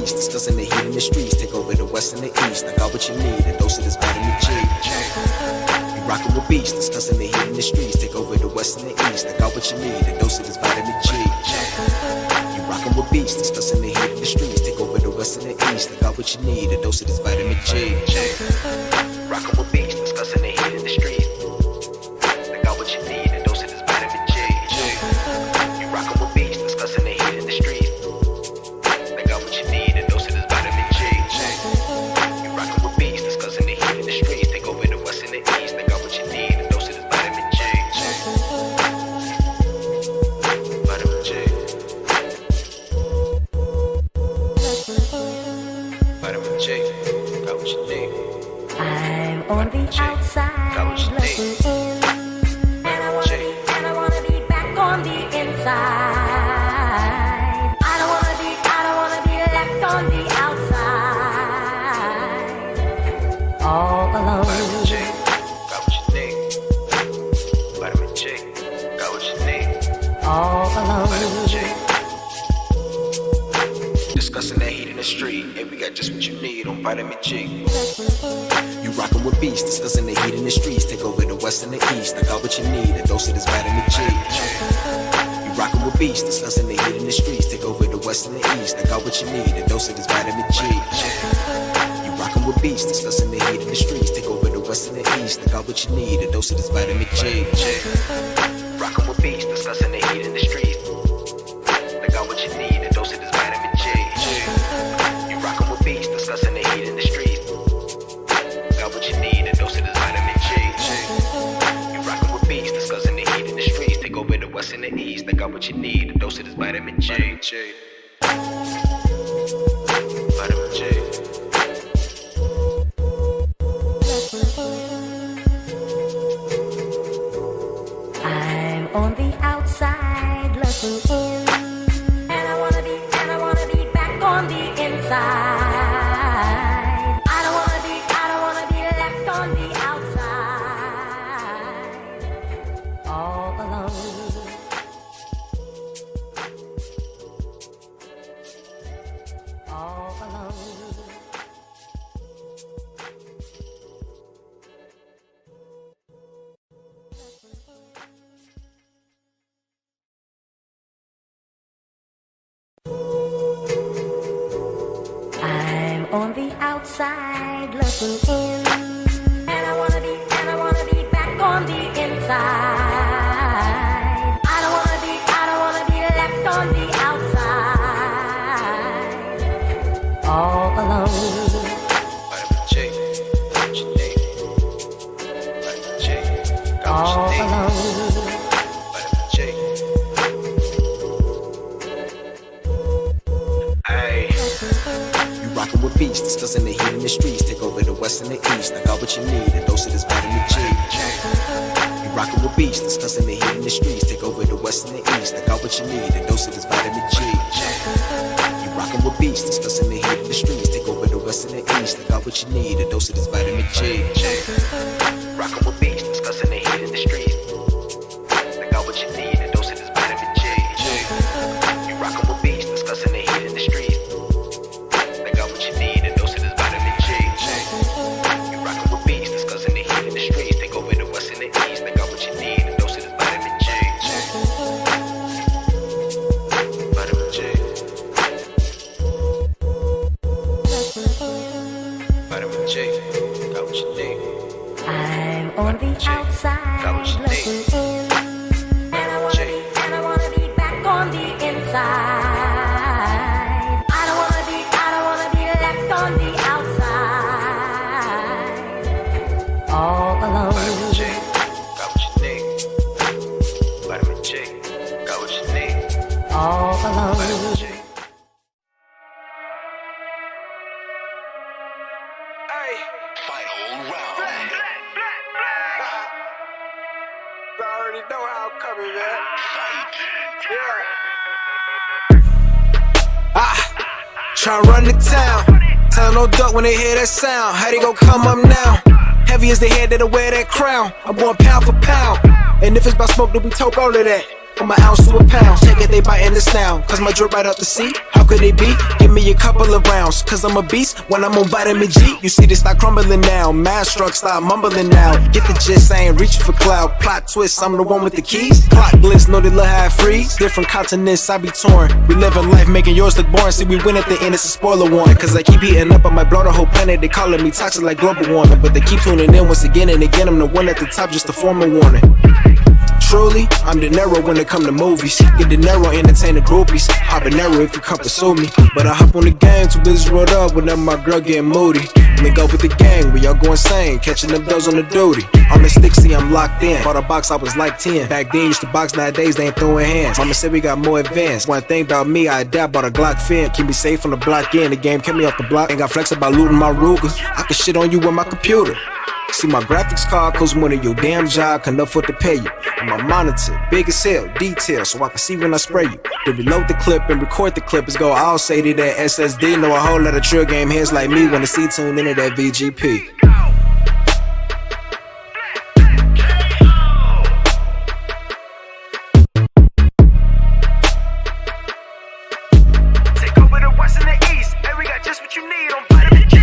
Discussing the heat in the streets, take over the west and the east. I got what you need, a dose of this vitamin G. You rockin' with beats, discussing the heat in the streets, take over the west and the east. I got what you need, a dose of this vitamin G. You rockin' with beats, discussing the heat in the streets, take over the west and the east. I got what you need, a dose of this vitamin G. Rockin' with beats, discussing the heat in the streets. I got what you need, a dose of this vitamin G. You rockin' with beats, discussing the heat in the streets. On the outside, looking in, and I wanna be back on the inside. I don't wanna be left on the outside, all alone. Vitamin J, got what you need. Vitamin J, got what you need. All alone. Vitamin J. Discussing that heat in the street, and we got just what you need on Vitamin G. You rockin' with beats, discussing the heat in the streets, take over the west and the east. I got what you need, a dose of this vitamin G. You rockin' with beats, discussing the heat in the streets, take over the west and the east. I got what you need, a dose of this vitamin G. You rockin' with beats, discussing the heat in the streets, take over the west and the east. I got what you need, a dose of this vitamin G. Rockin' with beats, discussing the heat in the streets. I got what you need, a dose of this vitamin G. You rockin' with beats, discussing the heat in the streets. Got what you need, a dose of this vitamin G. You rockin' with beats, discussing the heat in the streets. Take over the west and the east. I got what you need, a dose of this vitamin G. Vitamin G. I'm on the outside, looking in, and I wanna be back on the inside. On the outside, all alone, all alone. I'm on the outside, looking in. And I wanna be back on the inside. I don't wanna be left on the outside, all alone. Vitamin J, got what you need. Vitamin J, got what you need. All alone. Vitamin J. Ay. You rockin' with beats, discussing the heat in the streets, take over the west and the east. I got what you need, a dose of this vitamin G. You rockin' with beats, discussing the heat in the streets, take over the west and the east. I got what you need, a dose of this vitamin G. You rockin' with beats, discussing the heat in the streets, take over the west and the east. I got what you need, a dose of this vitamin G. Rockin' with beats, discussing the heat in the streets. I got what you need, a dose of this vitamin G. You rockin' with beats, discussing the heat in the streets. I got what you need, a dose of this vitamin G. You rockin' with beats, discussing the heat in the streets. Take over the west and the east. I got what you need, a dose of this vitamin G. Vitamin G. Vitamin G. Got what you need. I'm on the outside, looking in, and I wanna be back on the inside. I don't wanna be left on the outside, all alone. Vitamin J, got what you need. Vitamin J, got what you need. All alone. Vitamin J. Hey, final round. I already know how I'm coming, man. Yeah. Tryna run the town. Tell them no duck when they hear that sound. How they gon' come up now? Heavy as the head that'll wear that crown. I'm going pound for pound. And if it's about smoke, then we talk all of that. From an ounce to a pound. Take it, they biting this now. Cause my drip right up the seat. How could they be? Give me a couple of rounds. Cause I'm a beast when I'm on vitamin G. You see this start crumbling now. Mind struck, start mumbling now. Get the gist, I ain't reaching for cloud. Plot twist, I'm the one with the keys. Clock blitz, know they look how I freeze. Different continents, I be torn. We living life, making yours look boring. See, we win at the end, it's a spoiler warning. Cause I keep heating up, I might blow the whole planet. They calling me toxic like global warming. But they keep tuning in once again and again. I'm the one at the top, just to form a warning. Truly, I'm De Niro when it come to movies. Get De Niro, entertain the groupies. Habanero if you come pursue me. But I hop on the game, too busy rolled up whenever my girl getting moody. Link up with the gang, we all go insane. Catching them bills on the duty. I'm in Stixie, I'm locked in. Bought a box, I was like 10. Back then, used to box, nowadays they ain't throwing hands. Mama said we got more advanced. One thing about me, I adapt, bought a Glock fin. Keep me safe on the block in. The game kept me off the block. Ain't got flex about looting my Ruger. I can shit on you with my computer. See my graphics card cause more than your damn job can afford to pay you. And my monitor, big as hell, detail, so I can see when I spray you. Then reload the clip and record the clip. It's go all say to that SSD. Know a whole lot of trill game heads like me wanna see tune into that VGP. Take over the west and the east, and we got just what you need on vitamin G.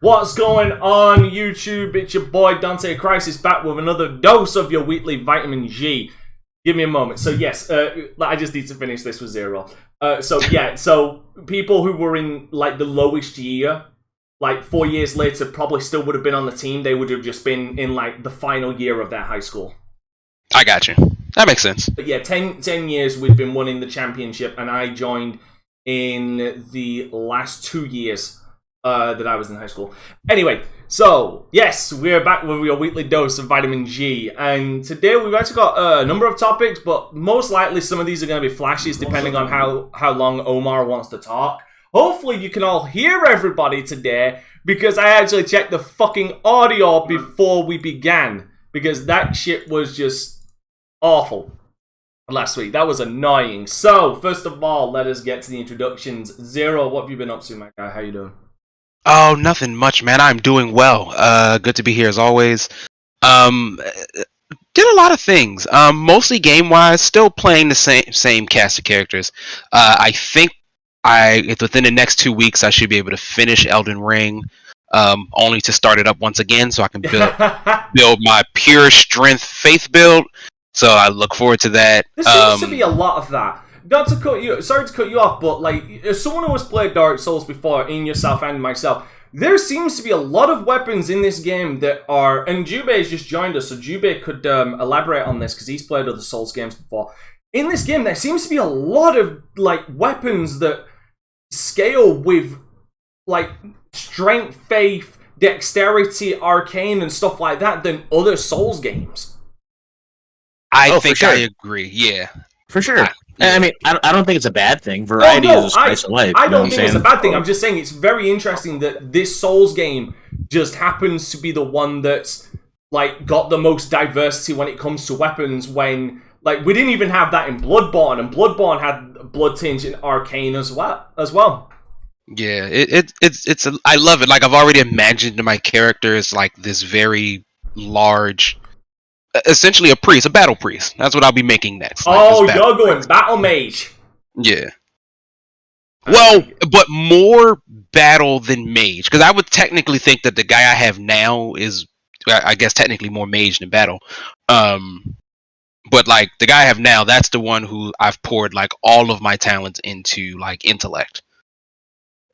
What's going on YouTube? It's your boy Dante Crisis back with another dose of your weekly vitamin G. Give me a moment. So yes, I just need to finish this with zero. So people who were in like the lowest year, like 4 years later, probably still would have been on the team. They would have just been in like the final year of their high school. I got you. That makes sense. But yeah, 10 years we've been winning the championship, and I joined in the last 2 years that I was in high school. Anyway, so yes, we're back with your weekly dose of vitamin G, and today we've actually got a number of topics, but most likely some of these are going to be flashes depending on how long Omar wants to talk. Hopefully you can all hear everybody today, because I actually checked the fucking audio before we began, because that shit was just awful last week. That was annoying. So first of all, let us get to the introductions. Zero, what have you been up to, my guy? How you doing? Oh, nothing much, man. I'm doing well. Good to be here as always. Did a lot of things. Mostly game-wise, still playing the same cast of characters. I think if within the next 2 weeks I should be able to finish Elden Ring, only to start it up once again so I can build my pure strength faith build. So I look forward to that. There seems to be a lot of that. Sorry to cut you off, but like, as someone who has played Dark Souls before, in yourself and myself, there seems to be a lot of weapons in this game that are, and Jubei has just joined us, so Jubei could elaborate on this because he's played other Souls games before. In this game, there seems to be a lot of like weapons that scale with like strength, faith, dexterity, arcane, and stuff like that than other Souls games. I think I agree. Yeah, for sure. I mean, I don't think it's a bad thing. Variety is a spice of life. I don't think it's a bad thing. I'm just saying it's very interesting that this Souls game just happens to be the one that's like got the most diversity when it comes to weapons. When like we didn't even have that in Bloodborne, and Bloodborne had blood tinge and arcane as well. Yeah, it's I love it. Like I've already imagined my character as like this very large. Essentially a battle priest. That's what I'll be making next. Oh, you're going battle mage. Yeah. Well, but more battle than mage. Because I would technically think that the guy I have now is, I guess, technically more mage than battle. But like the guy I have now, that's the one who I've poured like all of my talents into, like intellect.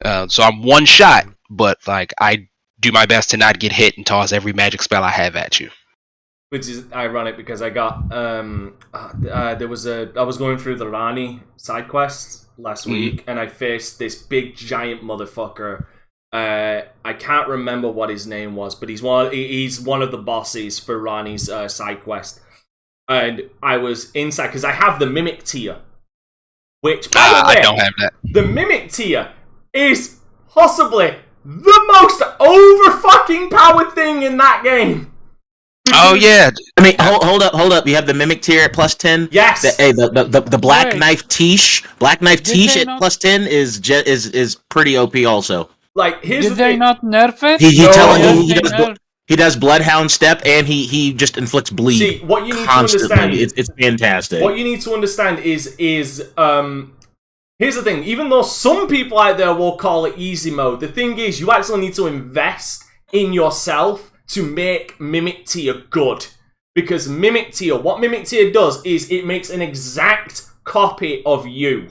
So I'm one shot, but like I do my best to not get hit and toss every magic spell I have at you. Which is ironic because I got I was going through the Rani side quest last week, and I faced this big giant motherfucker. I can't remember what his name was, but he's one of the bosses for Rani's side quest. And I was inside because I have the Mimic tier, which by the way, I don't have that. The Mimic tier is possibly the most over fucking powered thing in that game. Oh yeah. I mean, hold up. You have the Mimic tier at +10. Yes. The Black Knife Tiche Did at +10 is pretty OP also. Like, here's Did the they thing. not nerf it? He does Bloodhound Step, and he just inflicts bleed. See, what you need constantly. to understand, It's fantastic. What you need to understand is here's the thing. Even though some people out there will call it easy mode, the thing is you actually need to invest in yourself to make Mimic tier good. Because Mimic tier, what Mimic tier does is it makes an exact copy of you.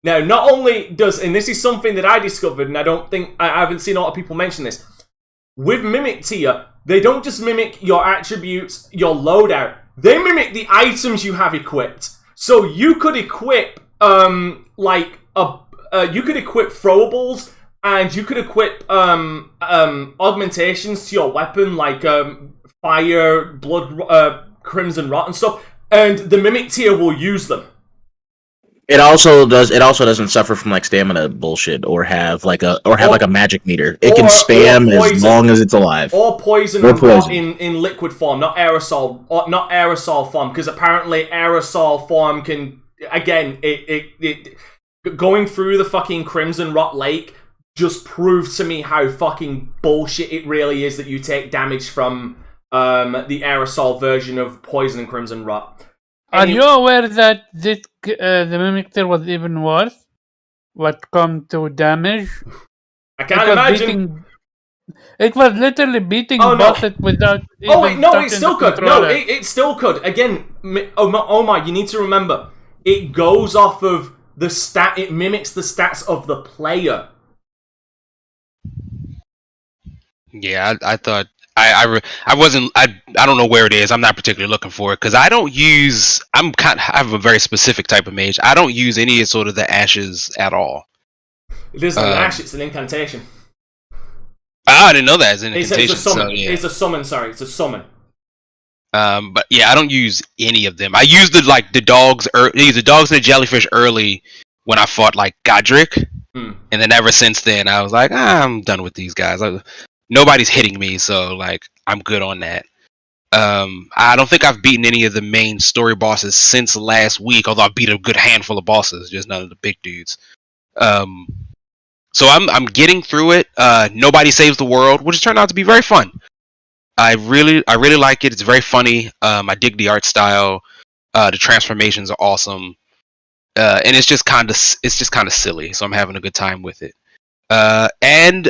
Now, not only does, and this is something that I discovered, and I haven't seen a lot of people mention this. With Mimic tier, they don't just mimic your attributes, your loadout. They mimic the items you have equipped. So you could equip, you could equip throwables, and you could equip augmentations to your weapon, like fire, blood, crimson rot, and stuff. And the Mimic tier will use them. It also doesn't suffer from like stamina bullshit or have like a magic meter. It can spam as long as it's alive. Or poison in liquid form, not aerosol form, because apparently aerosol form can it going through the fucking Crimson Rot Lake just proves to me how fucking bullshit it really is that you take damage from the aerosol version of poison and Crimson Rot. Are you aware that the Mimic tier was even worse? What come to damage? I can't imagine. It was literally beating bosses without. It still could. No, it still could. Again, Omar, you need to remember, it goes off of the stat. It mimics the stats of the player. Yeah, I thought. I don't know where it is. I'm not particularly looking for it because I don't use. I have a very specific type of mage. I don't use any sort of the ashes at all. It isn't an ash; it's an incantation. I didn't know that as an incantation. It's a summon. So, yeah. It's a summon. Sorry, it's a summon. But yeah, I don't use any of them. I used the dogs and the jellyfish early when I fought like Godric, and then ever since then I was like, I'm done with these guys. Nobody's hitting me, so like I'm good on that. I don't think I've beaten any of the main story bosses since last week, although I beat a good handful of bosses, just none of the big dudes. So I'm getting through it. Nobody Saves the World, which has turned out to be very fun. I really like it. It's very funny. I dig the art style. The transformations are awesome. And it's just kind of silly, so I'm having a good time with it. And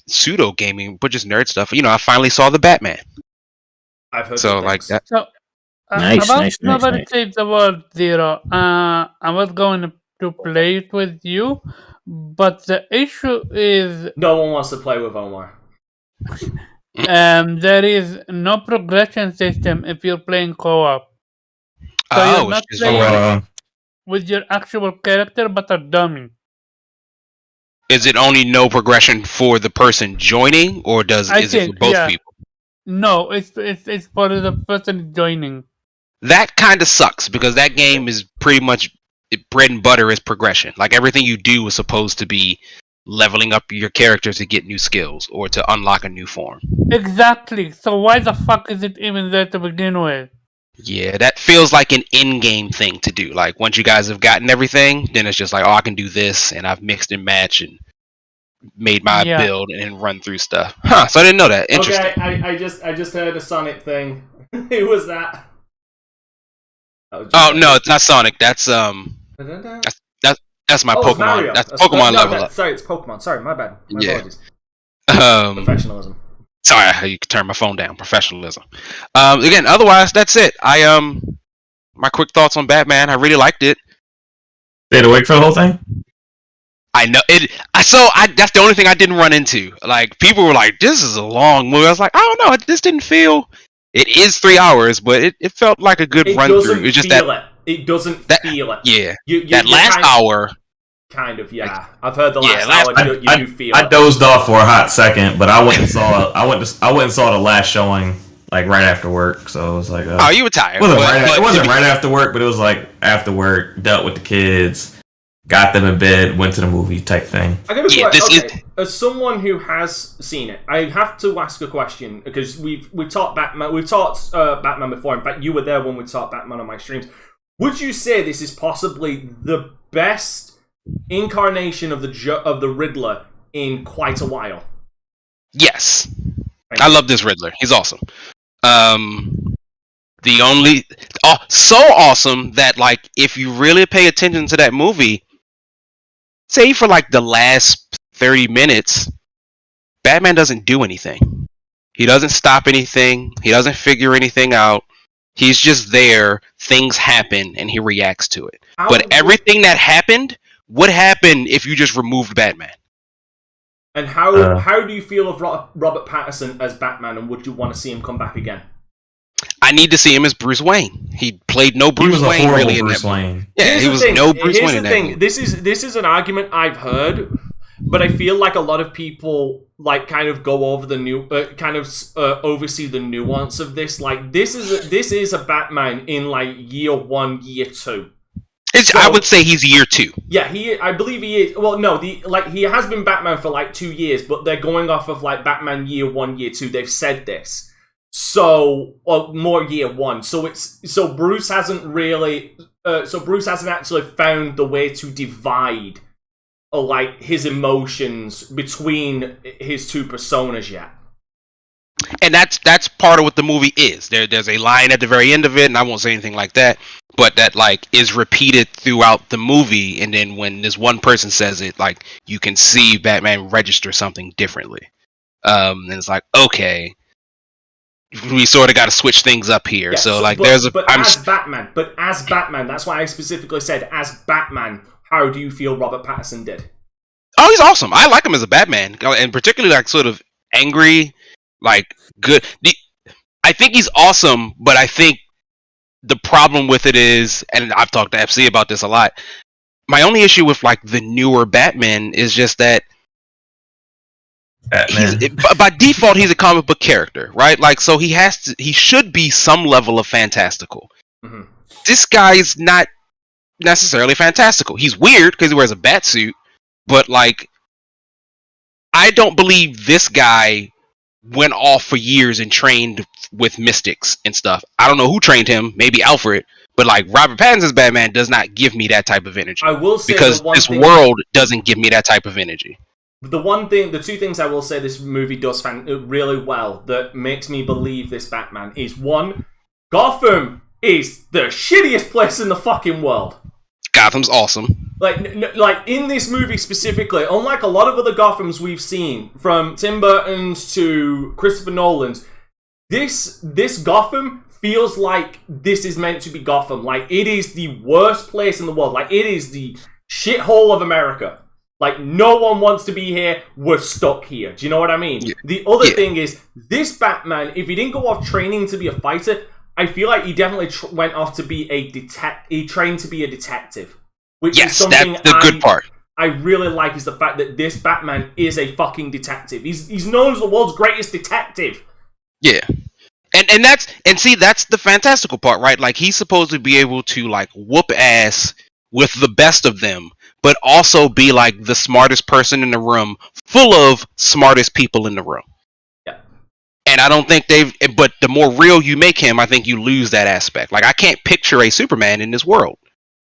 pseudo gaming, but just nerd stuff. I finally saw the Batman. I've heard so like that. So, Nice. Nobody Saves the World 0. I was going to play it with you, but the issue is no one wants to play with Omar. There is no progression system if you're playing co-op. So you're not playing with your actual character, but a dummy. Is it only no progression for the person joining, or is it for both people? No, it's for the person joining. That kind of sucks because that game is pretty much bread and butter is progression. Like everything you do is supposed to be leveling up your character to get new skills or to unlock a new form. Exactly. So why the fuck is it even there to begin with? Yeah, that feels like an in-game thing to do. Like once you guys have gotten everything, then it's just like, I can do this, and I've mixed and matched and made my build and run through stuff. Huh? So I didn't know that. Interesting. Okay, I just heard a Sonic thing. Who was that? Oh no, it's not Sonic. That's my Pokemon. Mario. That's Pokemon level up. Sorry, it's Pokemon. Sorry, my bad. My apologies. Um, Professionalism. Sorry, you can turn my phone down. Professionalism. Again, otherwise, that's it. My quick thoughts on Batman. I really liked it. Stayed awake for the whole thing? I know it. That's the only thing I didn't run into. Like, people were like, "This is a long movie." I was like, "I don't know. It just didn't feel." It is 3 hours, but it felt like a good run through. It's just it doesn't feel it. Yeah, you that last hour. Kind of, yeah. I've heard the last hour. You do feel. I dozed off for a hot second, but I went and saw. I went and saw the last showing like right after work. So it was like, oh, you were tired. It wasn't right after work, but it was like after work. Dealt with the kids, got them in bed, went to the movie type thing. I gotta as someone who has seen it, I have to ask a question because we've talked Batman. We've talked Batman before. In fact, you were there when we talked Batman on my streams. Would you say this is possibly the best incarnation of the Riddler in quite a while? Yes. I love this Riddler. He's awesome. So awesome that, like, if you really pay attention to that movie, say for like the last 30 minutes, Batman doesn't do anything. He doesn't stop anything. He doesn't figure anything out. He's just there. Things happen and he reacts to it. But everything that happened would happen if you just removed Batman. And how do you feel of Robert Pattinson as Batman, and would you want to see him come back again? I need to see him as Bruce Wayne. He played no Bruce Wayne really in that movie. Yeah, he was no Bruce Wayne in that movie. This is an argument I've heard, but I feel like a lot of people like kind of go over the new, oversee the nuance of this. Like this is a Batman in like year 1, year 2. I would say he's year 2. Yeah, I believe he is. Well, no, he has been Batman for like 2 years, but they're going off of like Batman year 1, year 2. They've said this, so or more year 1. So Bruce hasn't actually found the way to divide like his emotions between his two personas yet. And that's part of what the movie is. There's a line at the very end of it, and I won't say anything like that, but that like is repeated throughout the movie, and then when this one person says it, like you can see Batman register something differently. And it's like, okay, we sort of got to switch things up here. As Batman, that's why I specifically said as Batman. How do you feel Robert Pattinson did? Oh, he's awesome. I like him as a Batman, and particularly like sort of angry. Like, good. I think he's awesome, but I think the problem with it is, and I've talked to FC about this a lot, my only issue with, like, the newer Batman is just that by default, he's a comic book character, right? Like, so he should be some level of fantastical. Mm-hmm. This guy's not necessarily fantastical. He's weird because he wears a bat suit, but, like, I don't believe this guy went off for years and trained with mystics and stuff. I don't know who trained him, maybe Alfred, but like Robert Pattinson's Batman does not give me that type of energy. I will say because this world doesn't give me that type of energy. The two things I will say this movie does really well that makes me believe this Batman is, one, Gotham is the shittiest place in the fucking world. Gotham's awesome. Like in this movie specifically, unlike a lot of other Gothams we've seen, from Tim Burton's to Christopher Nolan's, this Gotham feels like this is meant to be Gotham. Like, it is the worst place in the world. Like, it is the shithole of America. Like, no one wants to be here. We're stuck here. Do you know what I mean? Yeah. The other thing is, this Batman, if he didn't go off training to be a fighter, I feel like he definitely went off to be a he trained to be a detective. Which is something that's the good part. I really like, is the fact that this Batman is a fucking detective. He's known as the world's greatest detective. Yeah. And that's the fantastical part, right? Like, he's supposed to be able to like whoop ass with the best of them, but also be like the smartest person in the room, full of smartest people in the room. Yeah. And I don't think but the more real you make him, I think you lose that aspect. Like, I can't picture a Superman in this world.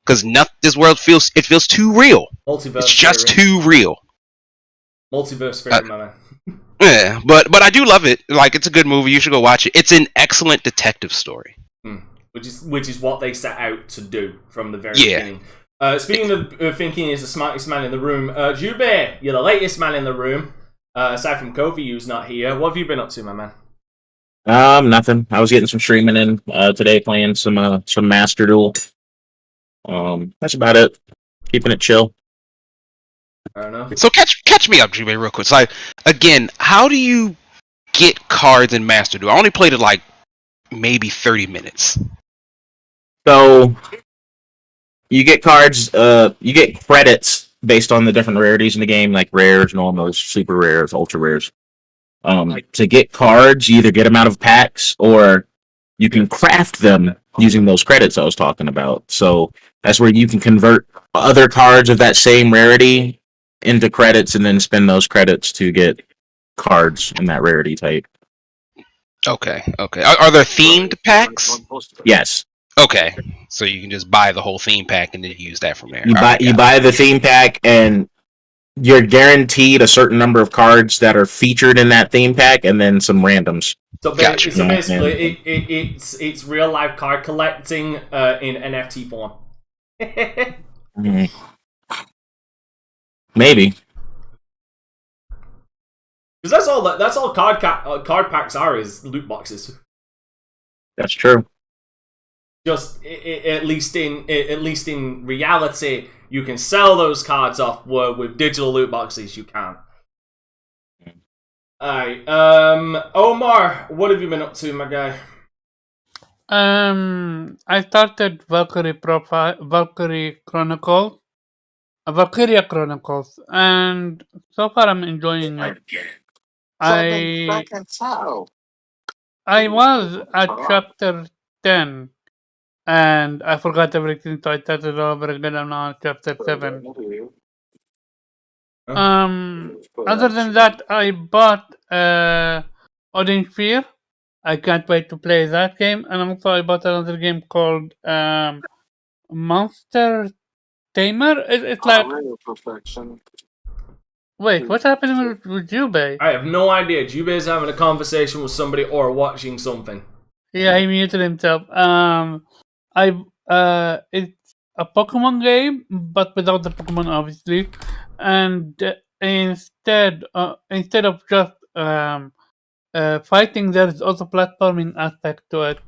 Because this world feels too real. Multiverse. It's just too real. Multiverse favorite, my man. Yeah, but I do love it. Like, it's a good movie. You should go watch it. It's an excellent detective story. Which is what they set out to do from the very beginning. Speaking of thinking is the smartest man in the room, Jube, you're the latest man in the room. Aside from Kofi, who's not here, what have you been up to, my man? Nothing. I was getting some streaming in today, playing some Master Duel. That's about it. Keeping it chill. Fair enough. So catch me up, Jubei, real quick. So again, how do you get cards in Master Duel? I only played it like maybe 30 minutes. So you get cards. You get credits based on the different rarities in the game, like rares, normals, super rares, ultra rares. To get cards, you either get them out of packs or you can craft them using those credits I was talking about. So that's where you can convert other cards of that same rarity into credits and then spend those credits to get cards in that rarity type. Okay. Are there themed packs? Yes. Okay. So you can just buy the whole theme pack and then use that from there. You buy the theme pack and you're guaranteed a certain number of cards that are featured in that theme pack, and then some randoms. So, basically, it's real life card collecting in NFT form. Maybe. Because that's all card packs are, is loot boxes. That's true. Just at least in reality, you can sell those cards off. Where with digital loot boxes, you can't. Alright, Omar, what have you been up to, my guy? I started Valkyria Chronicles, and so far I'm enjoying it. I was at chapter 10, and I forgot everything, so I started over again. I'm now on chapter 7. Other than that, I bought Odin Sphere. I can't wait to play that game, and also I bought another game called Monster Tamer. It's like wait, what's happening with Jubei? I have no idea. Jubei's having a conversation with somebody or watching something. Yeah, he muted himself. It's a Pokemon game, but without the Pokemon, obviously. And instead of just fighting, there's also platforming aspect to it,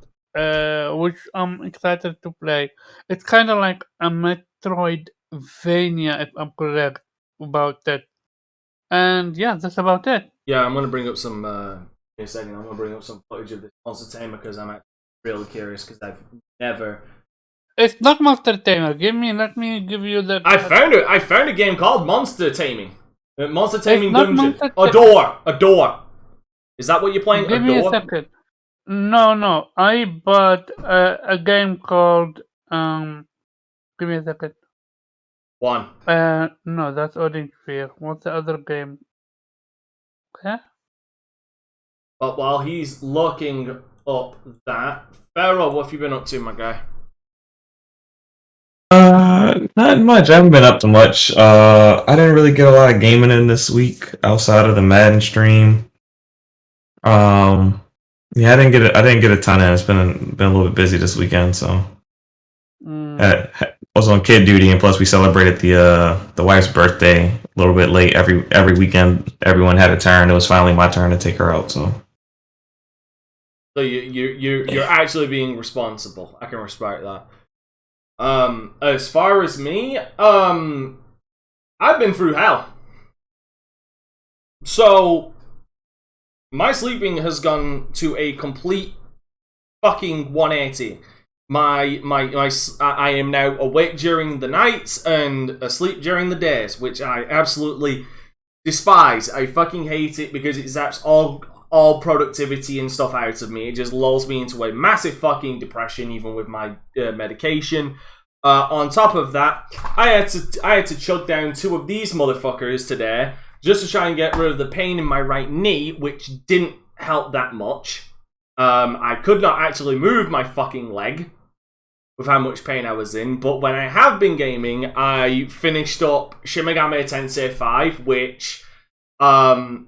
which I'm excited to play. It's kind of like a Metroidvania, if I'm correct about that. And yeah, that's about it. Yeah, I'm gonna bring up some in a second. I'm gonna bring up some footage of this Monster Tamer because I'm actually really curious because I've never. It's not Monster Tamer. Let me give you that. I found it. I found a game called Monster Taming. Monster Taming not Dungeon. Monster A door. Is that what you're playing? Give me a second. No. I bought a game called give me a second. One. No, that's Odin Sphere. What's the other game? Okay. But while he's looking up that, Pharaoh, what have you been up to, my guy? Not much. I haven't been up to much. I didn't really get a lot of gaming in this week outside of the Madden stream. Yeah, I didn't get a ton in. It's been a little bit busy this weekend, so I was on kid duty, and plus we celebrated the wife's birthday a little bit late. Every weekend, everyone had a turn. It was finally my turn to take her out. So you're actually being responsible. I can respect that. As far as me, I've been through hell. So my sleeping has gone to a complete fucking 180. I am now awake during the nights and asleep during the days, which I absolutely despise. I fucking hate it because it zaps all productivity and stuff out of me. It just lulls me into a massive fucking depression, even with my medication. On top of that, I had to chug down 2 of these motherfuckers today just to try and get rid of the pain in my right knee, which didn't help that much. I could not actually move my fucking leg with how much pain I was in, but when I have been gaming, I finished up Shin Megami Tensei 5, which I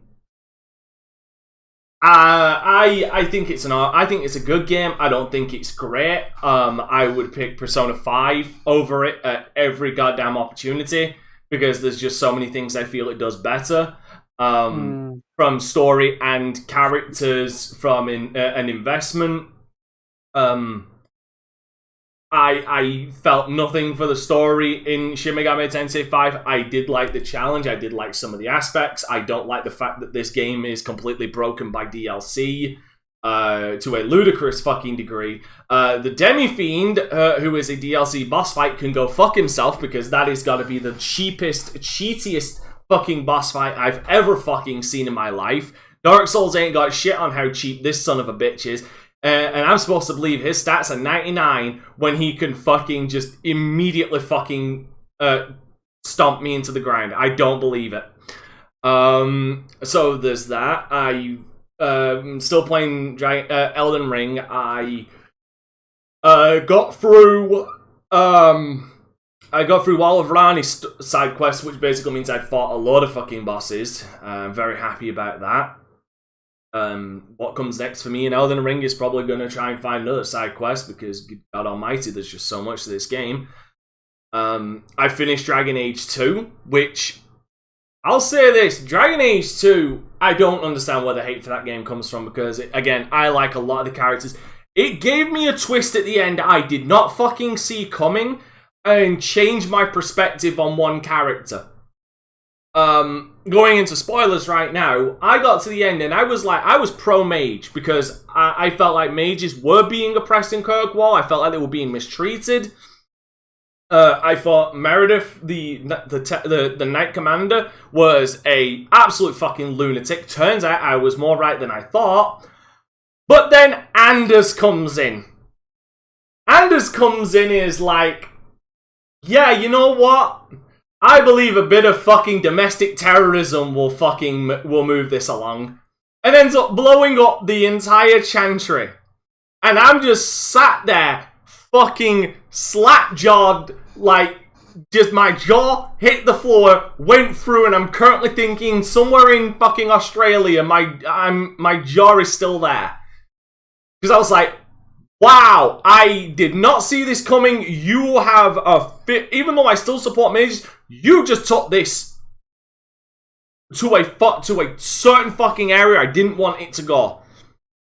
think it's a good game. I don't think it's great. I would pick Persona 5 over it at every goddamn opportunity because there's just so many things I feel it does better. from story and characters, from an investment. I felt nothing for the story in Shin Megami Tensei 5. I did like the challenge. I did like some of the aspects. I don't like the fact that this game is completely broken by DLC to a ludicrous fucking degree. The Demi-Fiend, who is a DLC boss fight, can go fuck himself, because that is gotta be the cheatiest fucking boss fight I've ever fucking seen in my life. Dark Souls ain't got shit on how cheap this son of a bitch is. And I'm supposed to believe his stats are 99 when he can fucking just immediately fucking stomp me into the ground. I don't believe it. So there's that. I'm still playing Elden Ring. I got through all of Rani's side quests, which basically means I'd fought a lot of fucking bosses. I'm very happy about that. What comes next for me in Elden Ring is probably going to try and find another side quest, because God almighty, there's just so much to this game. I finished Dragon Age 2, which, I'll say this, Dragon Age 2, I don't understand where the hate for that game comes from, because, again, I like a lot of the characters. It gave me a twist at the end I did not fucking see coming, and changed my perspective on one character. Going into spoilers right now, I got to the end and I was pro-mage, because I felt like mages were being oppressed in Kirkwall. I felt like they were being mistreated. I thought Meredith, the Knight Commander, was a absolute fucking lunatic. Turns out I was more right than I thought. But then Anders comes in. Anders comes in and is like, yeah, you know what? I believe a bit of fucking domestic terrorism will move this along. And ends up blowing up the entire Chantry. And I'm just sat there, fucking slap-jawed, like, just my jaw hit the floor, went through, and I'm currently thinking somewhere in fucking Australia, my jaw is still there. Because I was like, wow, I did not see this coming. You have even though I still support mages, you just took this to a certain fucking area I didn't want it to go.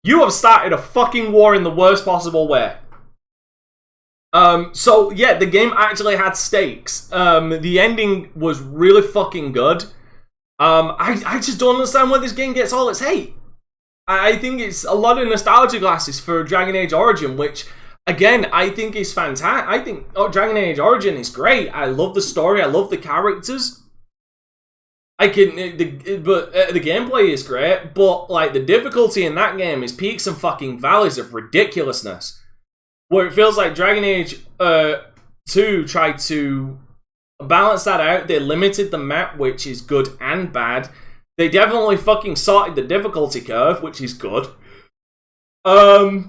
You have started a fucking war in the worst possible way. So yeah, the game actually had stakes. The ending was really fucking good. I just don't understand where this game gets all its hate. I think it's a lot of nostalgia glasses for Dragon Age Origin, which, again, I think is fantastic. I think Dragon Age Origin is great. I love the story. I love the characters. The gameplay is great, but like the difficulty in that game is peaks and fucking valleys of ridiculousness. Where it feels like Dragon Age 2 tried to balance that out. They limited the map, which is good and bad. They definitely fucking sorted the difficulty curve, which is good. But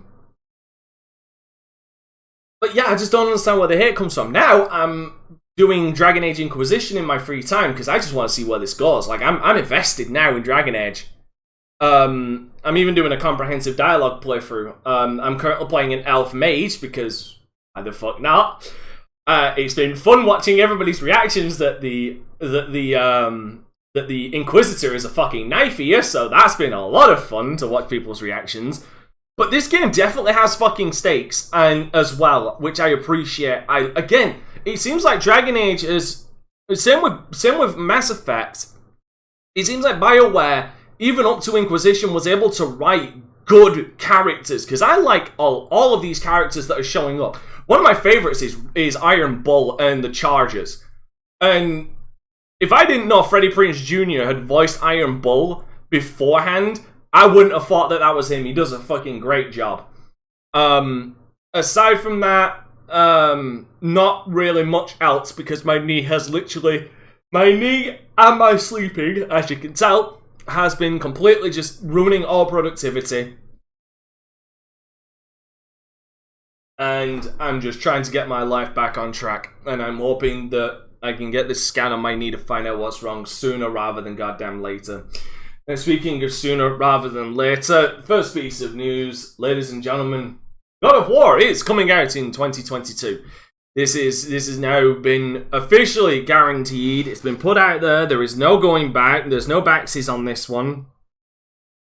yeah, I just don't understand where the hate comes from. Now, I'm doing Dragon Age Inquisition in my free time, because I just want to see where this goes. Like, I'm invested now in Dragon Age. I'm even doing a comprehensive dialogue playthrough. I'm currently playing an elf mage, because why the fuck not? It's been fun watching everybody's reactions that the Inquisitor is a fucking knife eater, so that's been a lot of fun to watch people's reactions. But this game definitely has fucking stakes and as well, which I appreciate. Again, it seems like Dragon Age is same with Mass Effect. It seems like BioWare, even up to Inquisition, was able to write good characters, because I like all of these characters that are showing up. One of my favorites is Iron Bull and the Chargers. And if I didn't know Freddie Prinze Jr. had voiced Iron Bull beforehand, I wouldn't have thought that was him. He does a fucking great job. Aside from that, not really much else, because my knee and my sleeping, as you can tell, has been completely just ruining all productivity. And I'm just trying to get my life back on track. And I'm hoping that I can get this scan on my knee to find out what's wrong sooner rather than goddamn later. And speaking of sooner rather than later, first piece of news, ladies and gentlemen, God of War is coming out in 2022. This has now been officially guaranteed. It's been put out there. There is no going back. There's no backsies on this one. It's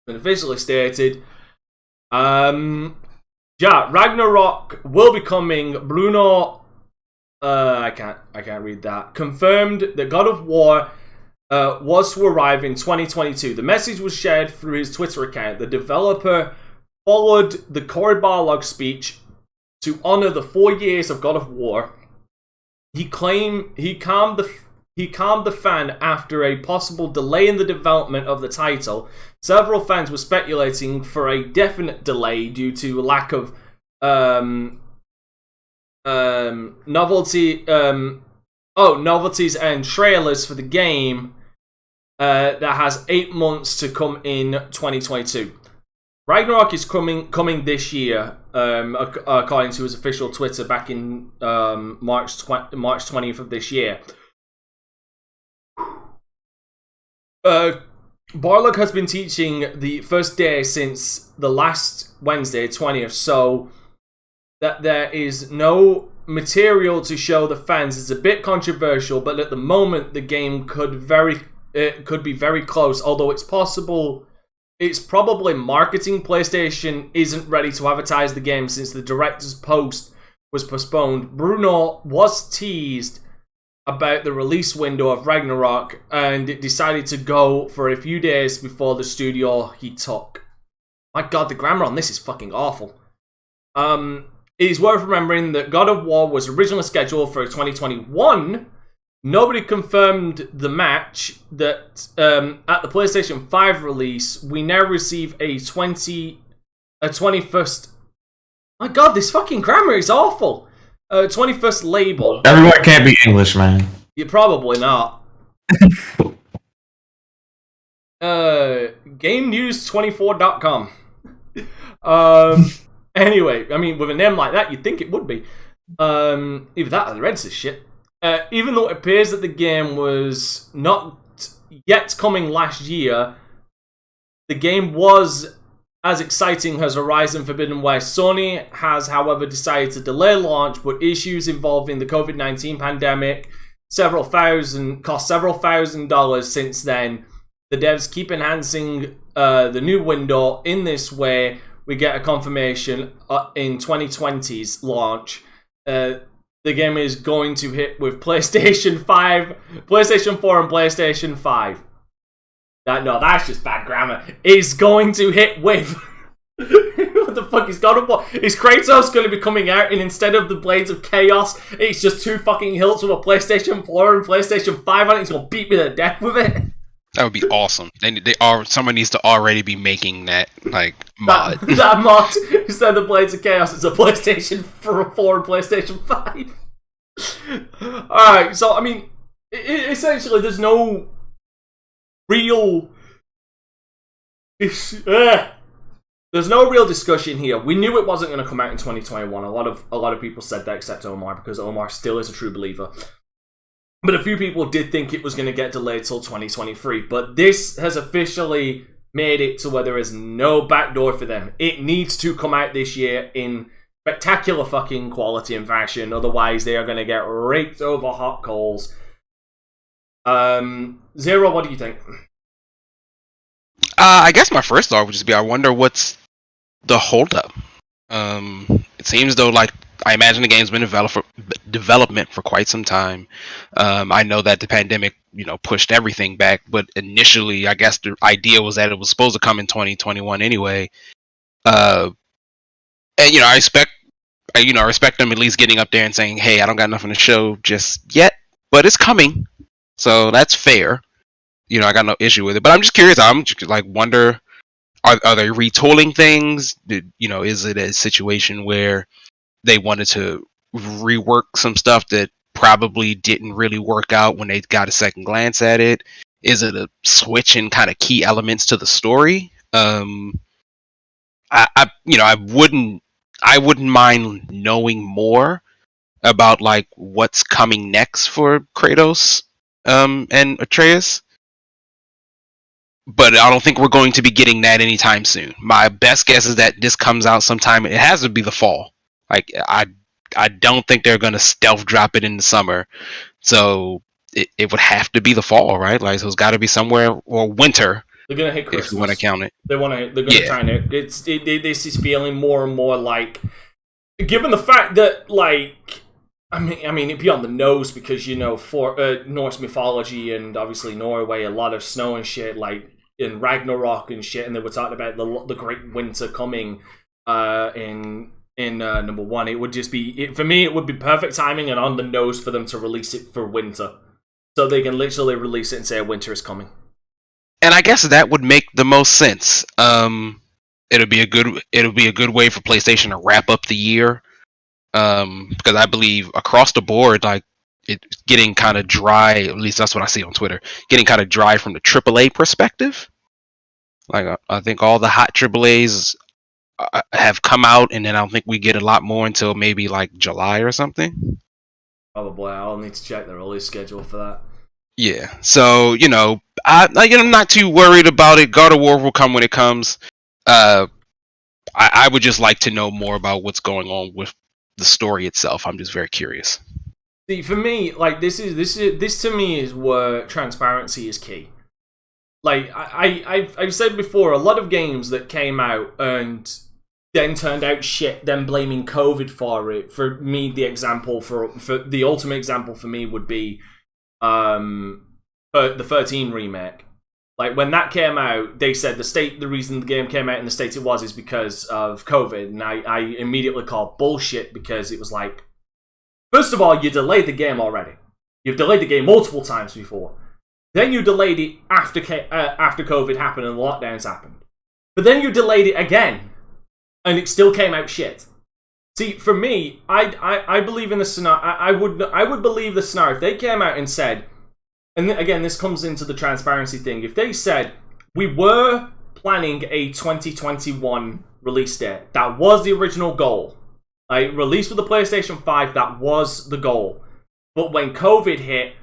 been officially stated. Ragnarok will be coming. Bruno, I can't read that. Confirmed that God of War was to arrive in 2022. The message was shared through his Twitter account. The developer followed the Cory Barlog speech to honor the 4 years of God of War. He claimed he calmed the fan after a possible delay in the development of the title. Several fans were speculating for a definite delay due to lack of novelties and trailers for the game that has 8 months to come in 2022. Ragnarok is coming this year, according to his official Twitter back in March 20th of this year. Barlog has been teaching the first day since the last Wednesday, 20th, so that there is no material to show the fans is a bit controversial, but at the moment the game could be very close, although it's possible. It's probably marketing. PlayStation isn't ready to advertise the game since the director's post was postponed. Bruno was teased about the release window of Ragnarok and it decided to go for a few days before the studio he took. My god, the grammar on this is fucking awful. It is worth remembering that God of War was originally scheduled for 2021. Nobody confirmed the match that at the PlayStation 5 release, we now receive a 21st... My god, this fucking grammar is awful! 21st label. Everyone can't be English, man. You're probably not. GameNews24.com. Anyway, I mean, with a name like that, you'd think it would be. Either that or the Reds is shit. Even though it appears that the game was not yet coming last year, the game was as exciting as Horizon Forbidden West. Sony has, however, decided to delay launch, but issues involving the COVID-19 pandemic cost several $1,000s since then. The devs keep enhancing the new window. In this way, we get a confirmation in 2020's launch. The game is going to hit with PlayStation 5, PlayStation 4 and PlayStation 5. That's just bad grammar. Is going to hit with... What the fuck is God of War? Is Kratos going to be coming out and instead of the Blades of Chaos, it's just two fucking hilts with a PlayStation 4 and PlayStation 5 on it? He's going to beat me to death with it? That would be awesome. Someone needs to already be making that mod. That mod, instead of the Blades of Chaos, it's a PlayStation 4 and PlayStation 5. Alright, so I mean, essentially there's no real... There's no real discussion here. We knew it wasn't going to come out in 2021. A lot of people said that except Omar, because Omar still is a true believer. But a few people did think it was going to get delayed till 2023. But this has officially made it to where there is no backdoor for them. It needs to come out this year in spectacular fucking quality and fashion. Otherwise, they are going to get raked over hot coals. Zero, what do you think? I guess my first thought would just be, I wonder what's the holdup. It seems though I imagine the game's been development for quite some time. I know that the pandemic, pushed everything back, but initially, I guess the idea was that it was supposed to come in 2021 anyway. And I respect them at least getting up there and saying, "Hey, I don't got nothing to show just yet, but it's coming," so that's fair. I got no issue with it. But I'm just curious. I'm just wonder, are they retooling things? Is it a situation where they wanted to rework some stuff that probably didn't really work out when they got a second glance at it? Is it a switch in kind of key elements to the story? I wouldn't mind knowing more about what's coming next for Kratos and Atreus. But I don't think we're going to be getting that anytime soon. My best guess is that this comes out sometime. It has to be the fall. I I don't think they're gonna stealth drop it in the summer, so it would have to be the fall, right? Like, so it's got to be somewhere, or winter. They're gonna hit Christmas. If you want to count it. They're gonna try and this is feeling more and more like, given the fact that, like, I mean, it'd be on the nose because, you know, for Norse mythology and obviously Norway, a lot of snow and shit, like in Ragnarok and shit, and they were talking about the great winter coming in number one. It would just be, for me, it would be perfect timing and on the nose for them to release it for winter, so they can literally release it and say winter is coming. And I guess that would make the most sense. It'll be a good way for PlayStation to wrap up the year. Because I believe across the board, like, it's getting kind of dry. At least that's what I see on Twitter. Getting kind of dry from the AAA perspective. Like, I think all the hot AAAs have come out, and then I don't think we get a lot more until maybe like July or something. Probably. I'll need to check the release schedule for that. Yeah. So, you know, I'm not too worried about it. God of War will come when it comes. I would just like to know more about what's going on with the story itself. I'm just very curious. See, for me, like, this to me is where transparency is key. Like, I've said before, a lot of games that came out and then turned out shit, then blaming COVID for it. For me, the example for the ultimate example for me would be the 13 remake. Like, when that came out, they said the reason the game came out in the state it was is because of COVID, and I immediately called bullshit, because it was like, first of all, you delayed the game already. You've delayed the game multiple times before. Then you delayed it after COVID happened and the lockdowns happened. But then you delayed it again, and it still came out shit. See, for me, I believe in the scenario. I would believe the scenario if they came out and said. And again, this comes into the transparency thing. If they said, we were planning a 2021 release date, that was the original goal. Like, release with the PlayStation 5, that was the goal. But when COVID hit,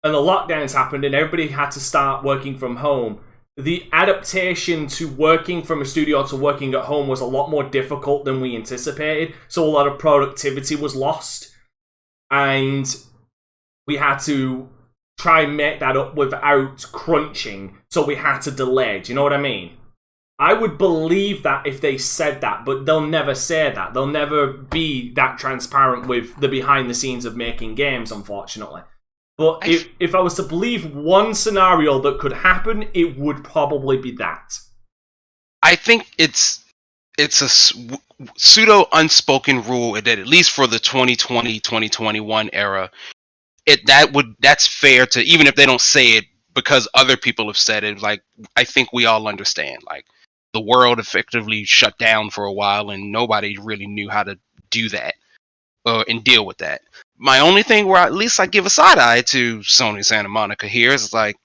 and the lockdowns happened, and everybody had to start working from home, the adaptation to working from a studio to working at home was a lot more difficult than we anticipated. So a lot of productivity was lost. And we had to try and make that up without crunching, so we had to delay. Do you know what I mean? I would believe that if they said that, but they'll never say that. They'll never be that transparent with the behind the scenes of making games, unfortunately. But if I was to believe one scenario that could happen, it would probably be that. I think it's a pseudo unspoken rule that at least for the 2020-2021 era, that's fair to, even if they don't say it, because other people have said it. Like, I think we all understand, like, the world effectively shut down for a while and nobody really knew how to do that and deal with that. My only thing where at least I give a side eye to Sony Santa Monica here is, like,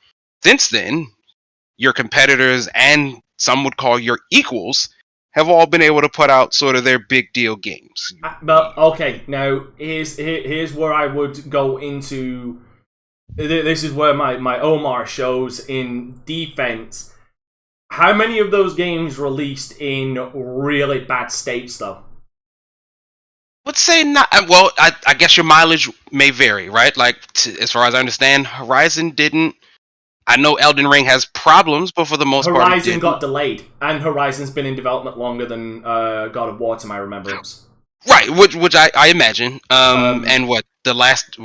since then, your competitors and some would call your equals have all been able to put out sort of their big deal games. But okay, now here's where I would go into. This is where my Omar shows in defense. How many of those games released in really bad states, though? Would say not. Well, I guess your mileage may vary, right? Like, as far as I understand, Horizon didn't. I know Elden Ring has problems, but for the most part, Horizon got delayed, and Horizon's been in development longer than God of War, to my remembrance. Right, which I imagine. And what the Last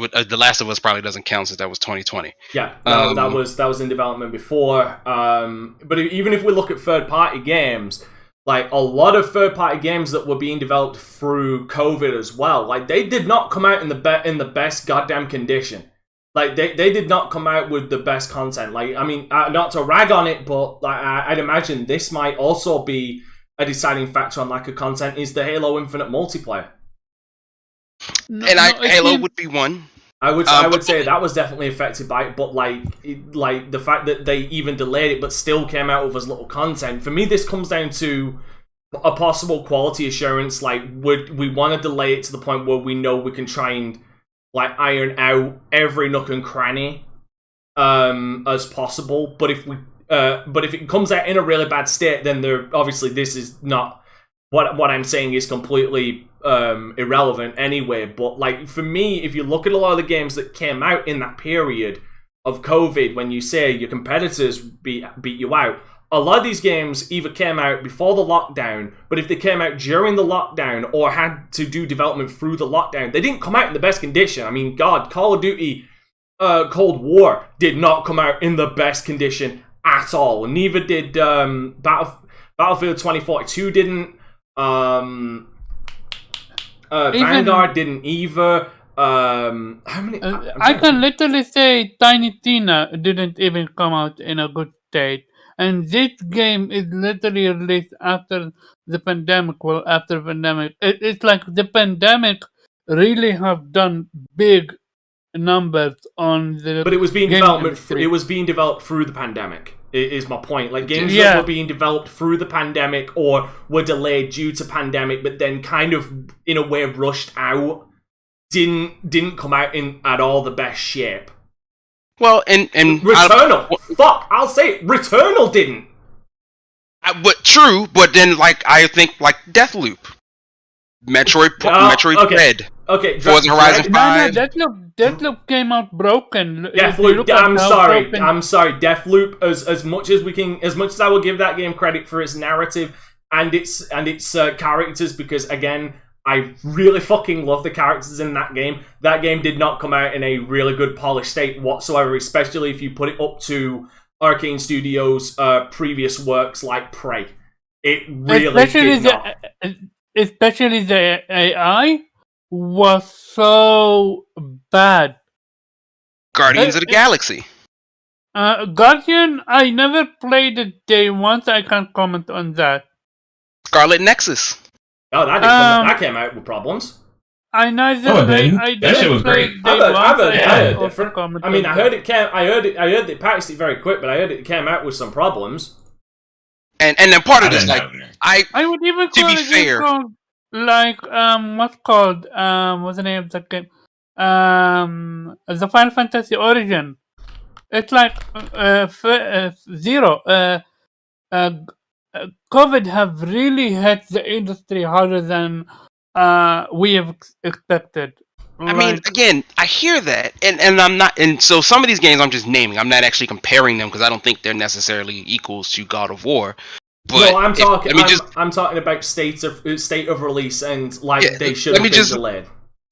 of Us probably doesn't count, since that was 2020. Yeah, that was in development before. But even if we look at third-party games, like, a lot of third-party games that were being developed through COVID as well, like, they did not come out in the best goddamn condition. Like, they did not come out with the best content. Like, I mean, not to rag on it, but like, I'd imagine this might also be a deciding factor on lack of content, is the Halo Infinite multiplayer. Halo would be one. I would say that was definitely affected by it, but like the fact that they even delayed it but still came out with as little content. For me, this comes down to a possible quality assurance. Like, would we want to delay it to the point where we know we can try and, like, iron out every nook and cranny as possible? But if it comes out in a really bad state, then obviously this is not what I'm saying is completely irrelevant anyway. But like for me, if you look at a lot of the games that came out in that period of COVID, when you say your competitors beat you out, a lot of these games either came out before the lockdown, but if they came out during the lockdown or had to do development through the lockdown, they didn't come out in the best condition. I mean, God, Call of Duty Cold War did not come out in the best condition at all. Neither did Battlefield 2042 didn't. Vanguard didn't either. How many? I can literally say Tiny Tina didn't even come out in a good state. And this game is literally released after the pandemic. Well, after the pandemic. It's like the pandemic really have done big numbers on the But it was being gaming developed. industry. It was being developed through the pandemic. Is my point. Like games that Yeah. were being developed through the pandemic or were delayed due to pandemic, but then kind of in a way rushed out, didn't come out in at all the best shape. Well, and Returnal, fuck, I'll say it. Returnal didn't. But true. But then, like, I think like Deathloop, Metroid okay. Dread, Okay, Forza Horizon No, 5. Deathloop came out broken. If you Deathloop. look at I'm how sorry. broken- I'm sorry. Deathloop. As much as I will give that game credit for its narrative and its characters, because again, I really fucking love the characters in that game. That game did not come out in a really good polished state whatsoever, especially if you put it up to Arcane Studios' previous works like Prey. It really did not. Especially the AI was so bad. Guardians of the Galaxy. Guardian, I never played it day one, so I can't comment on that. Scarlet Nexus. Oh, that came out with problems. I neither. Oh, it didn't. I That shit was play great. day I've one, so heard I it also different. comment I mean, on I heard that. I heard they patched it very quick, but I heard it came out with some problems. And then part of I this, didn't like, have it. I would even To call be it fair- called, like what's the name of that game? The Final Fantasy Origin. It's like Zero. COVID have really hit the industry harder than we have expected. I mean, again, I hear that, and I'm not, and so some of these games I'm just naming. I'm not actually comparing them because I don't think they're necessarily equals to God of War. But No, I'm talking. let me just I'm talking about state of release and like Yeah, they should let have me been just- delayed.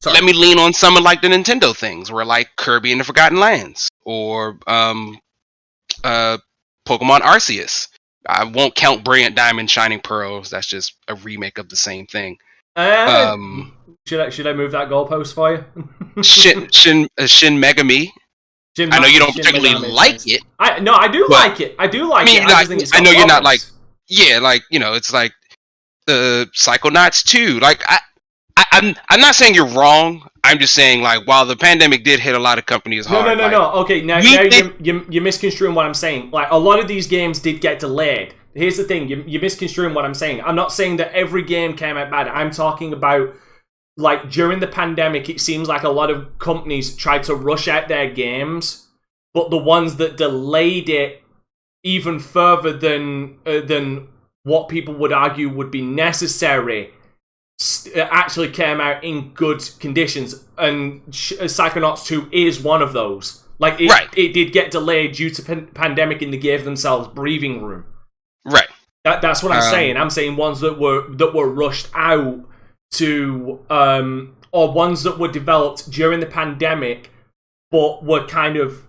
Sorry. let me lean on some of like the Nintendo things, where like Kirby and the Forgotten Lands or Pokemon Arceus. I won't count Brilliant Diamond, Shining Pearls. That's just a remake of the same thing. Should I move that goalpost for you? Shin Megami. I know you don't particularly like it. I do but- like it. I do like I mean, it. I just think it's I got know you're not problems. Yeah, like, you know, it's like Psychonauts 2. Like I'm not saying you're wrong. I'm just saying, like, while the pandemic did hit a lot of companies hard. No. Okay, now you're misconstruing what I'm saying. Like, a lot of these games did get delayed. Here's the thing, you're misconstruing what I'm saying. I'm not saying that every game came out bad. I'm talking about, like, during the pandemic, it seems like a lot of companies tried to rush out their games, but the ones that delayed it even further than what people would argue would be necessary actually came out in good conditions, and Psychonauts 2 is one of those. Like, it did get delayed due to pandemic, and they gave themselves breathing room. Right. That's what I'm saying. I'm saying ones that were rushed out to, or ones that were developed during the pandemic, but were kind of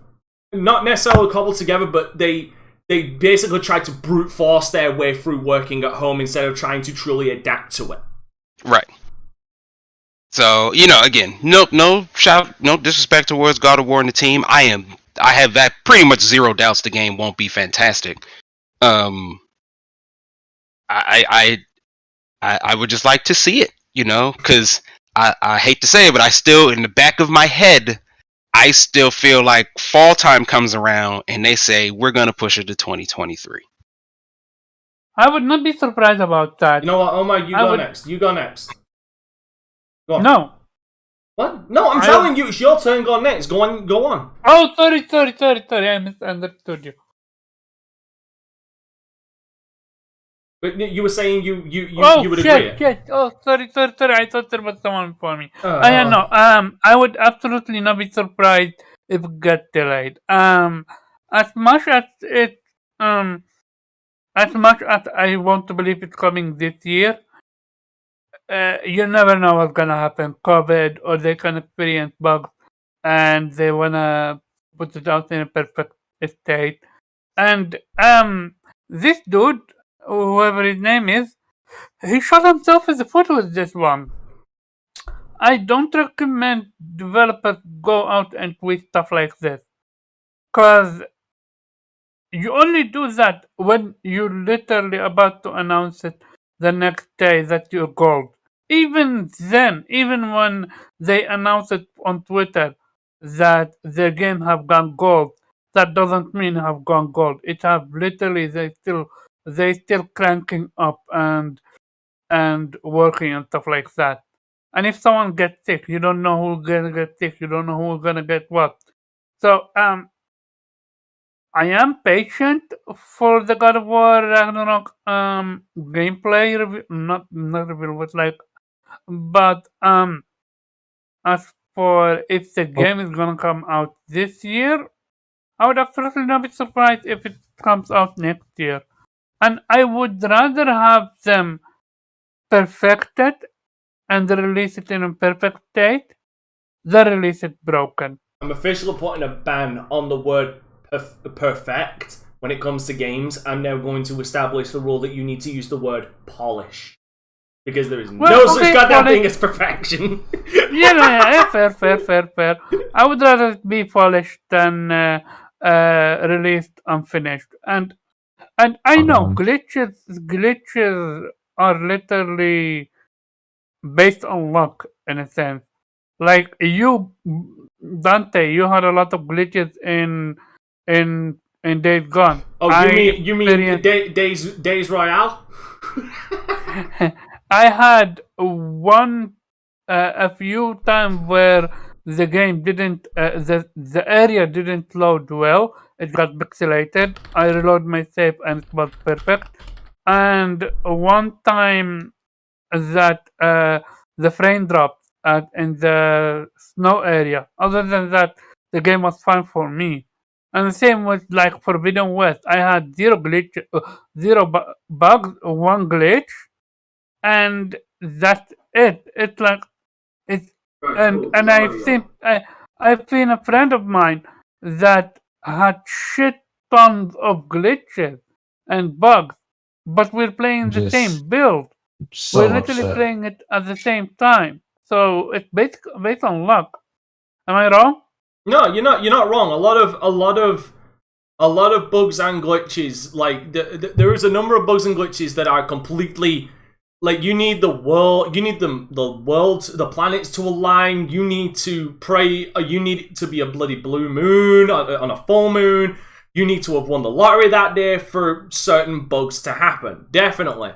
not necessarily cobbled together, but they basically tried to brute force their way through working at home instead of trying to truly adapt to it. Right. So, you know, again, no disrespect towards God of War and the team. I have that pretty much zero doubts the game won't be fantastic. I would just like to see it, you know, because I hate to say it, but I still, in the back of my head, I still feel like fall time comes around and they say we're gonna push it to 2023. I would not be surprised about that. You know what, Omar? Next. You go next. Go on. No. What? No, I'm telling you, it's your turn. Go next. Go on. Oh, sorry. I misunderstood you. But you were saying you would agree. Shit. Oh, sorry. I thought there was someone for me. I know. I would absolutely not be surprised if it got delayed. As much as it, as much as I want to believe it's coming this year, you never know what's gonna happen. COVID, or they can experience bugs, and they wanna put it out in a perfect state. And this dude, whoever his name is, he shot himself in the foot with this one. I don't recommend developers go out and tweet stuff like this, cause you only do that when you're literally about to announce it the next day that you're gold. Even then, even when they announce it on Twitter that their game have gone gold, that doesn't mean have gone gold. It have literally they still cranking up and working and stuff like that. And if someone gets sick, you don't know who's gonna get sick. You don't know who's gonna get what. So I am patient for the God of War Ragnarok gameplay review, not review, but like, but as for if the game is gonna come out this year, I would absolutely not be surprised if it comes out next year, and I would rather have them perfect it and release it in a perfect state than release it broken. I'm officially putting a ban on the word perfect when it comes to games. I'm now going to establish the rule that you need to use the word polish. Because there is no such goddamn thing as perfection. Yeah, fair. I would rather it be polished than released unfinished. And I know glitches are literally based on luck in a sense. Like you, Dante, you had a lot of glitches in Days Gone. Oh, you mean Days Royale? I had a few times where the game didn't, the area didn't load well. It got pixelated. I reload my save and it was perfect. And one time that the frame dropped in the snow area. Other than that, the game was fine for me. And the same with like Forbidden West. I had zero bugs, one glitch, and that's it. It's like it's and I've seen a friend of mine that had shit tons of glitches and bugs, but we're playing the same build. We're literally playing it at the same time. So it's based on luck. Am I wrong? No, you're not. You're not wrong. A lot of bugs and glitches. Like there is a number of bugs and glitches that are completely like you need the world. You need the planets to align. You need to pray. You need it to be a bloody blue moon on a full moon. You need to have won the lottery that day for certain bugs to happen. Definitely.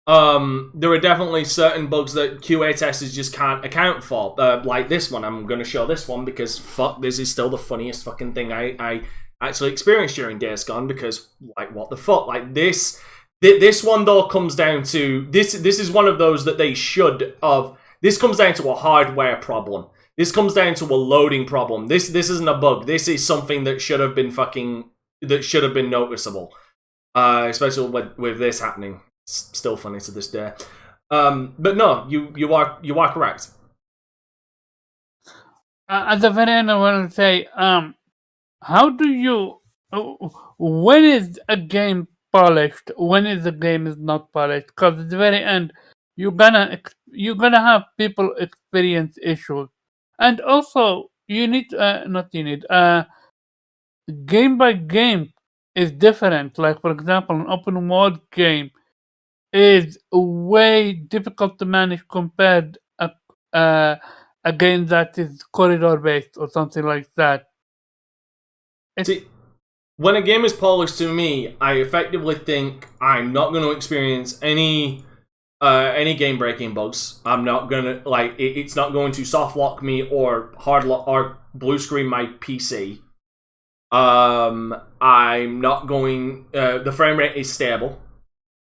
There are definitely certain bugs that QA testers just can't account for. Like this one, I'm going to show this one because fuck, this is still the funniest fucking thing I actually experienced during Days Gone because like what the fuck, like this one though comes down to this is one of those that they should have. This comes down to a hardware problem. This comes down to a loading problem. This isn't a bug. This is something that should have been noticeable, especially with this happening. Still funny to this day. But no, you are correct. At the very end, I want to say, how do you? When is a game polished? When is a game is not polished? Because at the very end, you're gonna have people experience issues, and also you need game by game is different. Like for example, an open world game is way difficult to manage compared a game that is corridor based or something like that. See, when a game is polished to me, I effectively think I'm not going to experience any game breaking bugs. I'm not gonna it's not going to soft lock me or hard lock or blue screen my PC. I'm not going. The frame rate is stable.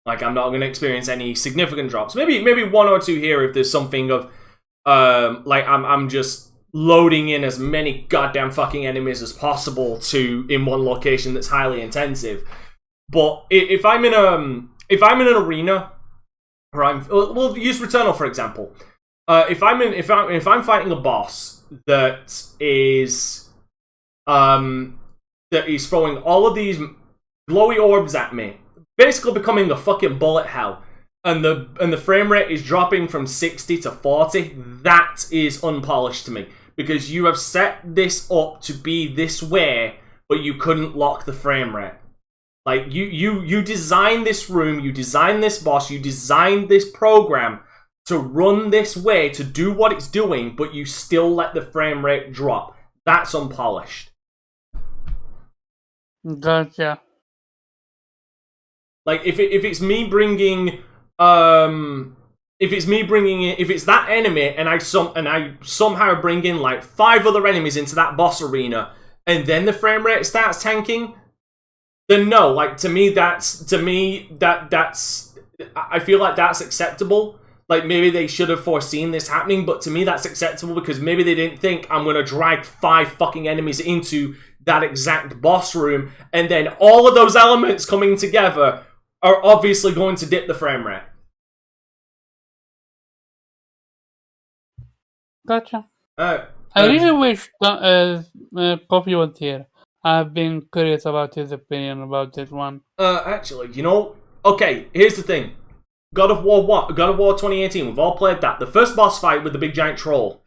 Like, I'm not going to experience any significant drops. Maybe 1 or 2 here if there's something of, like, I'm just loading in as many goddamn fucking enemies as possible in one location that's highly intensive. But if I'm in an arena, or we'll use Returnal for example. If I'm fighting a boss that is throwing all of these glowy orbs at me, basically becoming a fucking bullet hell, and the frame rate is dropping from 60 to 40, that is unpolished to me. Because you have set this up to be this way, but you couldn't lock the frame rate. Like, you designed this room, you designed this boss, you designed this program to run this way, to do what it's doing, but you still let the frame rate drop. That's unpolished. Gotcha. Like, if it's me bringing if it's that enemy and I somehow bring in like 5 other enemies into that boss arena and then the frame rate starts tanking, then no, like to me that's I feel like that's acceptable. Like maybe they should have foreseen this happening, but to me that's acceptable because maybe they didn't think I'm gonna drag 5 fucking enemies into that exact boss room and then all of those elements coming together are obviously going to dip the frame rate. Gotcha. I really wish Coffee was here. I've been curious about his opinion about this one. Actually, okay, here's the thing. God of War 2018, we've all played that. The first boss fight with the big giant troll.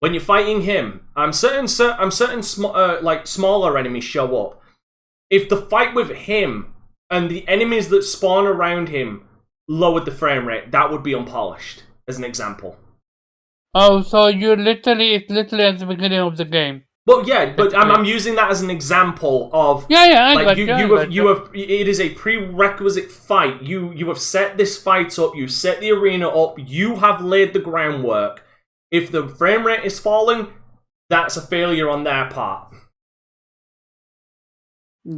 When you're fighting him, I'm certain smaller enemies show up. If the fight with him and the enemies that spawn around him lowered the frame rate, that would be unpolished, as an example. Oh, so it's literally at the beginning of the game. Well, yeah, but I'm using that as an example of it is a prerequisite fight. You have set this fight up. You set the arena up. You have laid the groundwork. If the frame rate is falling, that's a failure on their part.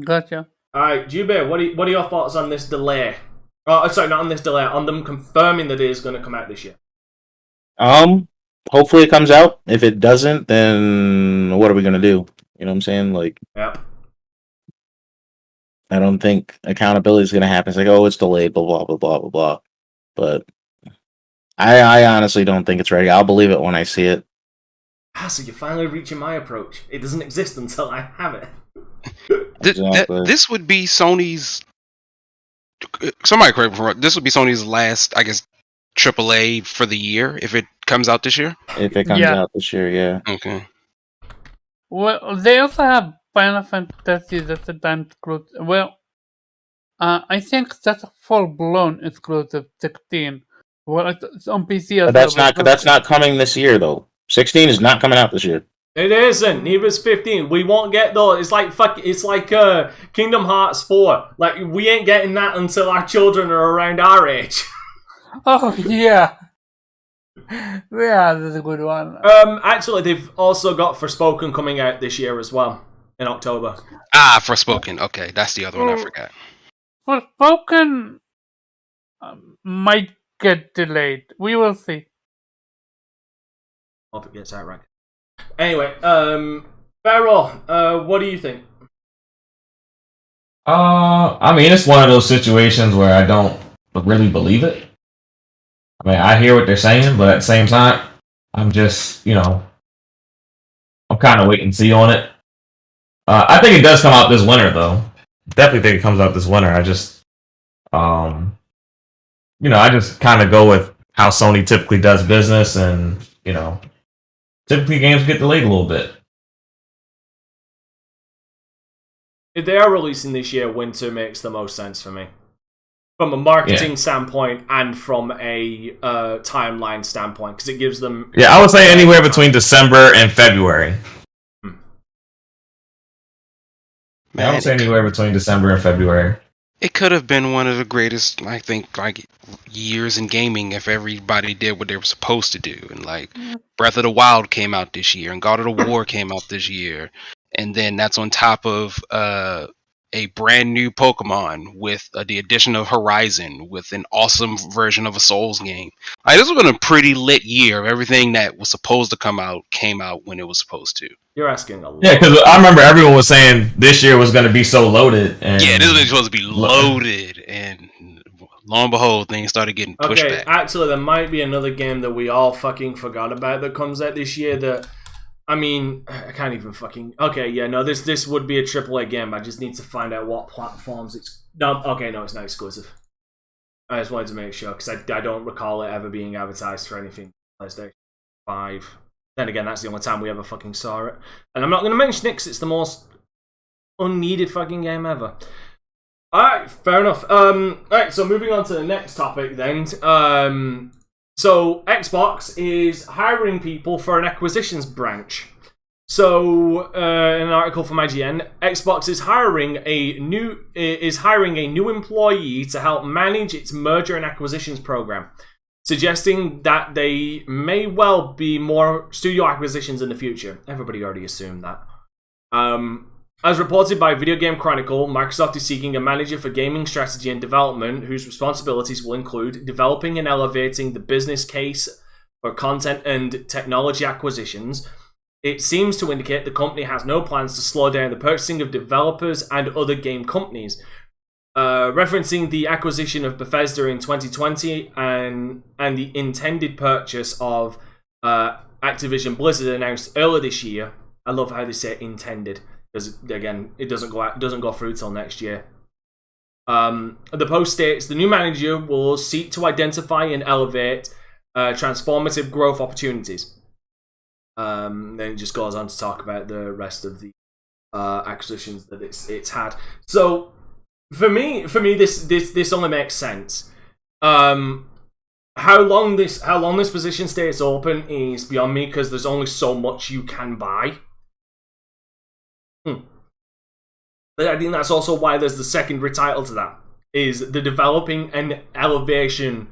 Gotcha. All right, Jube, what are your thoughts on this delay? Oh, sorry, not on this delay. On them confirming that it is going to come out this year. Hopefully it comes out. If it doesn't, then what are we gonna do? You know what I'm saying? Like, yep. I don't think accountability is gonna happen. It's like, oh, it's delayed, blah blah blah blah blah blah. But I honestly don't think it's ready. I'll believe it when I see it. So you're finally reaching my approach. It doesn't exist until I have it. Exactly. This would be Sony's. Somebody correct me if I'm wrong. This would be Sony's last, I guess, AAA for the year if it comes out this year. If it comes out this year, yeah. Okay. Well, they also have Final Fantasy that's a time exclusive. Well, I think that's a full-blown exclusive 16. Well, it's on PC. But that's not coming this year though. 16 is not coming out this year. It isn't. Neither's 15. We won't get those. It's like Kingdom Hearts 4. Like we ain't getting that until our children are around our age. Oh yeah. Yeah, that's a good one. Actually, they've also got Forspoken coming out this year as well in October. Forspoken. Okay, that's the other one I forgot. Forspoken might get delayed. We will see. Hope it gets out right. Anyway, Farrell, what do you think? I mean, it's one of those situations where I don't really believe it. I mean, I hear what they're saying, but at the same time, I'm just, I'm kind of wait and see on it. I think it does come out this winter, though. Definitely think it comes out this winter. I just, I just kind of go with how Sony typically does business, and typically games get delayed a little bit. If they are releasing this year, winter makes the most sense for me. From a marketing standpoint and from a timeline standpoint, because it gives them... Yeah, I would say anywhere between December and February. Man, I would say anywhere between December and February. It could have been one of the greatest, I think, years in gaming if everybody did what they were supposed to do. And Breath of the Wild came out this year, and God of War came out this year, and then that's on top of a brand new Pokemon with the addition of Horizon, with an awesome version of a Souls game. Like, this was been a pretty lit year. Everything that was supposed to come out came out when it was supposed to. You're asking a lot. Yeah, because I remember everyone was saying this year was going to be so loaded. And Yeah, this was supposed to be loaded, and lo and behold, things started getting pushed back. Actually, there might be another game that we all fucking forgot about that comes out this year that, I mean, I can't even fucking... Okay, yeah, no, this would be a AAA game. I just need to find out what platforms it's... No, okay, no, it's not exclusive. I just wanted to make sure, because I don't recall it ever being advertised for anything PlayStation 5. Then again, that's the only time we ever fucking saw it. And I'm not going to mention it, because it's the most unneeded fucking game ever. Alright, fair enough. Alright, so moving on to the next topic then. So, Xbox is hiring people for an acquisitions branch. So, in an article from IGN, Xbox is hiring a new employee to help manage its merger and acquisitions program, suggesting that they may well be more studio acquisitions in the future. Everybody already assumed that. As reported by Video Game Chronicle, Microsoft is seeking a manager for gaming strategy and development whose responsibilities will include developing and elevating the business case for content and technology acquisitions. It seems to indicate the company has no plans to slow down the purchasing of developers and other game companies. Referencing the acquisition of Bethesda in 2020 and the intended purchase of Activision Blizzard announced earlier this year. I love how they say intended. Because again, it doesn't go through till next year. The post states the new manager will seek to identify and elevate transformative growth opportunities. Then it just goes on to talk about the rest of the acquisitions that it's had. So for me, this only makes sense. How long this position stays open is beyond me, because there's only so much you can buy. But I think that's also why there's the secondary title to that, is the developing and elevating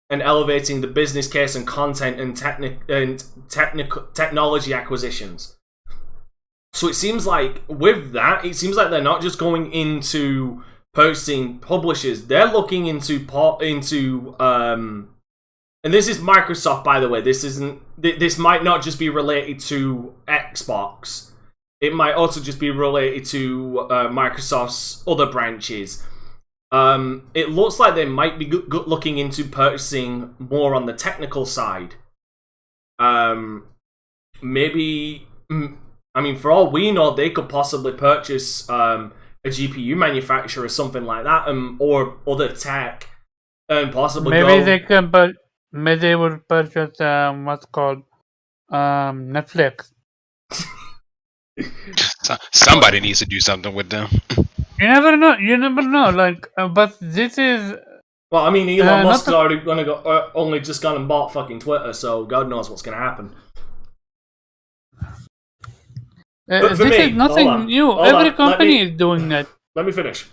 the business case and content and technology acquisitions. So it seems like with that, they're not just going into purchasing publishers. They're looking into and this is Microsoft, by the way. This might not just be related to Xbox. It might also just be related to Microsoft's other branches. It looks like they might be looking into purchasing more on the technical side. Maybe, I mean, for all we know, they could possibly purchase a GPU manufacturer or something like that, or other tech, and possibly maybe they would purchase what's called Netflix. Somebody needs to do something with them. You never know. Like, but this is. Well, I mean, Elon Musk is already only just gone and bought fucking Twitter, so God knows what's going to happen. This is nothing new. Every company is doing that. Let me finish.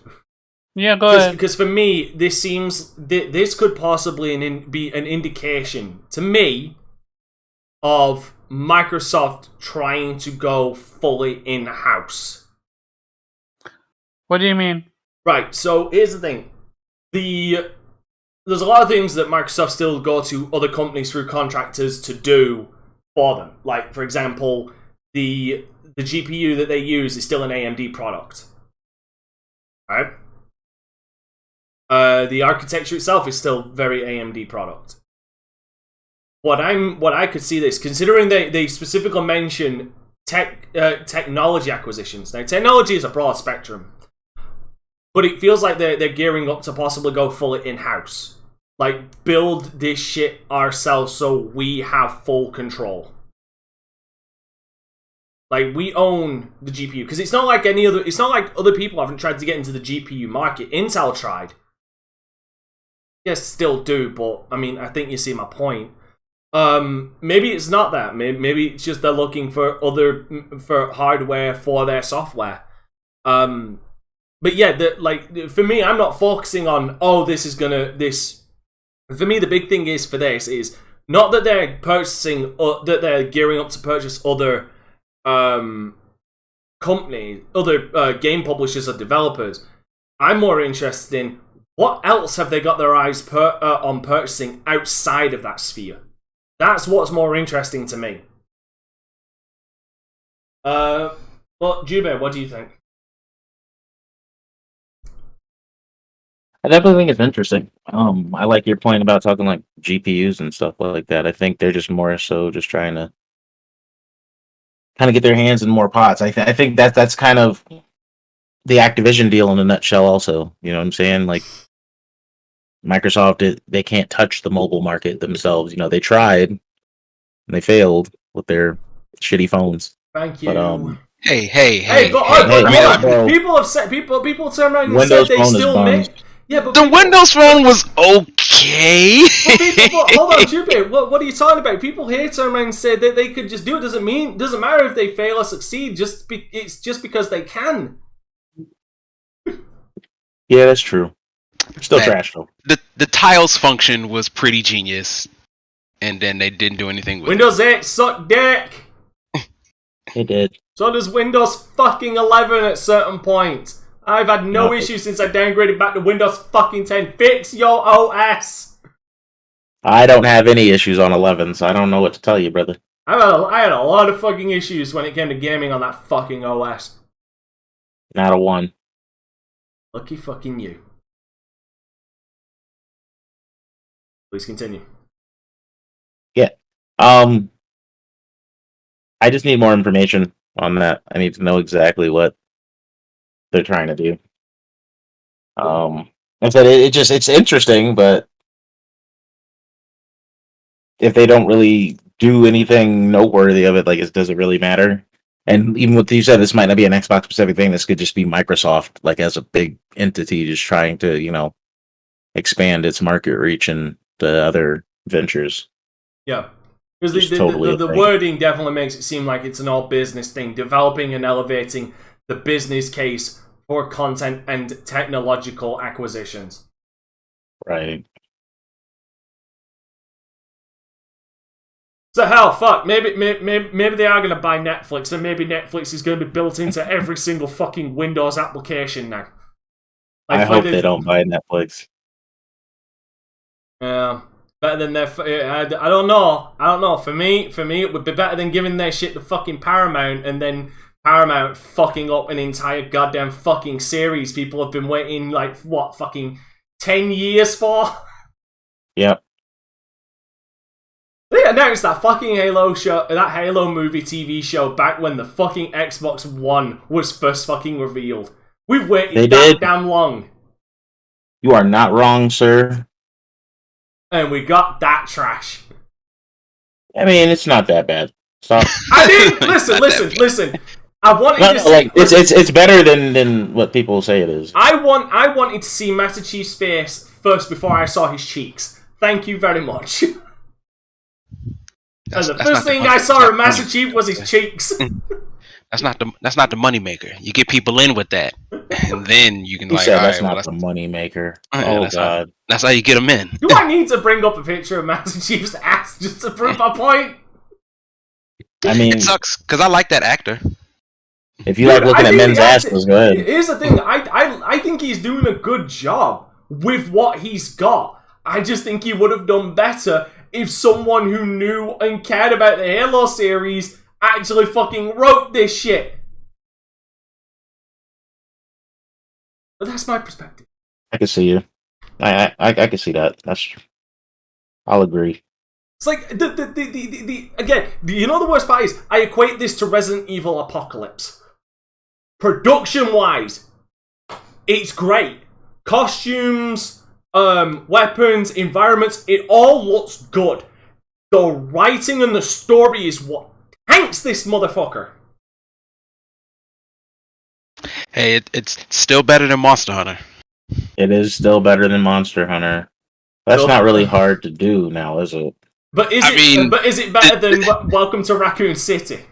Yeah, go ahead. Because for me, this could possibly be an indication to me of Microsoft trying to go fully in-house. What do you mean? Right, so here's the thing. There's a lot of things that Microsoft still go to other companies through contractors to do for them. Like, for example, the GPU that they use is still an AMD product. Right? The architecture itself is still very AMD product. What I could see this, considering they specifically mention technology acquisitions. Now, technology is a broad spectrum, but it feels like they're gearing up to possibly go fully in-house. Like, build this shit ourselves so we have full control. Like, we own the GPU, because it's not like other people haven't tried to get into the GPU market. Intel tried. Yes, still do, but I mean, I think you see my point. Maybe it's not that. Maybe it's just they're looking for hardware for their software. But yeah, for me, I'm not focusing on this. For me, the big thing is for this is not that they're purchasing, that they're gearing up to purchase other companies, other game publishers or developers. I'm more interested in what else have they got their eyes on purchasing outside of that sphere. That's what's more interesting to me. Well, Jube, what do you think? I definitely think it's interesting. I like your point about talking like GPUs and stuff like that. I think they're just more so just trying to kind of get their hands in more pots. I think that's kind of the Activision deal in a nutshell. Also, you know what I'm saying? Like Microsoft, they can't touch the mobile market themselves. You know, they tried and they failed with their shitty phones. Thank you. But Hey, but bro. people have said people turn around and Windows said they Phone is still bums. make. Yeah, but The Windows Phone was okay. but hold on, Jube. What are you talking about? People here turn around and say that they could just do it. Doesn't matter if they fail or succeed. It's just because they can. Yeah, that's true. Still trash though. The tiles function was pretty genius, and then they didn't do anything with Windows 8 suck dick. It did. So does Windows fucking 11 at certain points. I've had no issues since I downgraded back to Windows fucking 10. Fix your OS. I don't have any issues on 11, so I don't know what to tell you, brother. I had a lot of fucking issues when it came to gaming on that fucking OS. Not a one. Lucky fucking you. Please continue. Yeah. I just need more information on that. I need to know exactly what they're trying to do. I said it's interesting, but if they don't really do anything noteworthy of it, like, does it really matter? And even what you said, this might not be an Xbox specific thing. This could just be Microsoft, like, as a big entity, just trying to, you know, expand its market reach and the other ventures. Yeah. Because the wording definitely makes it seem like it's an all business thing, developing and elevating the business case for content and technological acquisitions. Right. So hell, fuck, maybe they are going to buy Netflix, and maybe Netflix is going to be built into every single fucking Windows application now. I hope they don't buy Netflix. Yeah. Better than their... I don't know. For me, it would be better than giving their shit to fucking Paramount and then Paramount fucking up an entire goddamn fucking series people have been waiting, like, what, fucking 10 years for? Yep. They announced that fucking Halo show, that Halo movie TV show back when the fucking Xbox One was first fucking revealed. We've waited that damn long. You are not wrong, sir. And we got that trash. I mean, it's not that bad. Stop. I didn't listen. I wanted to see, like it's better than what people say it is. I wanted to see Master Chief's face first before I saw his cheeks. Thank you very much. And the first thing I saw of Master Chief was his cheeks. That's not the money maker. You get people in with that, and then you can that's not the money maker. Oh god, that's how you get them in. Do I need to bring up a picture of Master Chief's ass just to prove my point? I mean, it sucks because I like that actor. If you like looking at men's asses, go ahead. Here's the thing: I think he's doing a good job with what he's got. I just think he would have done better if someone who knew and cared about the Halo series actually fucking wrote this shit. But that's my perspective. I can see you. I can see that. That's true. I'll agree. It's like the again, you know the worst part is I equate this to Resident Evil Apocalypse. Production wise, it's great. Costumes, weapons, environments, it all looks good. The writing and the story is what tanks this motherfucker. Hey, it's still better than Monster Hunter. It is still better than Monster Hunter. That's not really hard to do now, is it? But is it better than Welcome to Raccoon City?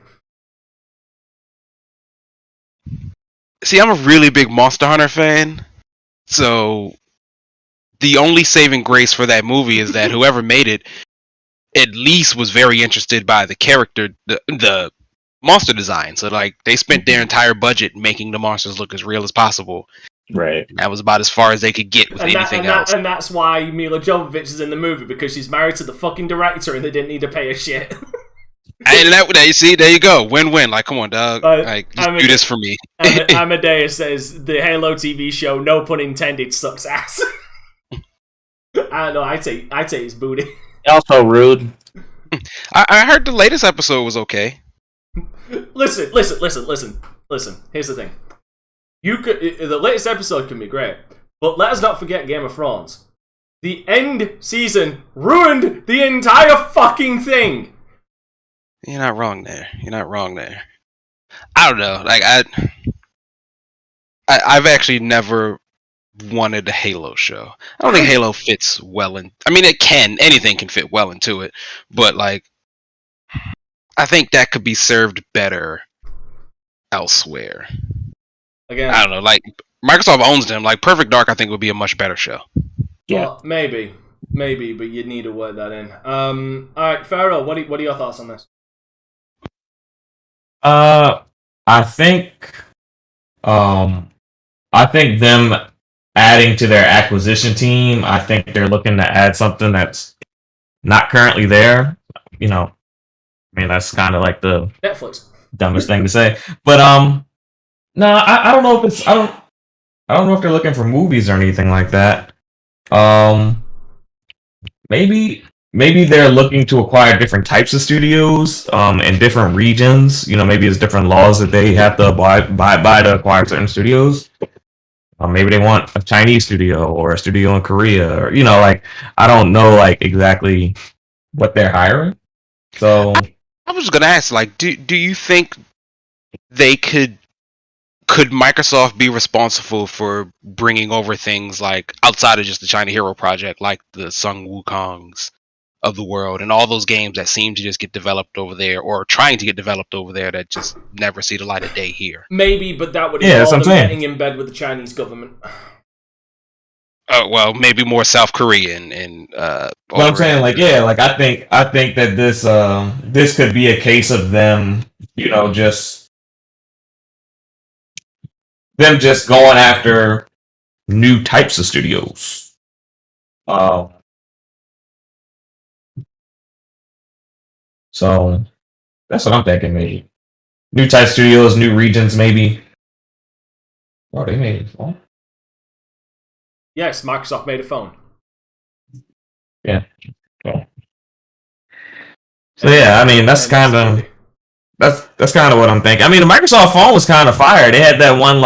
See, I'm a really big Monster Hunter fan, so the only saving grace for that movie is that whoever made it at least was very interested by the character, the monster design. So like they spent their entire budget making the monsters look as real as possible. Right. That was about as far as they could get with anything else. And that's why Mila Jovovich is in the movie, because she's married to the fucking director and they didn't need to pay her shit. And you see, there you go, win-win. Like, come on, dog. Like, just do this for me. Amadeus says the Halo TV show, no pun intended, sucks ass. I don't know. I'd say it's booty. Also rude. I heard the latest episode was okay. Listen. Here's the thing. The latest episode can be great, but let us not forget Game of Thrones. The end season ruined the entire fucking thing. You're not wrong there. I don't know. Like I've actually never wanted a Halo show. I don't think Halo fits well in. I mean, anything can fit well into it, but like, I think that could be served better elsewhere. Again, I don't know. Like Microsoft owns them. Like Perfect Dark, I think would be a much better show. Yeah, well, maybe, but you'd need to work that in. All right, Pharaoh, what are your thoughts on this? I think them adding to their acquisition team, I think they're looking to add something that's not currently there. You know, I mean, that's kind of like the Netflix dumbest thing to say, but no, I don't know if it's I don't know if they're looking for movies or anything like that. Maybe they're looking to acquire different types of studios in different regions. You know, maybe it's different laws that they have to abide by to acquire certain studios. Maybe they want a Chinese studio or a studio in Korea, or like I don't know like exactly what they're hiring. So I was just gonna ask, like, do you think they could Microsoft be responsible for bringing over things like outside of just the China Hero Project, like the Sun Wukongs of the world and all those games that seem to just get developed over there or trying to get developed over there that just never see the light of day here? Maybe, but that would involve them getting in bed with the Chinese government. Well, maybe more South Korean and. But I'm saying, like, yeah, like I think that this could be a case of them, just going after new types of studios. So that's what I'm thinking. Maybe new type studios, new regions, maybe. Oh, they made a phone. Yes, Microsoft made a phone. Yeah. So yeah, I mean that's kind of what I'm thinking. I mean, the Microsoft phone was kind of fire. They had that one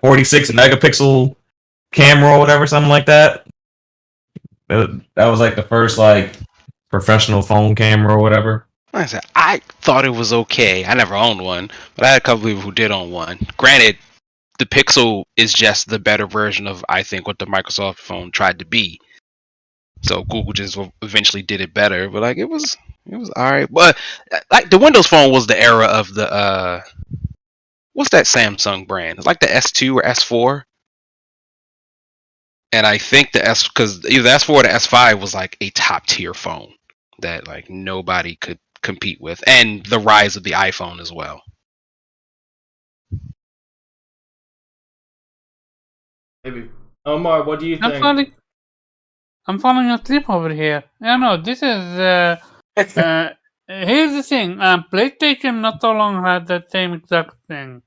46 megapixel camera or whatever, something like that. That was like the first professional phone camera or whatever. Like I said, I thought it was okay. I never owned one, but I had a couple people who did own one. Granted, the Pixel is just the better version of, I think, what the Microsoft phone tried to be. So Google just eventually did it better, but it was alright. But like the Windows phone was the era of the what's that Samsung brand? It's like the S2 or S4. And I think because either the S4 or the S5 was like a top tier phone that like nobody could compete with, and the rise of the iPhone as well. Maybe. Omar, what do you think? I'm falling asleep over here. No, this is here's the thing. PlayStation not so long had that same exact thing,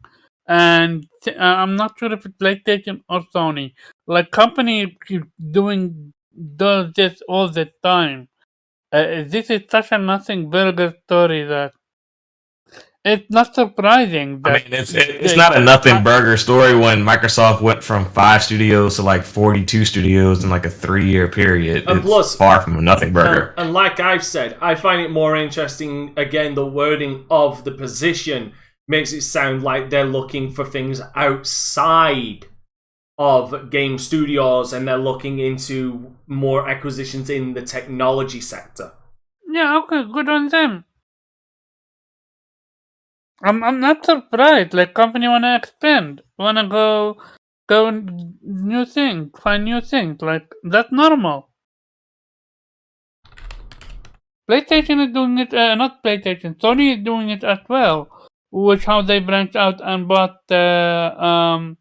and I'm not sure if it's PlayStation or Sony. Like company does this all the time. This is such a nothing burger story that it's not surprising. That I mean, it's not a nothing burger story when Microsoft went from 5 studios to 42 studios in a 3-year period. And it's plus, far from a nothing burger. And like I've said, I find it more interesting. Again, the wording of the position makes it sound like they're looking for things outside of game studios, and they're looking into more acquisitions in the technology sector. Yeah, okay, good on them. I'm not surprised. Company wanna expand, wanna go new things, find new things. That's normal. PlayStation is doing it. Not PlayStation. Sony is doing it as well. was how they branched out and bought the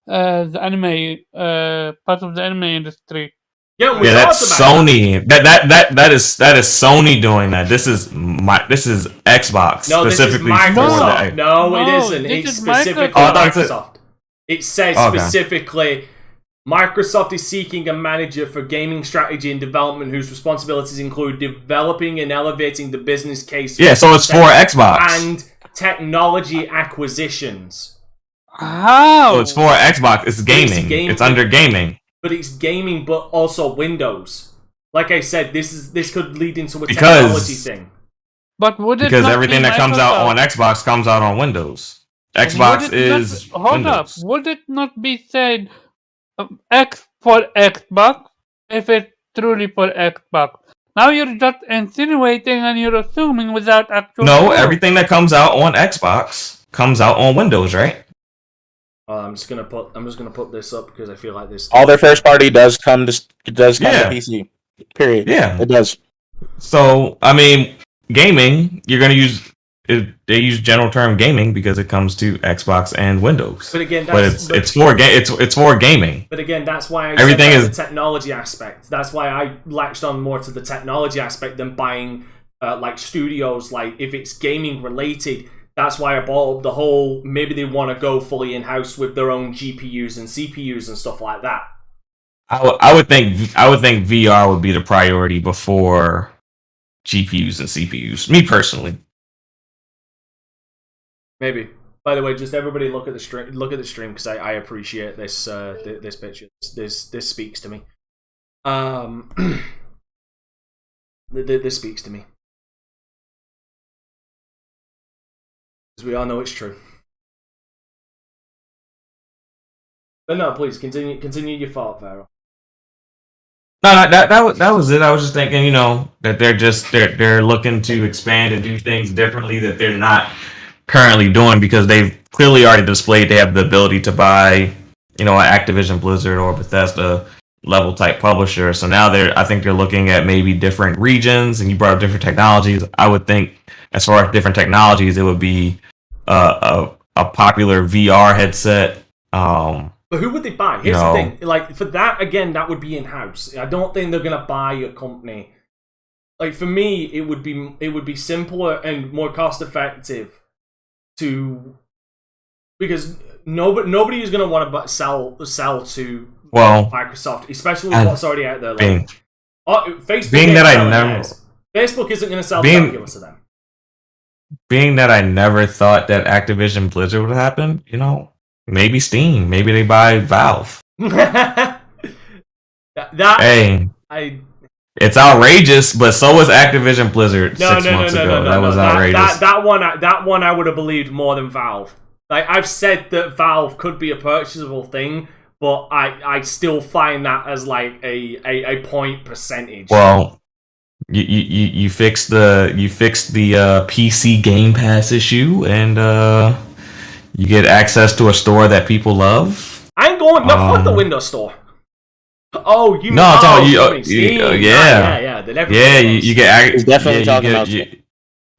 anime part of the anime industry. Yeah, we Yeah, talked that's about Sony. That is Sony doing that. This is Xbox No, this is specifically Microsoft. for the. No, it No, isn't. this It's is specifically Microsoft. Oh, I thought it said- Microsoft. It says Okay. specifically, Microsoft is seeking a manager for gaming strategy and development whose responsibilities include developing and elevating the business case. Yeah, so it's for Xbox. And technology acquisitions. How? So it's for Xbox. It's gaming. game- It's under gaming. But it's gaming, but also Windows. Like I said, this could lead into a Because- technology thing. But would it Because not everything be that comes out Microsoft? on Xbox comes out on Windows. Would Xbox it is not, hold Windows. up. Would it not be said X for Xbox if it's truly for Xbox? Now you're just insinuating and you're assuming without actual. No, proof. everything that comes out on Xbox comes out on Windows, right? I'm just gonna put this up because I feel like this. All their first party does come to Yeah. PC. Period. Yeah. It does. So I mean, gaming, you're gonna use it, they use general term gaming because it comes to Xbox and Windows. But again, But it's for gaming. But again, that's why I Everything said is- the technology aspect. That's why I latched on more to the technology aspect than buying like studios. Like if it's gaming related, that's why I bought up the whole. Maybe they want to go fully in house with their own GPUs and CPUs and stuff like that. I would think VR would be the priority before GPUs and CPUs. Me personally. Maybe. By the way, just everybody look at the stream. Look at the stream because I appreciate this this picture. This speaks to me. This speaks to me because we all know it's true. But no, please continue your thought, Pharaoh. No, that was it. I was just thinking, that they're looking to expand and do things differently that they're not currently doing because they've clearly already displayed they have the ability to buy, an Activision Blizzard or Bethesda level type publisher. So now I think they're looking at maybe different regions, and you brought up different technologies. I would think as far as different technologies, it would be a popular VR headset. But who would they buy? Here's the thing. Like for that again, that would be in house. I don't think they're gonna buy a company. Like for me, it would be simpler and more cost effective because nobody is gonna want to sell to Microsoft, especially with what's already out there. Like, Facebook Facebook isn't gonna sell the Oculus to them. Being that I never thought that Activision Blizzard would happen, maybe Steam, maybe they buy Valve. It's outrageous, but so was Activision Blizzard 6 months ago. That was outrageous. That one I would have believed more than Valve. Like I've said that Valve could be a purchasable thing, but I still find that as like a point percentage. Well, you fixed the PC Game Pass issue, and you get access to a store that people love. I ain't going. No, fuck the Windows Store. Oh, you mean? No, I'm talking Steam. Yeah. You get He's definitely talking about Steam.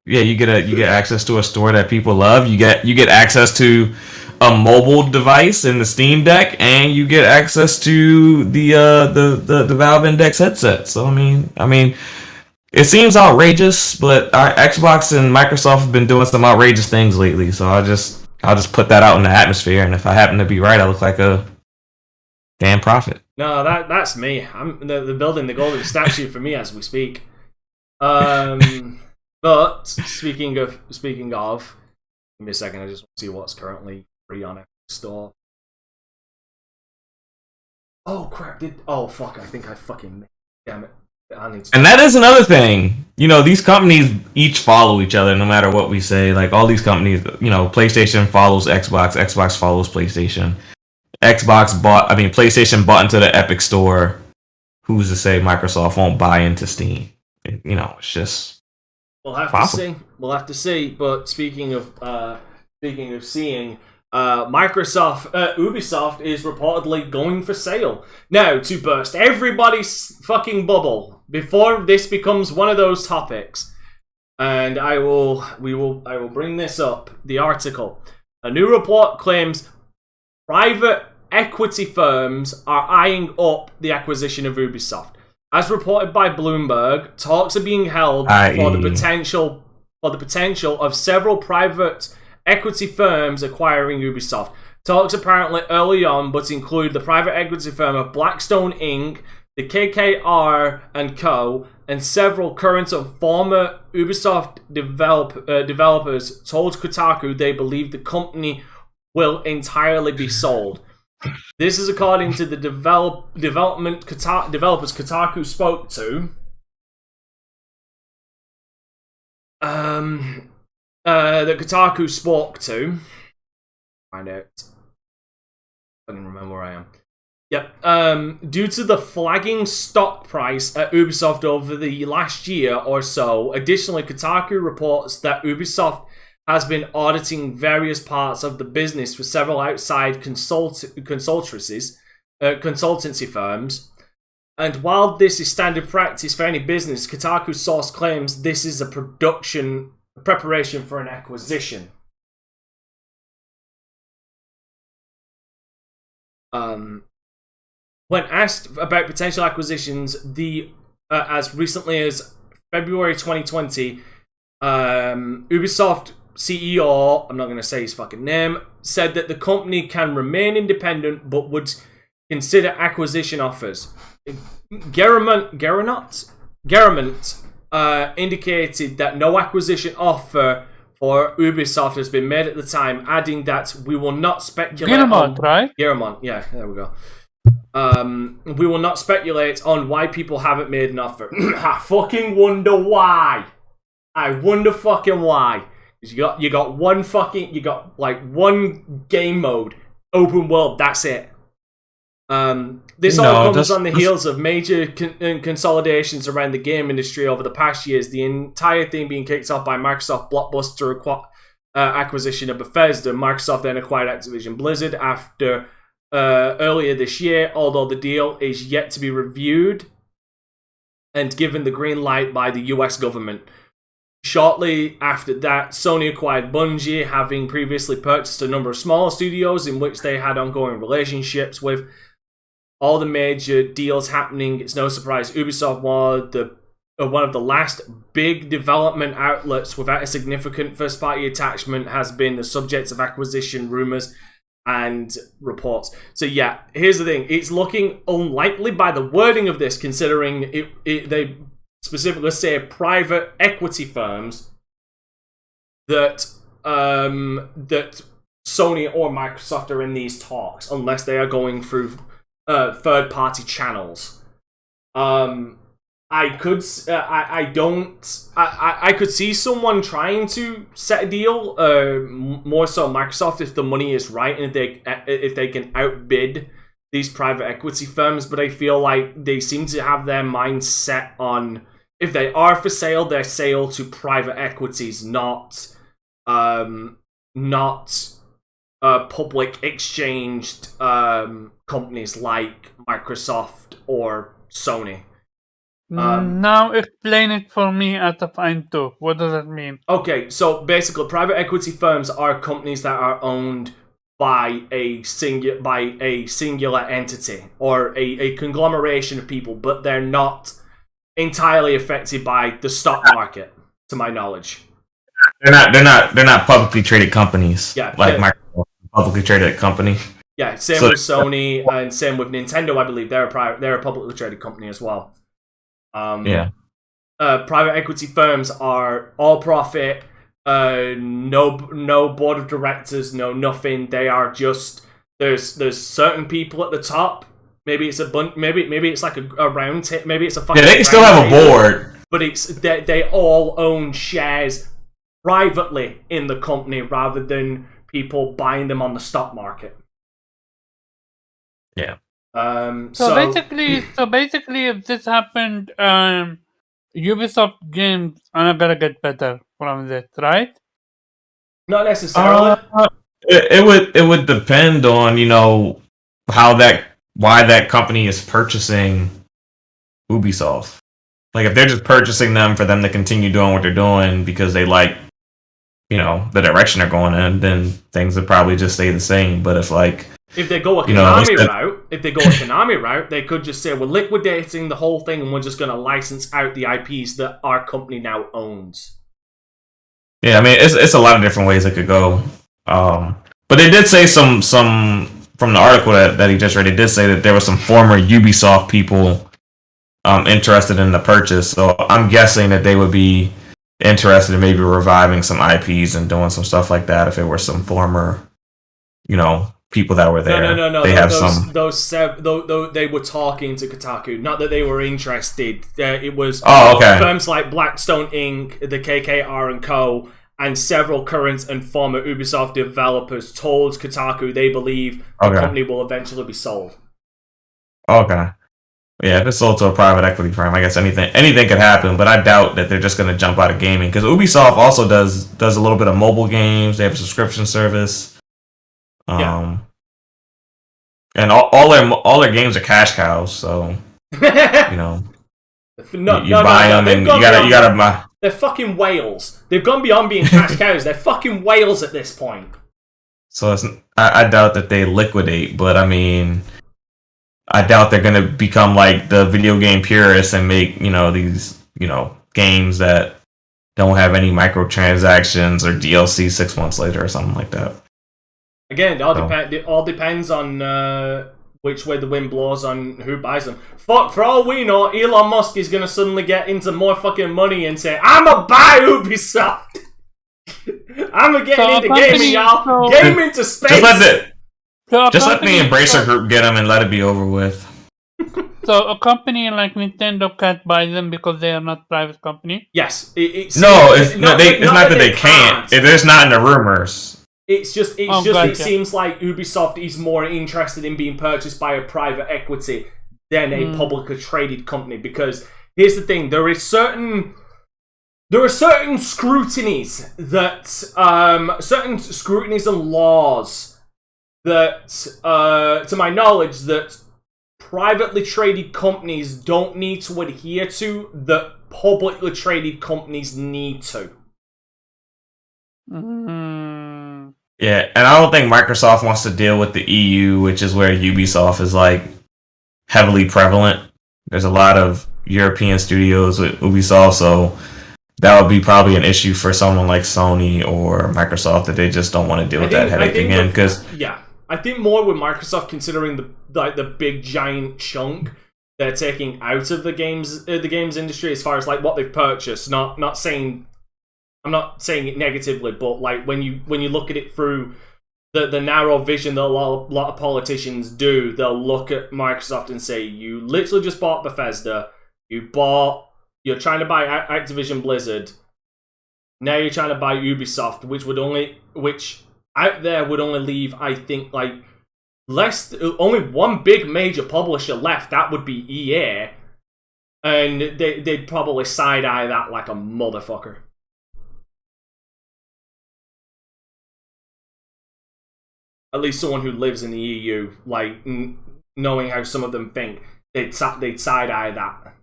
You get access to a store that people love. You get access to a mobile device in the Steam Deck, and you get access to the Valve Index headset. So I mean, it seems outrageous, but our Xbox and Microsoft have been doing some outrageous things lately. So I'll just put that out in the atmosphere, and if I happen to be right, I look like a damn prophet. No, that's me. I'm the building the golden statue for me as we speak. But speaking of, give me a second. I just want to see what's currently free on Epic Store. Oh crap! Oh fuck! I think I fucking damn it. And that is another thing. These companies each follow each other no matter what we say. Like all these companies, PlayStation follows Xbox, Xbox follows PlayStation. PlayStation bought into the Epic Store. Who's to say Microsoft won't buy into Steam? It's just we'll have possible. to see. We'll have to see. But speaking of seeing, Ubisoft is reportedly going for sale. Now, to burst everybody's fucking bubble, before this becomes one of those topics, and I will bring this up. The article. A new report claims private equity firms are eyeing up the acquisition of Ubisoft. As reported by Bloomberg, talks are being held for the potential of several private equity firms acquiring Ubisoft. Talks apparently early on, but include the private equity firm of Blackstone Inc., the KKR and Co., and several current and former Ubisoft developers told Kotaku they believe the company will entirely be sold. This is according to the developers Kotaku spoke to. That Kotaku spoke to. Find out. I can remember where I am. Yep. Due to the flagging stock price at Ubisoft over the last year or so, additionally, Kotaku reports that Ubisoft has been auditing various parts of the business for several outside consultancy firms. And while this is standard practice for any business, Kotaku source claims this is a preparation for an acquisition. When asked about potential acquisitions, as recently as February 2020, Ubisoft CEO, I'm not going to say his fucking name, said that the company can remain independent but would consider acquisition offers. Gerament indicated that no acquisition offer for Ubisoft has been made at the time, adding that we will not speculate right? Gerament, yeah, there we go. We will not speculate on why people haven't made an offer. I fucking wonder why. I wonder fucking why. Because you got one game mode, open world. That's it. This all comes on the heels of major consolidations around the game industry over the past years. The entire thing being kicked off by Microsoft blockbuster acquisition of Bethesda. Microsoft then acquired Activision Blizzard after earlier this year, although the deal is yet to be reviewed and given the green light by the US government. Shortly after that, Sony acquired Bungie, having previously purchased a number of smaller studios in which they had ongoing relationships with. All the major deals happening, it's no surprise Ubisoft was one of the last big development outlets without a significant first-party attachment has been the subject of acquisition rumors and reports. So yeah, here's the thing. It's looking unlikely by the wording of this, considering they specifically say private equity firms that that Sony or Microsoft are in these talks, unless they are going through third-party channels. I could see someone trying to set a deal, more so Microsoft, if the money is right and if they can outbid these private equity firms. But I feel like they seem to have their mind set on, if they are for sale, they're sale to private equities, not public exchanged companies like Microsoft or Sony. Now explain it for me at the fine too. What does that mean? Okay, so basically, private equity firms are companies that are owned by a singular entity or a conglomeration of people, but they're not entirely affected by the stock market, to my knowledge. They're not publicly traded companies. Yeah, like Microsoft, publicly traded company. Yeah, same with Sony and same with Nintendo. I believe they're a publicly traded company as well. Private equity firms are all profit, no board of directors, no nothing. They are just there's certain people at the top. Maybe it's a bunch. Maybe it's like a round table. Maybe it's a fucking. Yeah, they can still have a board, but it's they all own shares privately in the company rather than people buying them on the stock market. Yeah. So basically, if this happened, Ubisoft games are not gonna get better from this, right? Not necessarily. It would depend on why that company is purchasing Ubisoft. Like if they're just purchasing them for them to continue doing what they're doing because they like, the direction they're going in, then things would probably just stay the same. But if they go a Konami route, they could just say we're liquidating the whole thing and we're just going to license out the IPs that our company now owns. Yeah, I mean it's a lot of different ways it could go. But they did say some from the article that he just read. It did say that there were some former Ubisoft people interested in the purchase. So I'm guessing that they would be interested in maybe reviving some IPs and doing some stuff like that if it were some former, people that were there. No. They have they were talking to Kotaku. Not that they were interested. It was firms like Blackstone Inc., the KKR and Co., and several current and former Ubisoft developers told Kotaku they believe the company will eventually be sold. Okay. Yeah, if it's sold to a private equity firm, I guess anything could happen, but I doubt that they're just going to jump out of gaming, because Ubisoft also does a little bit of mobile games. They have a subscription service. And all their games are cash cows, so you buy them and you gotta buy. They're fucking whales. They've gone beyond being cash cows. They're fucking whales at this point. So I doubt that they liquidate, but I mean, I doubt they're gonna become like the video game purists and make these games that don't have any microtransactions or DLC 6 months later or something like that. Again, it all depends on which way the wind blows on who buys them. Fuck, for all we know, Elon Musk is gonna suddenly get into more fucking money and say, "I'ma buy Ubisoft. I'ma get into gaming, y'all. Game into space." Just let the Embracer Group get them and let it be over with. So a company like Nintendo can't buy them because they are not private company? Yes. It's not that they can't. They're just not in the rumors. It seems like Ubisoft is more interested in being purchased by a private equity than a publicly traded company, because here's the thing, there are certain scrutinies and laws that to my knowledge that privately traded companies don't need to adhere to that publicly traded companies need to. Yeah, and I don't think Microsoft wants to deal with the EU, which is where Ubisoft is like heavily prevalent. There's a lot of European studios with Ubisoft, so that would be probably an issue for someone like Sony or Microsoft, that they just don't want to deal with that headache again. I think more with Microsoft, considering the big giant chunk they're taking out of the games industry as far as like what they've purchased. I'm not saying it negatively, but like when you look at it through the narrow vision that a lot of politicians do, they'll look at Microsoft and say, "You literally just bought Bethesda. You're trying to buy Activision Blizzard. Now you're trying to buy Ubisoft, which out there would only leave, I think, like only one big major publisher left. That would be EA, and they'd probably side eye that like a motherfucker." At least someone who lives in the EU, like knowing how some of them think, they'd side eye that.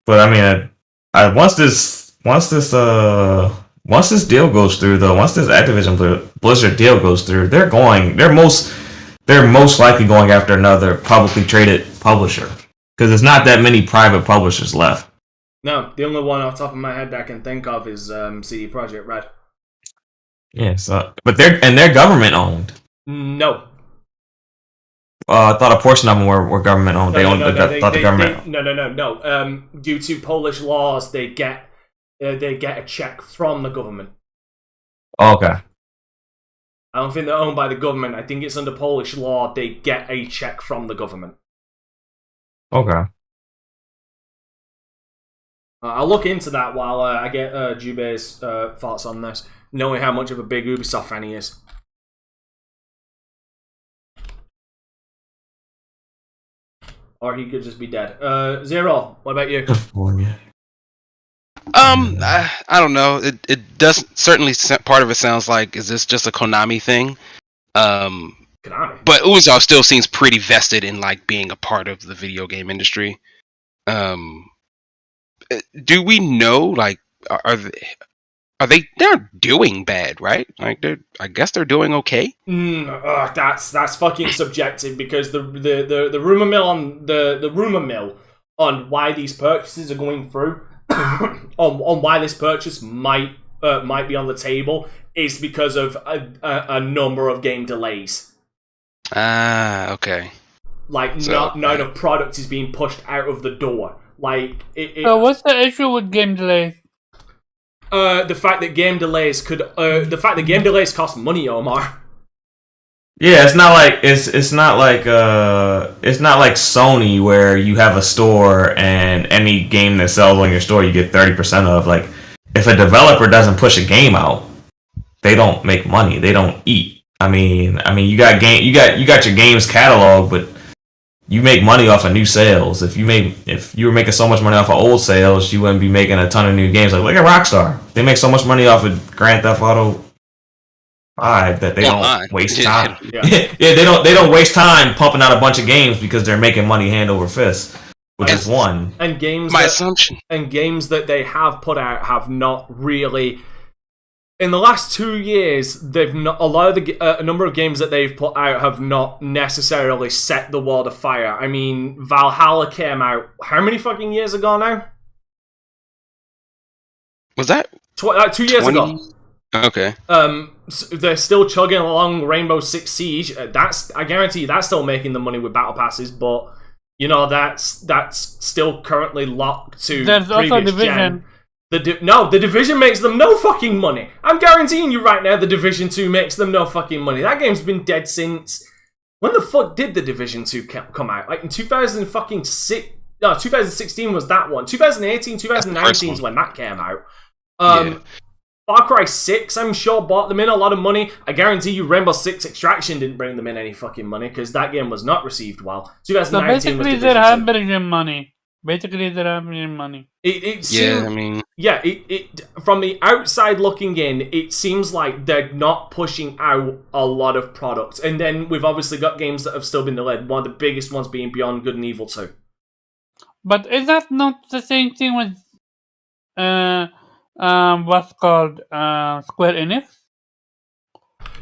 But I mean, once this deal goes through, though, once this Activision Blizzard deal goes through, they're most likely going after another publicly traded publisher, because there's not that many private publishers left. No, the only one off the top of my head that I can think of is CD Projekt Red. Yes, but they're government owned. No. I thought a portion of them were government owned. The government. No. Due to Polish laws, they get a check from the government. Okay. I don't think they're owned by the government. I think it's under Polish law. They get a check from the government. Okay. I'll look into that while I get Jube's thoughts on this, knowing how much of a big Ubisoft fan he is. Or he could just be dead. Zero, what about you? I don't know. It does certainly, part of it sounds like, is this just a Konami thing? Konami. But Ubisoft still seems pretty vested in like being a part of the video game industry. Do we know like they're doing bad, right? Like I guess they're doing okay. That's fucking subjective because the rumor mill on the rumor mill on why these purchases are going through on why this purchase might be on the table is because of a number of game delays. Okay. Like not enough product is being pushed out of the door. Like So what's the issue with game delays? The fact that game delays cost money, Omar. Yeah, it's not like it's not like Sony where you have a store and any game that sells on your store you get 30% of. Like if a developer doesn't push a game out, they don't make money. They don't eat. I mean you got your games catalog, but you make money off of new sales. If you were making so much money off of old sales, you wouldn't be making a ton of new games. Like look at Rockstar. They make so much money off of Grand Theft Auto 5 that they don't waste time. Yeah. They don't waste time pumping out a bunch of games because they're making money hand over fist, which is one. And games that they have put out have not really. In the last 2 years, a number of games that they've put out have not necessarily set the world afire. I mean, Valhalla came out how many fucking years ago now? Was that 2 years ago? Okay. They're still chugging along Rainbow Six Siege. I guarantee you that's still making the money with battle passes, but you know that's still currently locked to There's previous also Division. gen. The Division makes them no fucking money. I'm guaranteeing you right now the Division 2 makes them no fucking money. That game's been dead since... When the fuck did the Division 2 come out? Like in 2016 was that one. 2018, 2019 is when that came out. Far Cry 6, I'm sure, bought them in a lot of money. I guarantee you Rainbow Six Extraction didn't bring them in any fucking money because that game was not received well. 2019 So basically was they're Division 2. hemorrhaging money. From the outside looking in, it seems like they're not pushing out a lot of products. And then we've obviously got games that have still been delayed. One of the biggest ones being Beyond Good and Evil 2. But is that not the same thing with what's called Square Enix?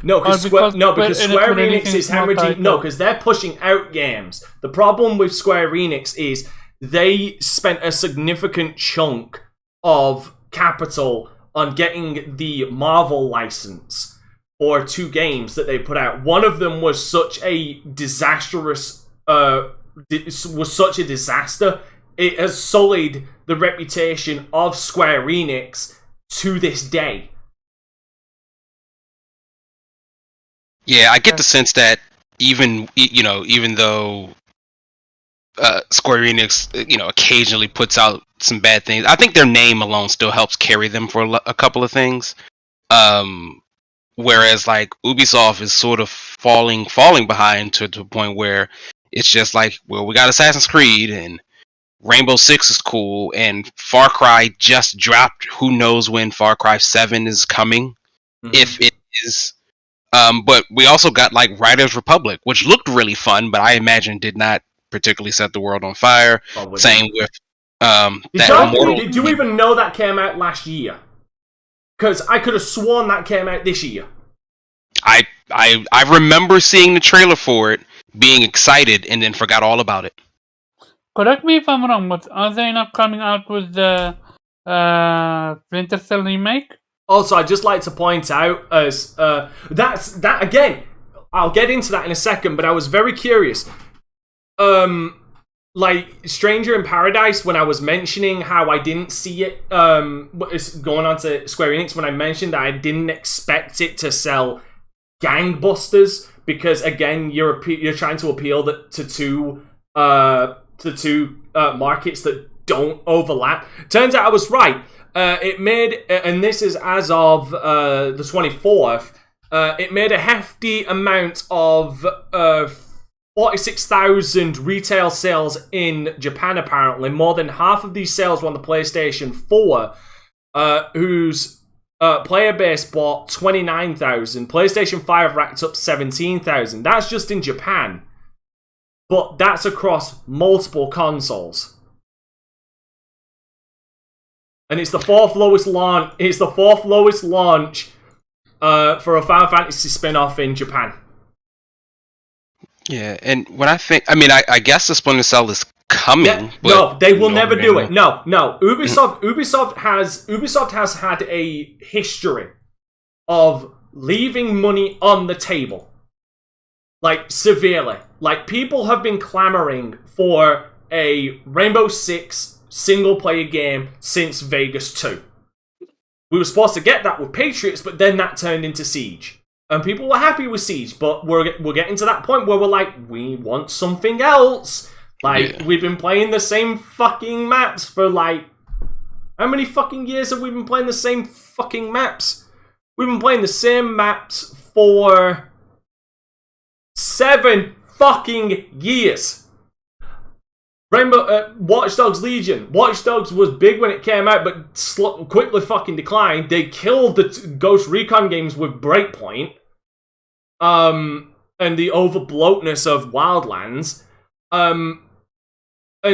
No, because Square Enix is hemorrhaging. No, title. because they're pushing out games. The problem with Square Enix is they spent a significant chunk of capital on getting the Marvel license for 2 games that they put out. One of them was such a disaster. It has sullied the reputation of Square Enix to this day. Yeah, I get the sense that even though Square Enix, occasionally puts out some bad things, I think their name alone still helps carry them for a couple of things. Whereas like Ubisoft is sort of falling behind to a point where it's just like, well, we got Assassin's Creed and Rainbow Six is cool, and Far Cry just dropped. Who knows when Far Cry 7 is coming, if it is. But we also got like Riders Republic, which looked really fun, but I imagine did not particularly set the world on fire. Same with Did you even know that came out last year? Because I could have sworn that came out this year. I remember seeing the trailer for it, being excited, and then forgot all about it. Correct me if I'm wrong, but are they not coming out with the Splinter Cell remake? Also, I'd just like to point out as that again. I'll get into that in a second, but I was very curious. Like Stranger in Paradise, when I was mentioning how I didn't see it, it's going on to Square Enix, when I mentioned that I didn't expect it to sell gangbusters because again, you're trying to appeal to two markets that don't overlap. Turns out I was right. It made, and this is as of the 24th, it made a hefty amount of 46,000 retail sales in Japan, apparently. More than half of these sales were on the PlayStation 4, whose player base bought 29,000. PlayStation 5 racked up 17,000. That's just in Japan. But that's across multiple consoles. And it's the fourth lowest launch. It's the fourth lowest launch for a Final Fantasy spin-off in Japan. Yeah, and when I guess the Splinter Cell is coming. Yeah, no, they will never do it. No. Ubisoft has had a history of leaving money on the table, like severely. Like people have been clamoring for a Rainbow Six single-player game since Vegas 2. We were supposed to get that with Patriots, but then that turned into Siege. And people were happy with Siege, but we're getting to that point where we're like, we want something else. Like, we've been playing the same fucking maps for like... How many fucking years have we been playing the same fucking maps? We've been playing the same maps for 7 fucking years. Watch Dogs Legion. Watch Dogs was big when it came out, but quickly fucking declined. They killed the Ghost Recon games with Breakpoint. And the overbloatness of Wildlands. And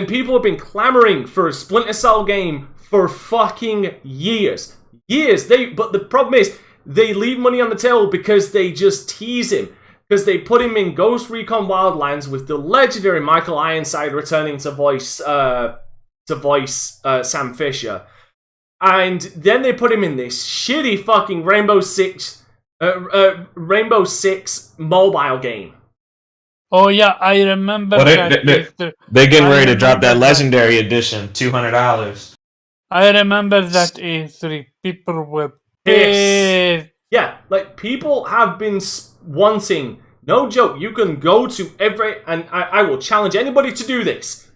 people have been clamoring for a Splinter Cell game for fucking years. But the problem is, they leave money on the table because they just tease him. Because they put him in Ghost Recon Wildlands with the legendary Michael Ironside returning to voice Sam Fisher. And then they put him in this shitty fucking Rainbow Six mobile game. Oh yeah, I remember that. They're getting ready to drop that Legendary Edition, $200. I remember that E3. People were pissed. Yeah, like people have been wanting, no joke, you can go to and I will challenge anybody to do this.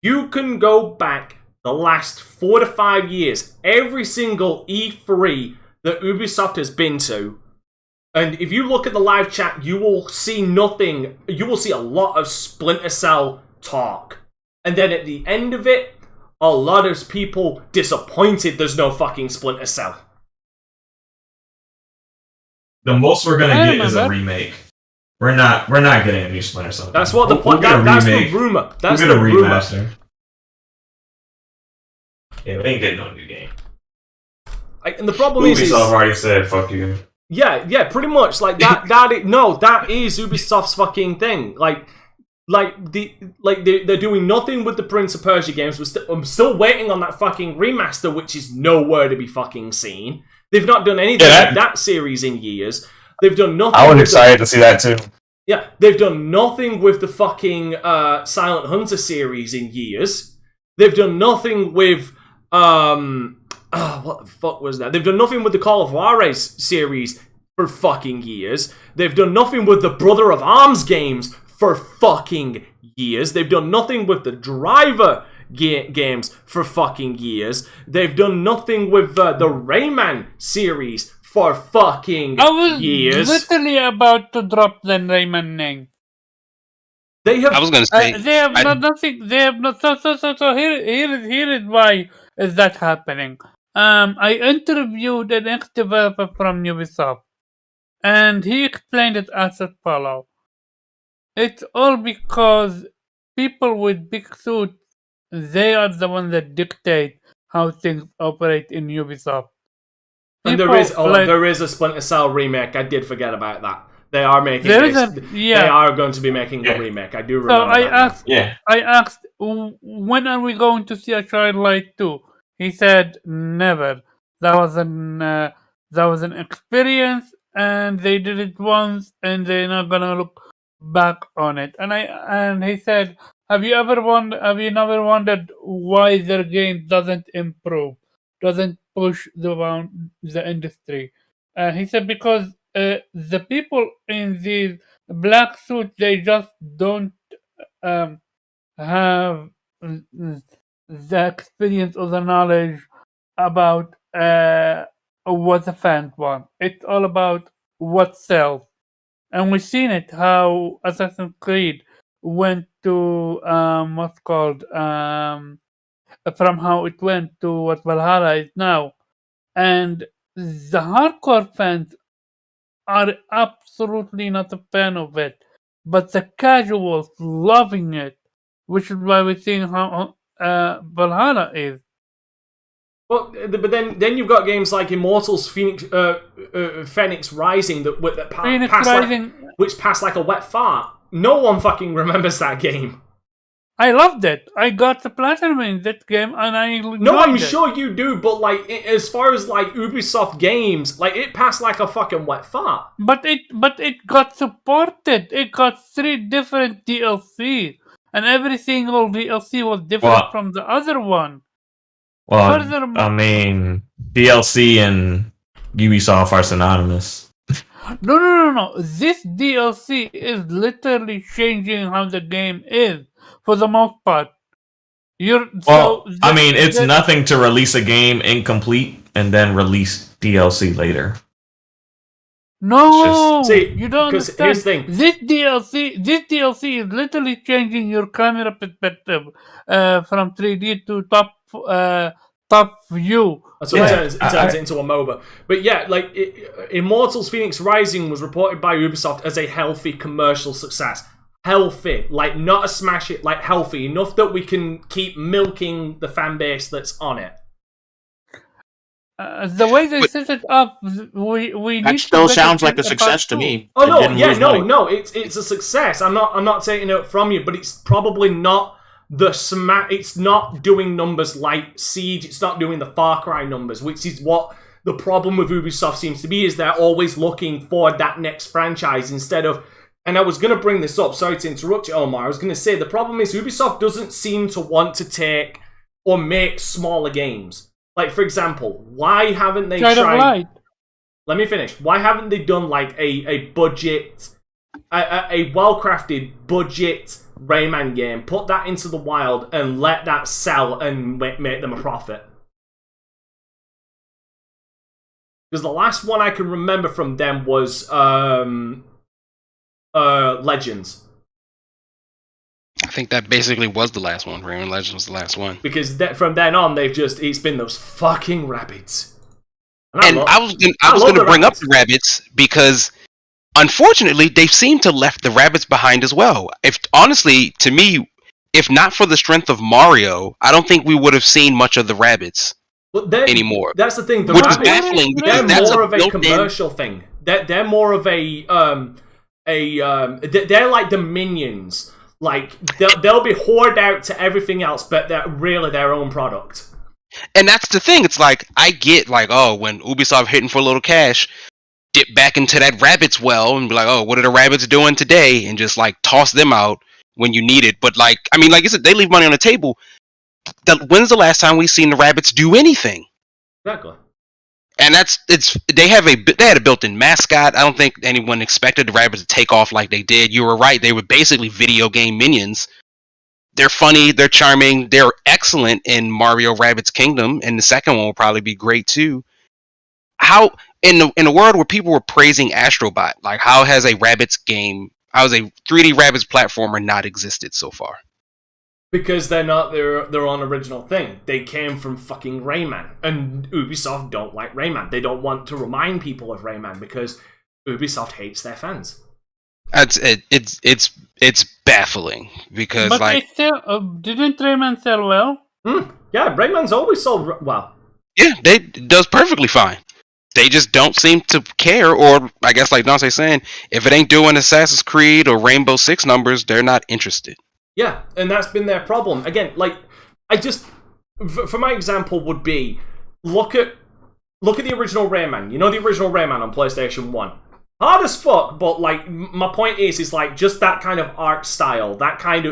You can go back the last 4 to 5 years, every single E3 that Ubisoft has been to, and if you look at the live chat, you will see nothing, you will see a lot of Splinter Cell talk. And then at the end of it, a lot of people disappointed there's no fucking Splinter Cell. The most we're gonna get is a remake. We're not getting a new Splinter Cell. That's what the that's the rumor. That's the remaster. Yeah, we ain't getting no new game. And the problem is Ubisoft already said fuck you. Yeah, pretty much like that. that is Ubisoft's fucking thing. They're doing nothing with the Prince of Persia games. I'm still waiting on that fucking remaster, which is nowhere to be fucking seen. They've not done anything with that series in years. They've done nothing. I was excited to see that too. Yeah, they've done nothing with the fucking Silent Hunter series in years. They've done nothing with what the fuck was that? They've done nothing with the Call of Juarez series for fucking years. They've done nothing with the Brother of Arms games for fucking years. They've done nothing with the Driver games for fucking years. They've done nothing with the Rayman series for fucking years. I was literally about to drop the Rayman name. They have. I was gonna say they have nothing. They have not. So here is why is that happening. I interviewed an ex-developer from Ubisoft, and he explained it as follows. It's all because people with big suits, they are the ones that dictate how things operate in Ubisoft. And there is a Splinter Cell remake. I did forget about that. They are making They are going to be making a remake. I do remember. So I asked, when are we going to see a Child Light 2? He said never. That was an experience, and they did it once, and they're not gonna look back on it. And he said, have you never wondered why their game doesn't improve, doesn't push the industry? He said because the people in the black suit, they just don't have the experience or the knowledge about what the fans want. It's all about what sells. And we've seen it, how Assassin's Creed went to from how it went to what Valhalla is now. And the hardcore fans are absolutely not a fan of it, but the casuals loving it, which is why we're seeing how Valhalla is. Well, but then you've got games like Immortals Phoenix Rising Phoenix passed Rising, which passed like a wet fart. No one fucking remembers that game. I loved it. I got the platinum in that game, and I enjoyed No, I'm it. sure you do, but like as far as like Ubisoft games, like it passed like a fucking wet fart. But it got supported. It got 3 different DLCs, and every single DLC was different Well- from the other one. Well, Furthermore- I mean, DLC and Ubisoft are synonymous. No. This DLC is literally changing how the game is for the most part. Well, I mean, it's nothing to release a game incomplete and then release DLC later. No, See, you don't because understand. here's the thing. This DLC is literally changing your camera perspective from 3D to top view. So it turns it into a MOBA. But yeah, like Immortals Phoenix Rising was reported by Ubisoft as a healthy commercial success. Healthy, like not a smash hit, like healthy enough that we can keep milking the fan base that's on it. The way they set it up, we That need still to sounds get like a it success to part two. me. Oh It no, didn't yeah, lose money. no, it's a success. I'm not taking it from you, but it's probably not it's not doing numbers like Siege. It's not doing the Far Cry numbers, which is what the problem with Ubisoft seems to be. Is they're always looking for that next franchise instead of. And I was going to bring this up. Sorry to interrupt you, Omar. I was going to say the problem is Ubisoft doesn't seem to want to take or make smaller games. Like, for example, why haven't they Kind of tried... light. Let me finish. Why haven't they done, like, a budget... A well-crafted budget Rayman game, put that into the wild, and let that sell and make them a profit? Because the last one I can remember from them was... Legends. I think that basically was the last one. Rayman Legends was the last one. Because from then on, it's been those fucking rabbits. And I was going to bring up the rabbits because, unfortunately, they seem to left the rabbits behind as well. Honestly, to me, if not for the strength of Mario, I don't think we would have seen much of the rabbits anymore. That's the thing. Which is baffling because that's more of a built-in commercial thing. They're more of they're like the minions. Like they'll be hoarded out to everything else, but they're really their own product. And that's the thing. It's like I get like, oh, when Ubisoft hitting for a little cash, dip back into that rabbits well and be like, oh, what are the rabbits doing today? And just like toss them out when you need it. But like, I mean, like I said, they leave money on the table. When's the last time we've seen the rabbits do anything? Exactly. And they had a built-in mascot. I don't think anyone expected the rabbits to take off like they did. You were right; they were basically video game minions. They're funny, they're charming, they're excellent in Mario Rabbids Kingdom, and the second one will probably be great too. How in a world where people were praising Astrobot, like how has a 3D Rabbids platformer not existed so far? Because they're not their own original thing. They came from fucking Rayman. And Ubisoft don't like Rayman. They don't want to remind people of Rayman because Ubisoft hates their fans. It's baffling because But like didn't Rayman sell well? Yeah, Rayman's always sold well. Yeah, it does perfectly fine. They just don't seem to care, or I guess like Dante's saying, if it ain't doing Assassin's Creed or Rainbow Six numbers, they're not interested. Yeah, and that's been their problem. Again, like, for my example would be, look at the original Rayman. You know the original Rayman on PlayStation 1? Hard as fuck, but like, my point is like, just that kind of art style, that kind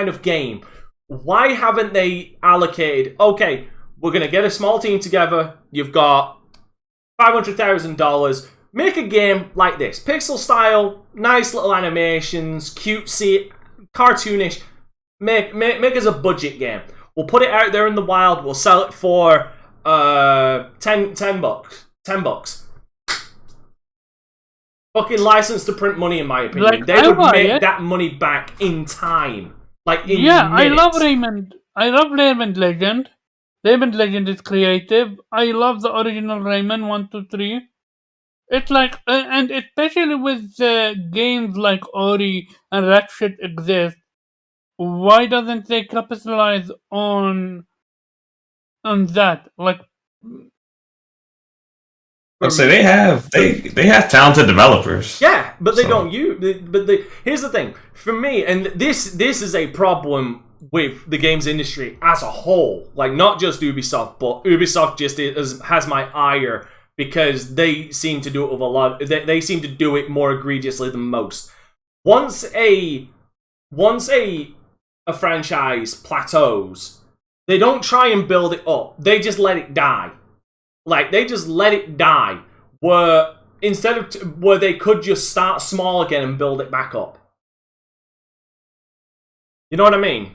of game. Why haven't they allocated, okay, we're going to get a small team together, you've got $500,000, make a game like this. Pixel style, nice little animations, cutesy, cartoonish. Make us a budget game. We'll put it out there in the wild. We'll sell it for $10 bucks. Fucking license to print money, in my opinion. Like, they would make it. that money back in time. Like in I love minutes. Rayman. I love Rayman Legend. Rayman Legend is creative. I love the original Rayman 1, 2, 3. It's like, and especially with games like Ori and Ratchet exist, why doesn't they capitalize on that? Like, I'd say they have talented developers. Yeah, but they So- don't use. Here's the thing for me, and this is a problem with the games industry as a whole. Like not just Ubisoft, but Ubisoft just has my ire because they seem to do it with a lot. They seem to do it more egregiously than most. Once a franchise plateaus, they don't try and build it up. They just let it die. Like they just let it die. Where instead of where they could just start small again and build it back up. You know what I mean?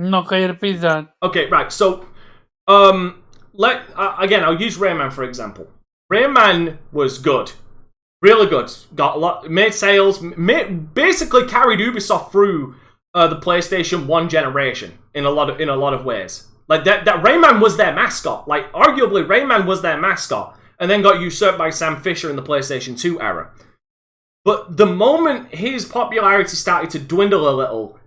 no, can you repeat that? Okay, right. So, again, I'll use Rayman for example. Rayman was good, really good. Got a lot, made sales, basically carried Ubisoft through the PlayStation 1 generation in a lot of ways. Like that Rayman was their mascot. Like arguably, Rayman was their mascot, and then got usurped by Sam Fisher in the PlayStation 2 era. But the moment his popularity started to dwindle a little,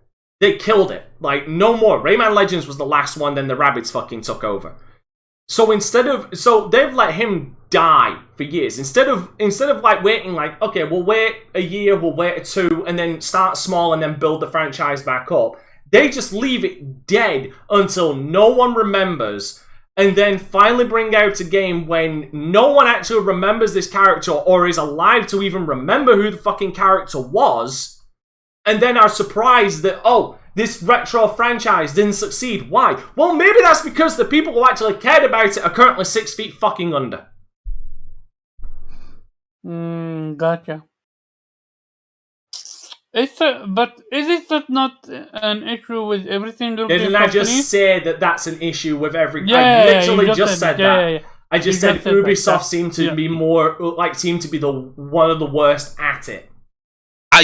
they killed it. Like, no more. Rayman Legends was the last one, then the Rabbids fucking took over. So they've let him die for years. Instead of like waiting like, okay, we'll wait a year, we'll wait a two, and then start small and then build the franchise back up. They just leave it dead until no one remembers, and then finally bring out a game when no one actually remembers this character or is alive to even remember who the fucking character was, and then are surprised that, oh, this retro franchise didn't succeed. Why? Well, maybe that's because the people who actually cared about it are currently 6 feet fucking under. Gotcha. But is it not an issue with every single game Didn't I company? just say that that's an issue with every... Yeah, I literally you just said that. Yeah. I just You said just said that, Ubisoft yeah. seemed to Yeah. be more... Like, seemed to be the one of the worst at it.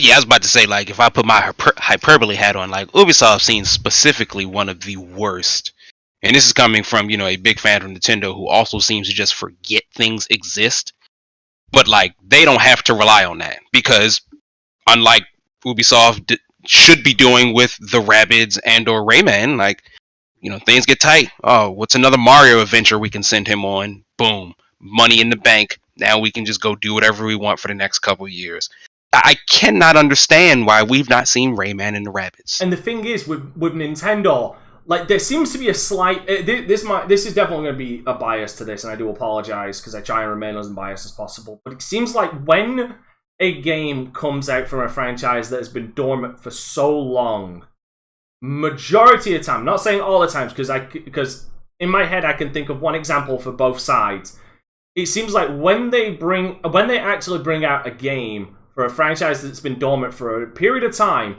Yeah, I was about to say, like, if I put my hyperbole hat on, like, Ubisoft seems specifically one of the worst. And this is coming from, a big fan of Nintendo who also seems to just forget things exist. But, like, they don't have to rely on that. Because, unlike Ubisoft should be doing with the Rabbids and or Rayman, like, things get tight. Oh, what's another Mario adventure we can send him on? Boom. Money in the bank. Now we can just go do whatever we want for the next couple of years. I cannot understand why we've not seen Rayman and the Rabbids. And the thing is, with Nintendo, like, there seems to be a slight... This is definitely going to be a bias to this, and I do apologize, because I try and remain as unbiased as possible. But it seems like when a game comes out from a franchise that has been dormant for so long, majority of the time, not saying all the times, because in my head I can think of one example for both sides. It seems like when they actually bring out a game for a franchise that's been dormant for a period of time,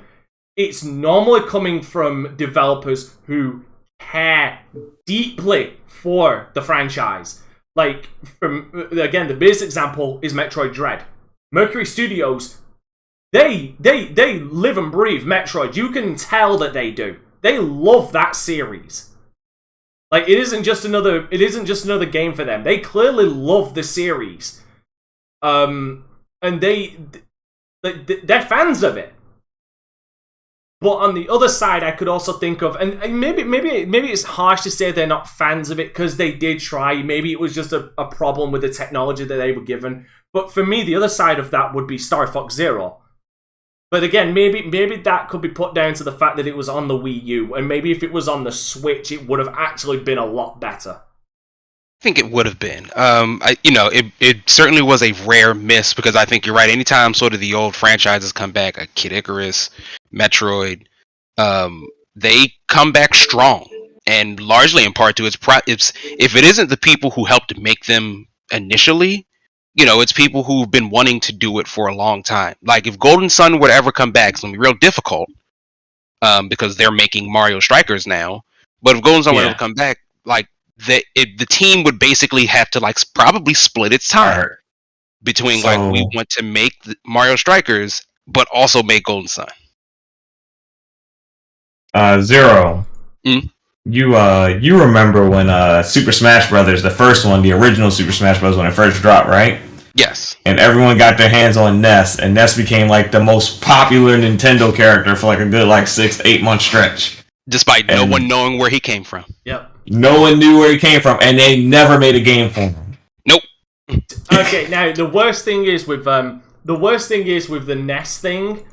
it's normally coming from developers who care deeply for the franchise. Like, again, the biggest example is Metroid Dread. Mercury Studios, they live and breathe Metroid. You can tell that they do. They love that series. Like, it isn't just another game for them. They clearly love the series. And they're fans of it. But on the other side, I could also think of, and maybe it's harsh to say they're not fans of it because they did try. Maybe it was just a problem with the technology that they were given. But for me, the other side of that would be Star Fox Zero. But again, maybe that could be put down to the fact that it was on the Wii U, and maybe if it was on the Switch, it would have actually been a lot better. I think it would have been. It certainly was a rare miss because I think you're right. Anytime sort of the old franchises come back, like Kid Icarus, Metroid, they come back strong, and largely in part to it's if it isn't the people who helped make them initially, it's people who've been wanting to do it for a long time. Like if Golden Sun were to ever come back, it's gonna be real difficult because they're making Mario Strikers now. But if Golden Sun were to come back, like the team would basically have to like probably split its time between like we want to make the Mario Strikers but also make Golden Sun. Zero. you remember when Super Smash Brothers, the first one, the original Super Smash Bros. When it first dropped, right? Yes. And everyone got their hands on Ness, and Ness became like the most popular Nintendo character for like a good like 6-8 month stretch. Despite no one knowing where he came from. Yep. No one knew where he came from, and they never made a game for him. Nope. Okay, now the worst thing is with the Ness thing,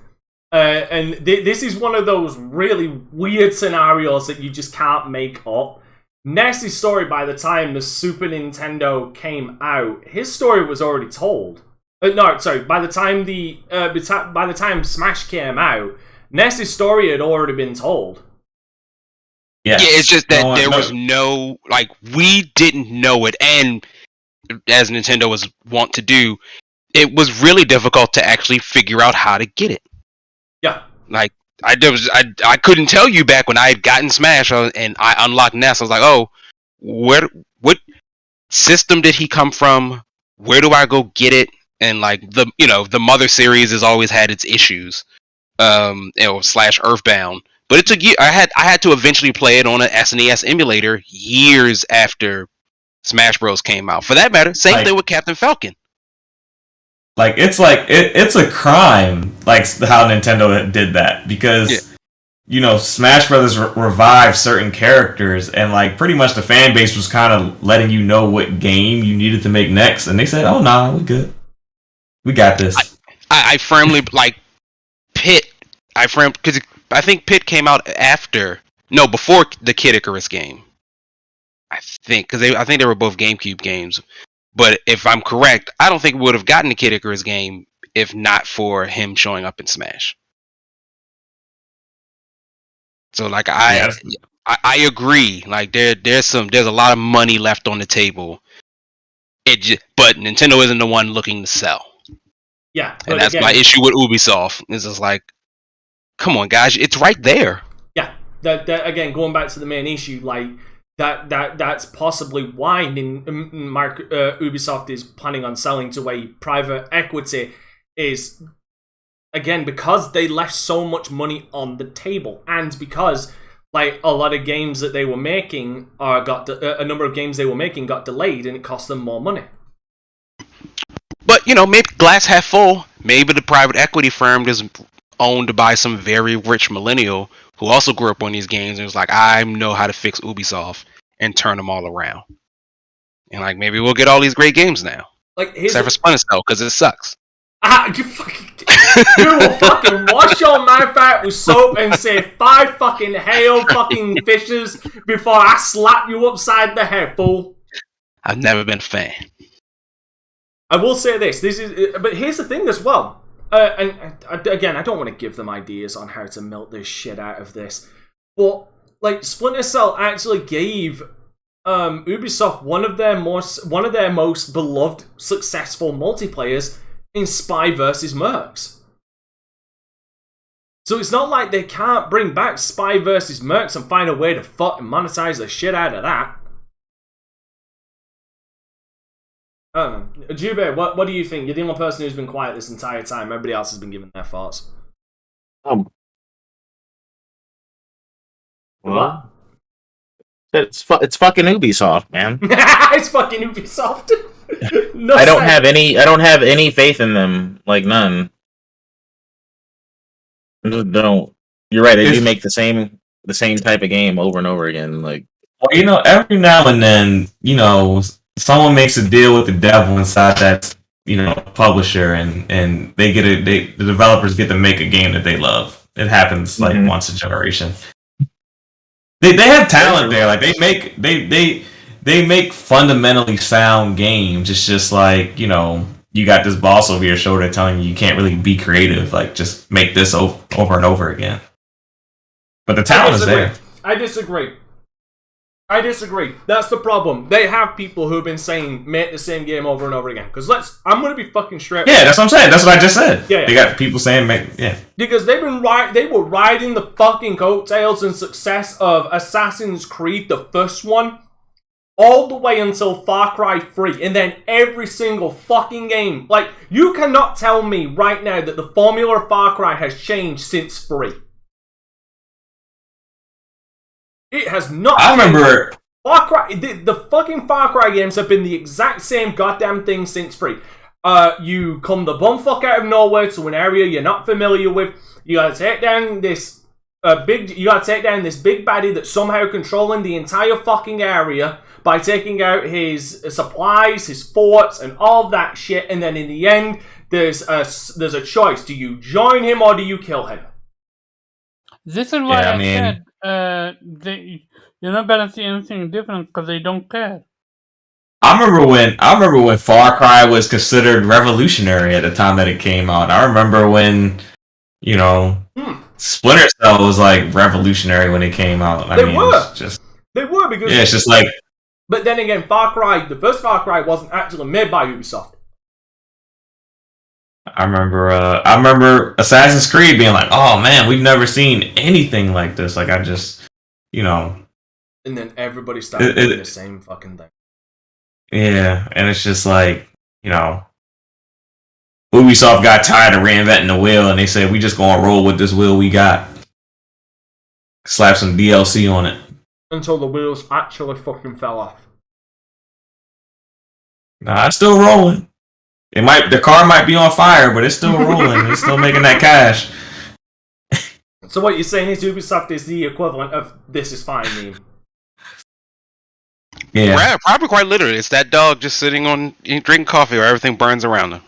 and this is one of those really weird scenarios that you just can't make up. Ness's story, by the time the Super Nintendo came out, his story was already told. By the time Smash came out, Ness's story had already been told. Yes. Yeah, it's just that there was no, like, we didn't know it, and as Nintendo was wont to do, it was really difficult to actually figure out how to get it. Yeah. Like, I couldn't tell you back when I had gotten Smash and I unlocked NES. I was like, oh, what system did he come from? Where do I go get it? And like the Mother series has always had its issues, slash Earthbound. But it took years. I had to eventually play it on an SNES emulator years after Smash Bros came out. For that matter, same thing with Captain Falcon. It's a crime, like how Nintendo did that, because Smash Brothers revived certain characters, and like pretty much the fan base was kind of letting you know what game you needed to make next, and they said, "Oh nah, we good, we got this." I firmly like Pit. Because I think Pit came out before the Kid Icarus game. I think I think they were both GameCube games. But if I'm correct, I don't think we would have gotten the Kid Icarus game if not for him showing up in Smash. So like I agree. Like there's a lot of money left on the table. But Nintendo isn't the one looking to sell. Yeah, and that's my issue with Ubisoft. It's just like, come on, guys, it's right there. Yeah, that again, going back to the main issue, like. That's possibly why Ubisoft is planning on selling to a private equity, is again because they left so much money on the table, and because like a lot of games that they were making a number of games they were making got delayed, and it cost them more money. But maybe glass half full. Maybe the private equity firm is owned by some very rich millennial who also grew up on these games and was like, I know how to fix Ubisoft and turn them all around. And like, maybe we'll get all these great games now. Like, except for Splinter Cell, because it sucks. You will fucking wash your mouth out with soap and say 5 fucking hail fucking fishes before I slap you upside the head, fool. I've never been a fan. I will say this but here's the thing as well. And again, I don't want to give them ideas on how to milk this shit out of this, but like Splinter Cell actually gave Ubisoft one of their most beloved, successful multiplayers in Spy vs. Mercs. So it's not like they can't bring back Spy vs. Mercs and find a way to fucking monetize the shit out of that. Jube, what do you think? You're the only person who's been quiet this entire time. Everybody else has been giving their thoughts. Well, it's fucking Ubisoft, man. It's fucking Ubisoft. I don't have any faith in them, like none. I just don't. You're right. They do make the same type of game over and over again. Like, well, every now and then, someone makes a deal with the devil inside that publisher, and the developers get to make a game that they love. It happens like once a generation. They have talent there. Like they make fundamentally sound games. It's just like you got this boss over your shoulder telling you can't really be creative. Like just make this over and over again. But the talent is there. I disagree. That's the problem. They have people who've been saying make the same game over and over again. Because I'm gonna be fucking straight. Yeah, that's what I'm saying. That's what I just said. Yeah. They got people saying Because they were riding the fucking coattails and success of Assassin's Creed, the first one, all the way until Far Cry 3, and then every single fucking game. Like, you cannot tell me right now that the formula of Far Cry has changed since 3. It has not. I remember Far Cry. The fucking Far Cry games have been the exact same goddamn thing since 3. You come the bumfuck out of nowhere to an area you're not familiar with. You gotta take down this big baddie that's somehow controlling the entire fucking area by taking out his supplies, his forts, and all that shit. And then in the end, there's a choice: do you join him or do you kill him? This is why I said you're not gonna see anything different because they don't care. I remember when Far Cry was considered revolutionary at the time that it came out. I remember when, Splinter Cell was like revolutionary when it came out. They were because it's just like. But then again, the first Far Cry wasn't actually made by Ubisoft. I remember Assassin's Creed being like, "Oh man, we've never seen anything like this." Like I just, And then everybody started doing the same fucking thing. Yeah, and it's just like, Ubisoft got tired of reinventing the wheel, and they said, "We just gonna roll with this wheel we got." Slap some DLC on it. Until the wheels actually fucking fell off. Nah, it's still rolling. The car might be on fire, but it's still rolling. It's still making that cash. So what you're saying is Ubisoft is the equivalent of "this is fine" meme. Yeah, probably quite literally. It's that dog just sitting drinking coffee, or everything burns around him.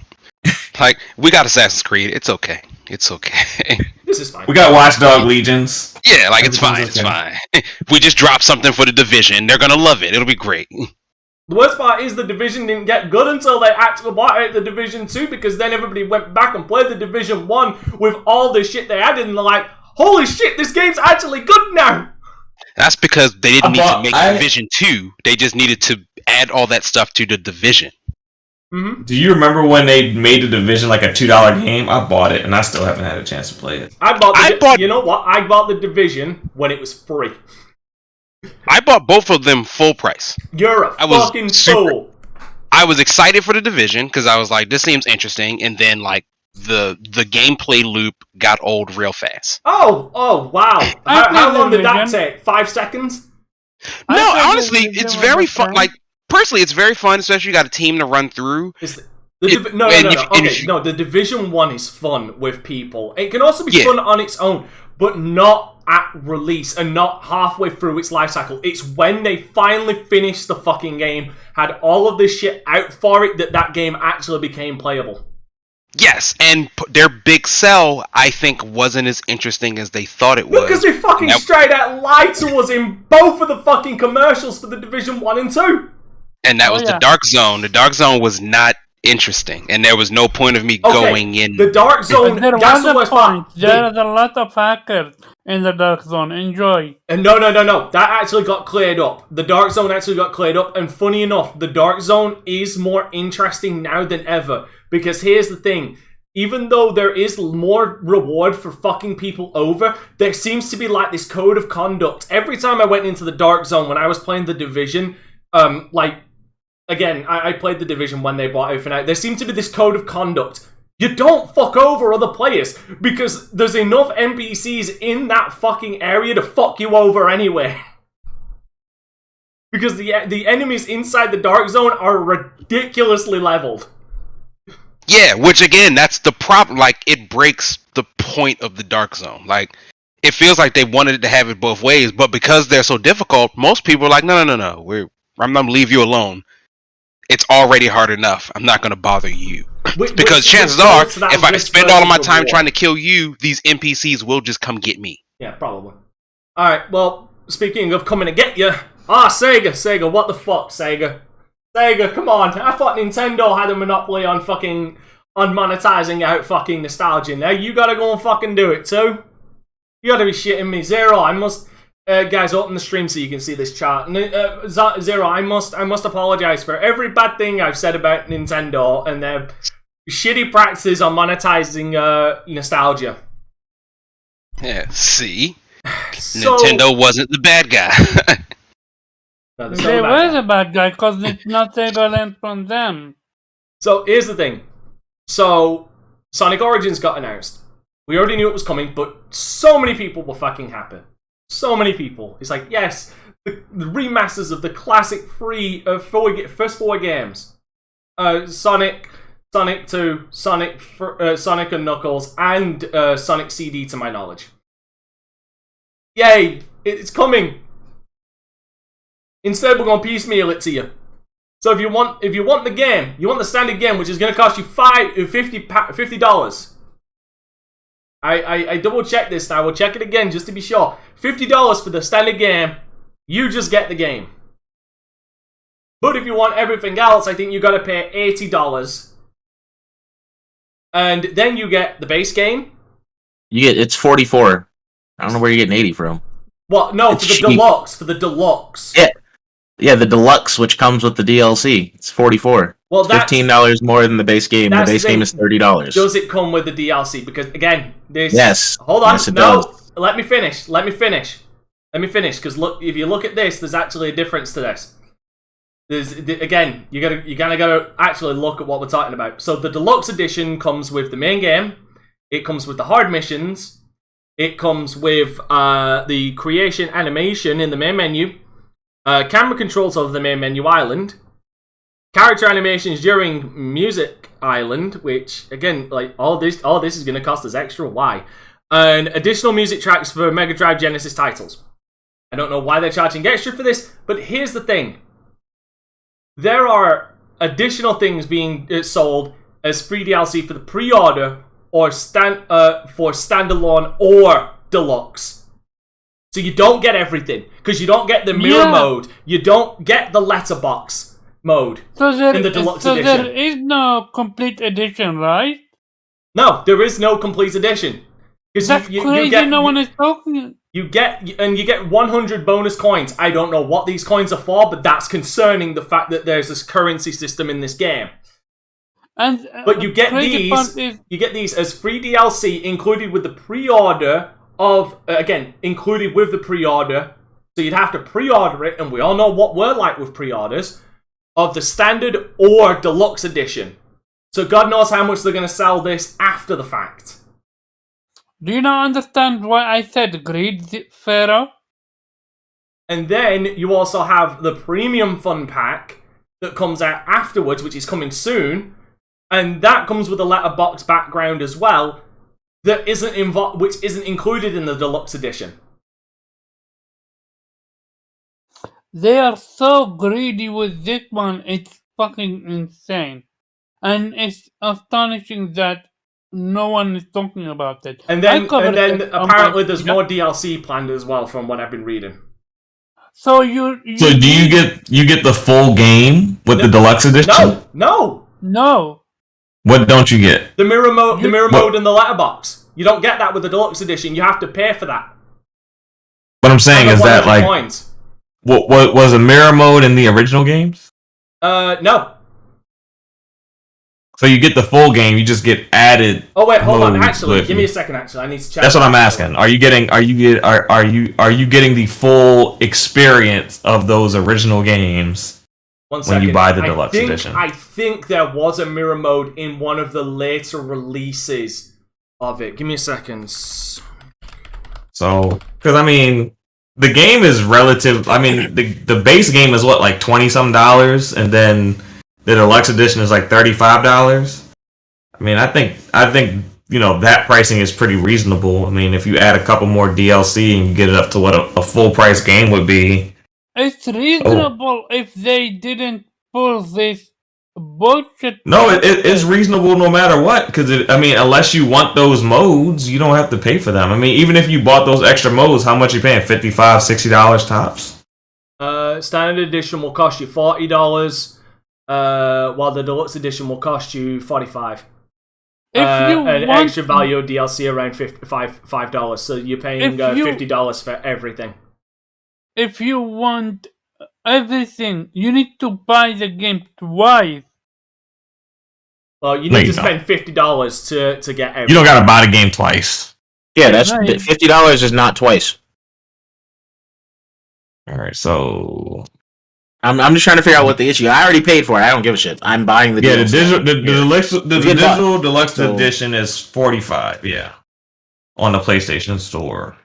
Like, we got Assassin's Creed. It's okay. It's okay. This is fine. We got Watchdog Legions. Yeah, like, it's fine. It's fine. We just dropped something for the Division. They're gonna love it. It'll be great. The worst part is the Division didn't get good until they actually bought out the Division 2, because then everybody went back and played the Division 1 with all the shit they added, and they're like, holy shit, this game's actually good now! That's because they didn't need to make Division 2. They just needed to add all that stuff to the Division. Mm-hmm. Do you remember when they made the Division like a $2 game? I bought it, and I still haven't had a chance to play it. You know what? I bought the Division when it was free. I bought both of them full price. You're a fucking fool. I was excited for the Division because I was like, this seems interesting, and then like the gameplay loop got old real fast. Oh wow. How long did that take? 5 seconds? No, honestly, it's very fun. Like, personally, it's very fun, especially you got a team to run through. No. The Division 1 is fun with people. It can also be fun on its own, but not at release and not halfway through its life cycle. It's when they finally finished the fucking game, had all of this shit out for it, that game actually became playable. Yes, and their big sell, I think, wasn't as interesting as they thought it was. Because they fucking straight out lied to us in both of the fucking commercials for the Division 1 and 2. And that was the Dark Zone. The Dark Zone was not interesting, and there was no point of me going in. The Dark Zone, there was a point. There is a lot of hackers in the Dark Zone. Enjoy. No. That actually got cleared up. The Dark Zone actually got cleared up, and funny enough, the Dark Zone is more interesting now than ever. Because here's the thing, even though there is more reward for fucking people over, there seems to be like this code of conduct. Every time I went into the Dark Zone when I was playing the Division, again, I played the Division when they bought everything out, there seemed to be this code of conduct. You don't fuck over other players, because there's enough NPCs in that fucking area to fuck you over anyway. Because the enemies inside the Dark Zone are ridiculously leveled. Yeah, which again, that's the problem. Like, it breaks the point of the Dark Zone. Like, it feels like they wanted to have it both ways, but because they're so difficult, most people are like, no. I'm not gonna leave you alone. It's already hard enough. I'm not gonna bother you. Because chances are, if I spend all of my time trying to kill you, these NPCs will just come get me. Yeah, probably. Alright, well, speaking of coming to get you, Sega, what the fuck, Sega? Sega, come on. I thought Nintendo had a monopoly on monetizing out fucking nostalgia. Now you gotta go and fucking do it too. You gotta be shitting me. Zero, I must... guys, open the stream so you can see this chart. Zero, I must apologize for every bad thing I've said about Nintendo and their shitty practices on monetizing nostalgia. Yeah, see? Nintendo wasn't the bad guy. No, they were the bad guy because it's not Sega learned from them. So here's the thing. So Sonic Origins got announced. We already knew it was coming, but so many people were fucking happy. So many people. It's like, yes, the remasters of the classic first 4 games. Sonic 2, Sonic and Knuckles, and Sonic CD to my knowledge. Yay! It's coming! Instead, we're going to piecemeal it to you. So if you want the game, you want the standard game, which is going to cost you $50. I double checked this now. We'll check it again just to be sure. $50 for the standard game. You just get the game. But if you want everything else, I think you got to pay $80. And then you get the base game. It's 44. I don't know where you're getting 80 from. Well, no, It's for the cheap. deluxe. For the deluxe. Yeah, the deluxe, which comes with the DLC. It's 44. Well, that's $15 more than the base game. The base game is $30. Does it come with the DLC? Because again, this. Yes. Hold on. Yes, it No. does. Let me finish. Because look, if you look at this, there's actually a difference to this. Again, you gotta actually look at what we're talking about. So the deluxe edition comes with the main game. It comes with the hard missions. It comes with the creation animation in the main menu. Camera controls of the main menu island. Character animations during music island, which again, like all this is going to cost us extra. Why? And additional music tracks for Mega Drive Genesis titles. I don't know why they're charging extra for this, but here's the thing: there are additional things being sold as free DLC for the pre-order or for standalone or deluxe. So you don't get everything, because you don't get the mirror mode, you don't get the letterbox mode in the deluxe edition. So there is no complete edition, right? No, there is no complete edition. That's crazy. No one is talking. You get 100 bonus coins. I don't know what these coins are for, but that's concerning the fact that there's this currency system in this game. But you get these as free DLC included with the pre-order included with the pre-order. So you'd have to pre-order it, and we all know what we're like with pre-orders, of the standard or deluxe edition. So God knows how much they're going to sell this after the fact. Do you not understand why I said greed, Pharaoh? And then you also have the premium fun pack that comes out afterwards, which is coming soon. And that comes with a letterbox background as well, that which isn't included in the deluxe edition. They are so greedy with this one, it's fucking insane. And it's astonishing that no one is talking about it. And then apparently there's more DLC planned as well, from what I've been reading. So do you get the full game with the deluxe edition? No. What don't you get? The mirror mode and the letterbox. You don't get that with the deluxe edition. You have to pay for that. What I'm saying is that, like, coins. What was a mirror mode in the original games? No. So you get the full game, you just get added. Oh wait, hold on. Actually, give me a second. Actually, I need to check. That's what I'm asking. Are you getting the full experience of those original games when you buy the deluxe edition? I think there was a mirror mode in one of the later releases of it. Give me a second. So, because I mean, the game is relative. I mean, the base game is what, like $20-some, and then the deluxe edition is like $35. I mean, I think that pricing is pretty reasonable. I mean, if you add a couple more DLC and you get it up to what a full price game would be, it's reasonable if they didn't pull this bullshit. No, it's reasonable no matter what, because unless you want those modes, you don't have to pay for them. I mean, even if you bought those extra modes, how much are you paying? $55-$60 tops. Standard edition will cost you $40. While the deluxe edition will cost you $45. Extra value DLC around $5. So you're paying $50 for everything. If you want everything, you need to buy the game twice. Well, you need to spend $50 to get everything. You don't gotta buy the game twice. Yeah, that's $50 is not twice. All right, so I'm just trying to figure out what the issue. I already paid for it. I don't give a shit. I'm buying the DLC. The digital deluxe edition is $45. Yeah, on the PlayStation Store.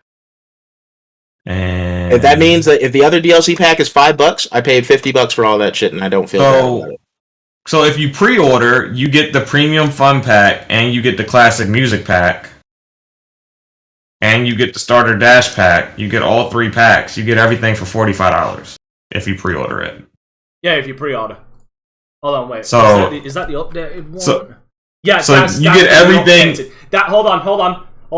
And If that means that if the other DLC pack is $5, I paid $50 for all that shit, and I don't feel bad about it. So if you pre-order, you get the premium fun pack, and you get the classic music pack, and you get the starter dash pack. You get all 3 packs. You get everything for $45 if you pre-order it. Yeah, if you pre-order. Hold on, wait. So is that the updated one? So, yeah, so you get everything. Hold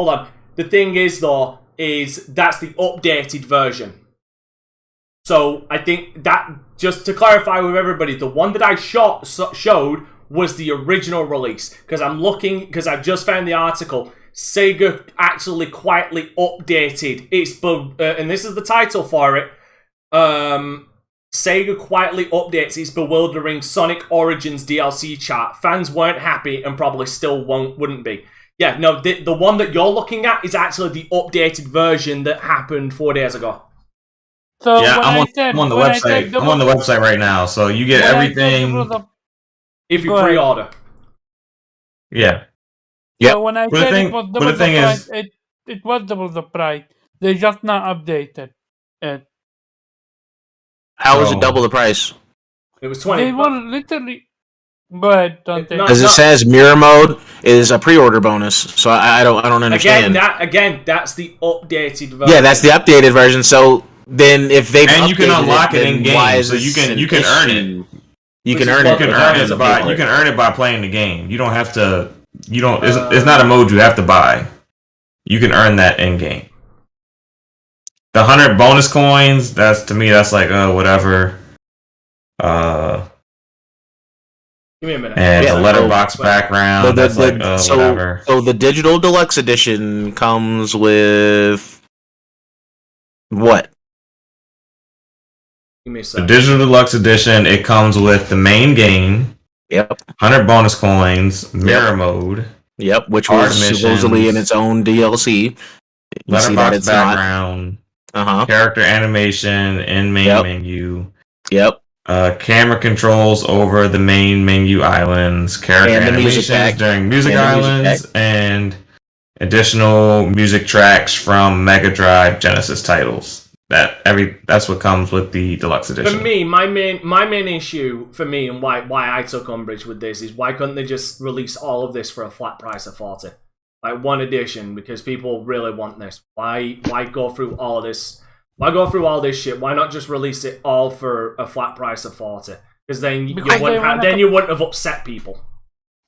on. The thing is, though, that's the updated version. So I think that, just to clarify with everybody, the one that I showed was the original release. Because I've just found the article. Sega actually quietly updated its, and this is the title for it. Sega quietly updates its bewildering Sonic Origins DLC chart. Fans weren't happy and probably still wouldn't be. Yeah, no, the one that you're looking at is actually the updated version that happened 4 days ago. So yeah, I'm on the website. I'm on the website right now, so you get everything if you pre-order. Yeah. Yeah. So when I said it was double the price, is, it was double the price. They just not updated it. How is it double the price? It was 20. They were literally. Go ahead, don't they? Because it says mirror mode is a pre-order bonus, so I don't understand. Again, that's the updated version. Yeah, that's the updated version. So then, if they and you can unlock it in game, so you can earn it. You can earn it by playing the game. You don't have to. You don't. It's not a mode you have to buy. You can earn that in game. The 100 bonus coins. That's like whatever. Give me a minute. And the letterbox background. That's whatever. So the digital deluxe edition comes with what? Give me a second. The digital deluxe edition. It comes with the main game. Yep. 100 bonus coins. Mirror mode. Yep. Which was supposedly in its own DLC. Letterbox background. Character animation in main menu. Yep. Camera controls over the main menu islands, character animations during music islands, and additional music tracks from Mega Drive Genesis titles. That's what comes with the deluxe edition. For me, my main issue for me and why I took umbrage with this is why couldn't they just release all of this for a flat price of 40? Like one edition, because people really want this. Why go through all of this? Why go through all this shit? Why not just release it all for a flat price of 40? Because then you wouldn't have upset people.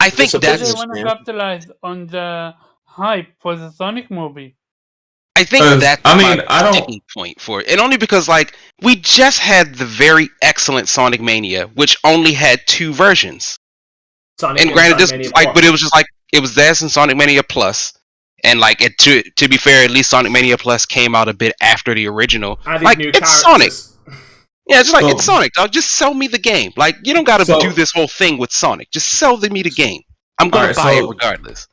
I think they want to capitalize on the hype for the Sonic movie. I think that's my sticking point for it. And only because, we just had the very excellent Sonic Mania, which only had 2 versions. And granted, but it was just it was this and Sonic Mania Plus. And to be fair, at least Sonic Mania Plus came out a bit after the original. It's Sonic. Yeah, it's it's Sonic, dog. Just sell me the game. You don't gotta do this whole thing with Sonic. Just sell me the game. I'm gonna buy it regardless.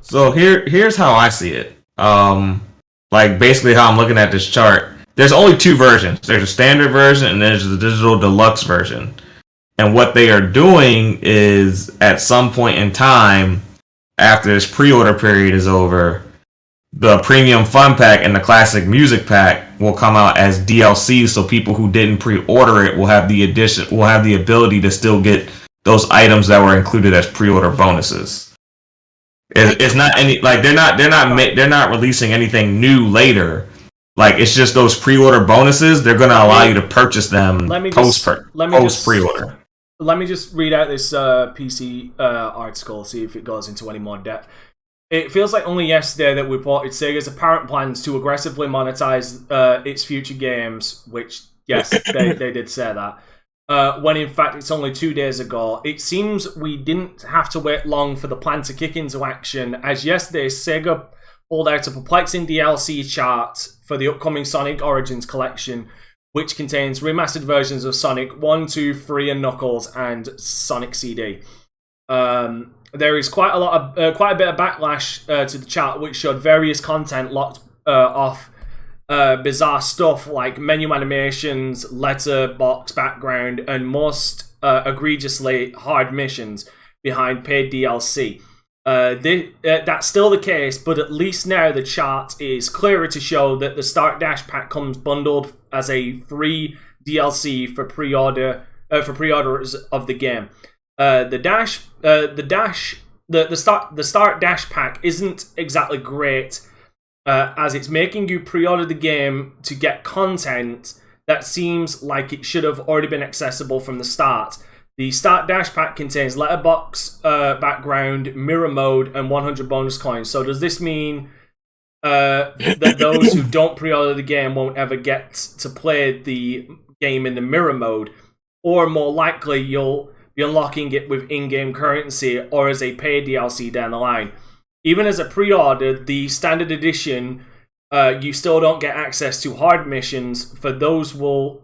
So here's how I see it. Basically how I'm looking at this chart. There's only 2 versions. There's a standard version and there's the digital deluxe version. And what they are doing is at some point in time, after this pre-order period is over, the premium fun pack and the classic music pack will come out as DLC, so people who didn't pre-order it will have the ability to still get those items that were included as pre-order bonuses. It's not any they're not releasing anything new later. It's just those pre-order bonuses. They're going to allow you to purchase them post pre-order. Let me just read out this PC article, see if it goes into any more depth. It feels like only yesterday that we reported Sega's apparent plans to aggressively monetize its future games, which, yes, they did say that. When in fact it's only 2 days ago. It seems we didn't have to wait long for the plan to kick into action, as yesterday Sega pulled out a perplexing DLC chart for the upcoming Sonic Origins collection, which contains remastered versions of Sonic 1, 2, 3, and Knuckles, and Sonic CD. There is quite a bit of backlash to the chart, which showed various content locked off bizarre stuff like menu animations, letterbox background, and most egregiously hard missions behind paid DLC. That's still the case, but at least now the chart is clearer to show that the Start Dash Pack comes bundled as a free DLC for pre-order for pre-orders of the game. The Start Dash Pack isn't exactly great, as it's making you pre-order the game to get content that seems like it should have already been accessible from the start. The Start Dash Pack contains letterbox background, mirror mode, and 100 bonus coins. So does this mean that those who don't pre-order the game won't ever get to play the game in the mirror mode? Or more likely, you'll be unlocking it with in-game currency or as a paid DLC down the line. Even as a pre-order, the standard edition, you still don't get access to hard missions. For those, you'll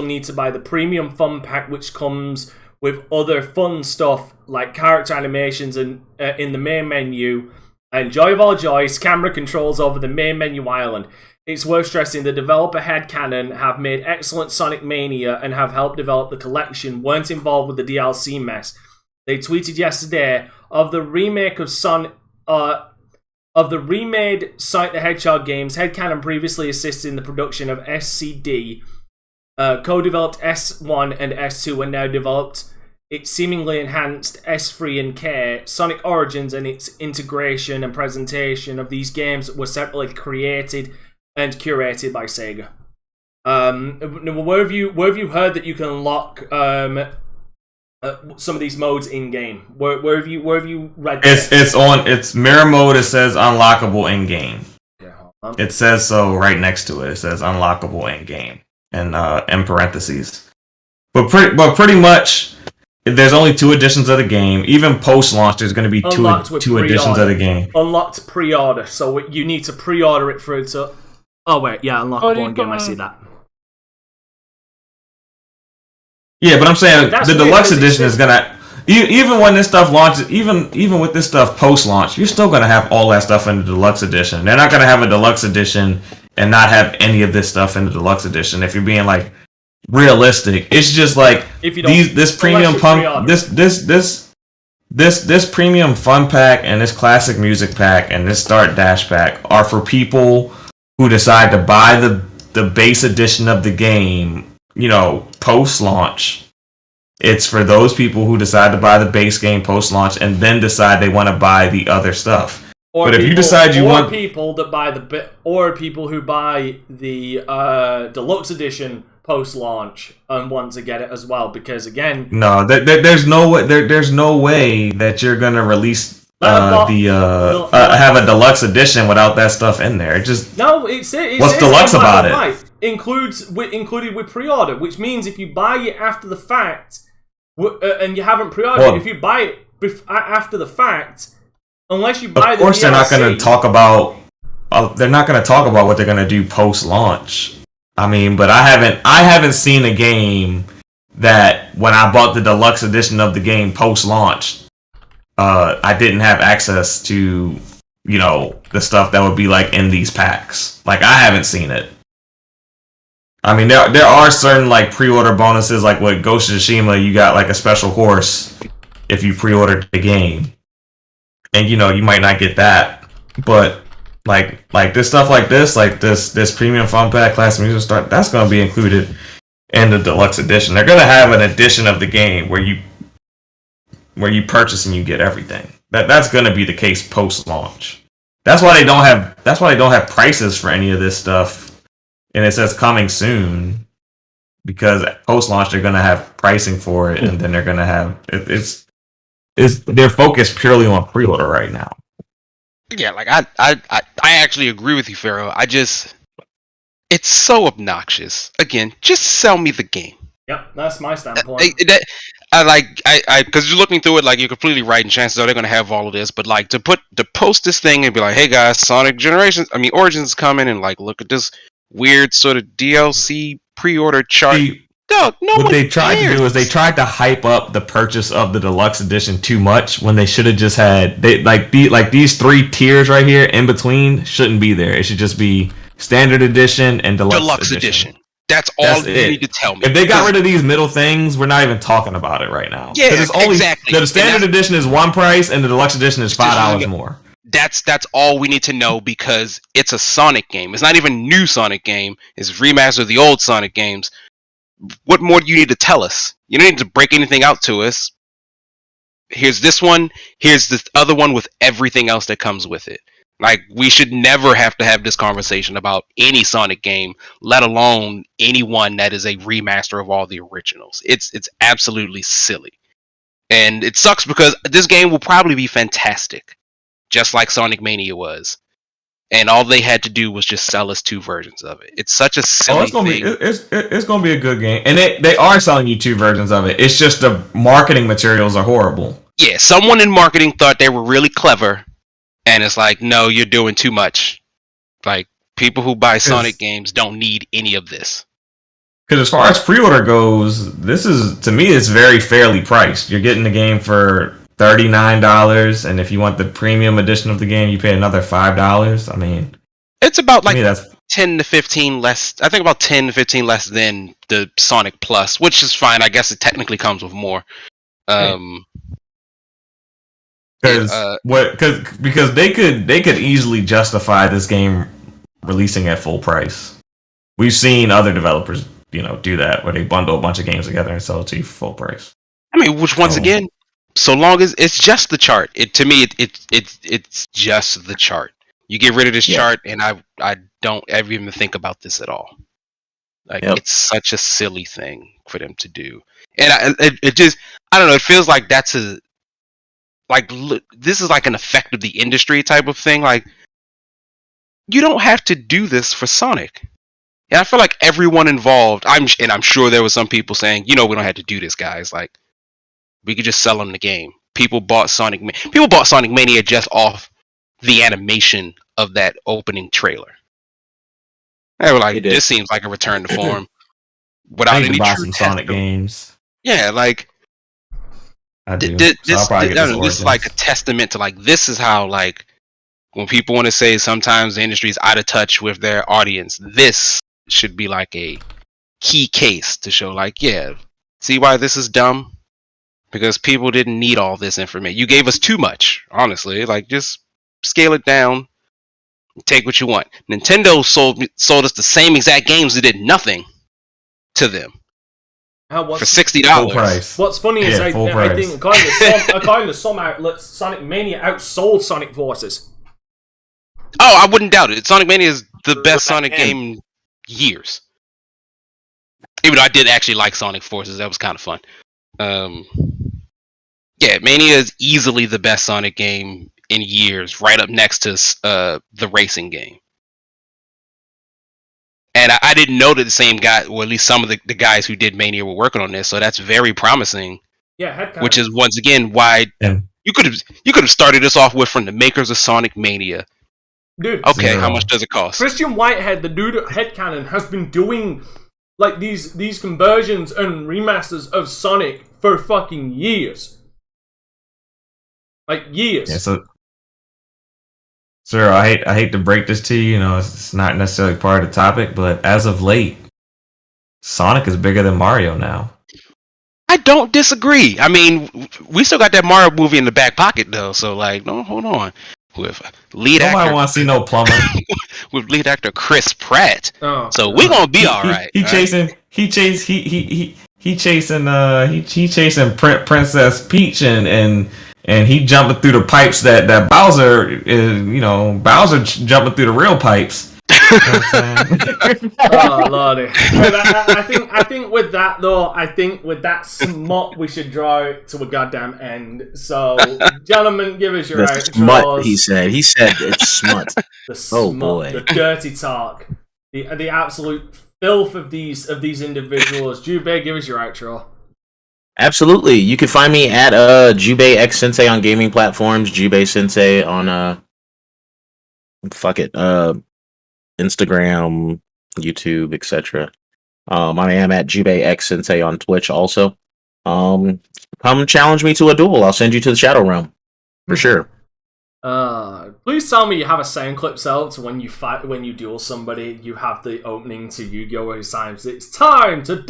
need to buy the premium fun pack, which comes with other fun stuff like character animations and in the main menu, and joy of all joys, camera controls over the main menu island. It's worth stressing the developer headcanon have made excellent Sonic Mania and have helped develop the collection, weren't involved with the DLC mess. They tweeted yesterday of the remake of the remade Sonic the Hedgehog games. Headcanon previously assisted in the production of SCD. Co-developed S1 and S2 and now developed its seemingly enhanced S3 and K. Sonic Origins and its integration and presentation of these games were separately created and curated by Sega. Where have you heard that you can unlock some of these modes in game? Where have you read that? It's mirror mode. It says unlockable in game. Yeah, It says so right next to it. It says unlockable in game and in parentheses. But pretty much, there's only 2 editions of the game. Even post launch, there's going to be two editions of the game. Unlocked pre-order, so you need to pre-order it for it to. Oh wait, yeah, unlockable in game. I see that. Yeah, but I'm saying the deluxe edition is gonna. Even when this stuff launches, even with this stuff post-launch, you're still gonna have all that stuff in the deluxe edition. They're not gonna have a deluxe edition and not have any of this stuff in the deluxe edition. If you're being like realistic, it's just like this premium this premium fun pack and this classic music pack and this Start Dash pack are for people who decide to buy the base edition of the game, post-launch. It's for those people who decide to buy the base game post-launch and then decide they want to buy the other stuff. But if you decide people who buy the deluxe edition post-launch and want to get it as well, because again, there's no way that you're gonna release have a deluxe edition without that stuff in there. It just what's deluxe about it? Right. Included with pre-order, which means if you buy it after the fact and you haven't pre-ordered, if you buy it after the fact, unless you buy the DLC, of course they're not going to talk about. They're not going to talk about what they're going to do post-launch. I mean, but I haven't seen a game that when I bought the deluxe edition of the game post-launch, I didn't have access to, the stuff that would be like in these packs. Like, I haven't seen it. I mean, there are certain like pre-order bonuses, like with Ghost of Tsushima, you got like a special horse if you pre-ordered the game, and you might not get that. But like this stuff like this premium fun pack, classic music start, that's going to be included in the deluxe edition. They're going to have an edition of the game where you purchase and you get everything. That's going to be the case post-launch. That's why they don't have prices for any of this stuff. And it says coming soon, because post-launch they're going to have pricing for it, and then they're going to have it's they're focused purely on pre-order right now. Yeah, like I actually agree with you, Pharaoh. It's so obnoxious. Again, just sell me the game. Yep, that's my standpoint. Because you're looking through it, like, you're completely right, and chances are they're going to have all of this, but like to post this thing and be like, hey guys, Sonic Origins is coming, and like, look at this weird sort of DLC pre-order chart. What they tried to do is they tried to hype up the purchase of the deluxe edition too much when they should have just had these 3 tiers right here in between shouldn't be there. It should just be standard edition and deluxe edition. That's all you need to tell me. If they got rid of these middle things, we're not even talking about it right now. Yeah, it's only, exactly. The standard edition is one price, and the deluxe edition is $5 more. That's all we need to know, because it's a Sonic game. It's not even a new Sonic game. It's remaster of the old Sonic games. What more do you need to tell us? You don't need to break anything out to us. Here's this one. Here's this other one with everything else that comes with it. Like, we should never have to have this conversation about any Sonic game, let alone any one that is a remaster of all the originals. It's absolutely silly. And it sucks because this game will probably be fantastic, just like Sonic Mania was. And all they had to do was just sell us 2 versions of it. It's such a silly thing. It's going to be a good game. And they are selling you 2 versions of it. It's just the marketing materials are horrible. Yeah, someone in marketing thought they were really clever. And it's like, no, you're doing too much. Like, people who buy Sonic games don't need any of this. Because as far as pre-order goes, this is, to me, it's very fairly priced. You're getting the game for $39, and if you want the premium edition of the game, you pay another $5. I mean, it's about like 10 to 15 less. I think about 10 to 15 less than the Sonic Plus, which is fine. I guess it technically comes with more. Because they could easily justify this game releasing at full price. We've seen other developers, do that, where they bundle a bunch of games together and sell it to you for full price. I mean, which once again, so long as it's just the chart, to me it's just the chart. You get rid of this chart, and I don't ever even think about this at all. Like, it's such a silly thing for them to do, and it just, I don't know. It feels like this is like an effect of the industry type of thing. Like, you don't have to do this for Sonic. And I feel like everyone involved, I'm sure there was some people saying, we don't have to do this, guys. Like, we could just sell them the game. People bought Sonic Mania just off the animation of that opening trailer. They were like, this seems like a return to form. Without any true some Sonic games. Yeah, like, I do. This is like a testament to, like, this is how, like, when people want to say sometimes the industry is out of touch with their audience, this should be like a key case to show, like, see why this is dumb? Because people didn't need all this information. You gave us too much, honestly. Like, just scale it down, take what you want. Nintendo sold us the same exact games that did nothing to them. For $60. What's funny is I think according to some outlets, Sonic Mania outsold Sonic Forces. Oh, I wouldn't doubt it. Sonic Mania is the best Sonic game in years. Even though I did actually like Sonic Forces, that was kind of fun. Mania is easily the best Sonic game in years, right up next to the racing game. And I didn't know that the same guy, or at least some of the guys who did Mania were working on this, so that's very promising. Yeah, which is once again why you could have started this off with from the makers of Sonic Mania. Dude, okay, how much does it cost? Christian Whitehead, the dude at Headcanon, has been doing like these conversions and remasters of Sonic for fucking years. Like, years. Yeah, so sir, I hate to break this to you, it's not necessarily part of the topic, but as of late, Sonic is bigger than Mario now. I don't disagree. I mean, we still got that Mario movie in the back pocket, though, so, like, no, hold on. With lead actor, nobody want to see no plumber. With lead actor Chris Pratt, so we're gonna be all right. He chasing Princess Peach and he jumping through the pipes that Bowser is, Bowser jumping through the real pipes. Oh lordy! I think with that smut, we should draw it to a goddamn end. So, gentlemen, give us your outros. Smut, he said it's smut. The smut, boy, the dirty talk, the absolute filth of these individuals. Jubei, give us your outro. Absolutely, you can find me at Jubei X Sensei on gaming platforms, Jubei Sensei on Instagram, YouTube, etc. I am at Jubei X Sensei on Twitch also. Come challenge me to a duel. I'll send you to the Shadow Realm. For sure. Please Please tell me you have a sound clip set so when you fight, when you duel somebody, you have the opening to Yu-Gi-Oh! Where he signs, "It's time to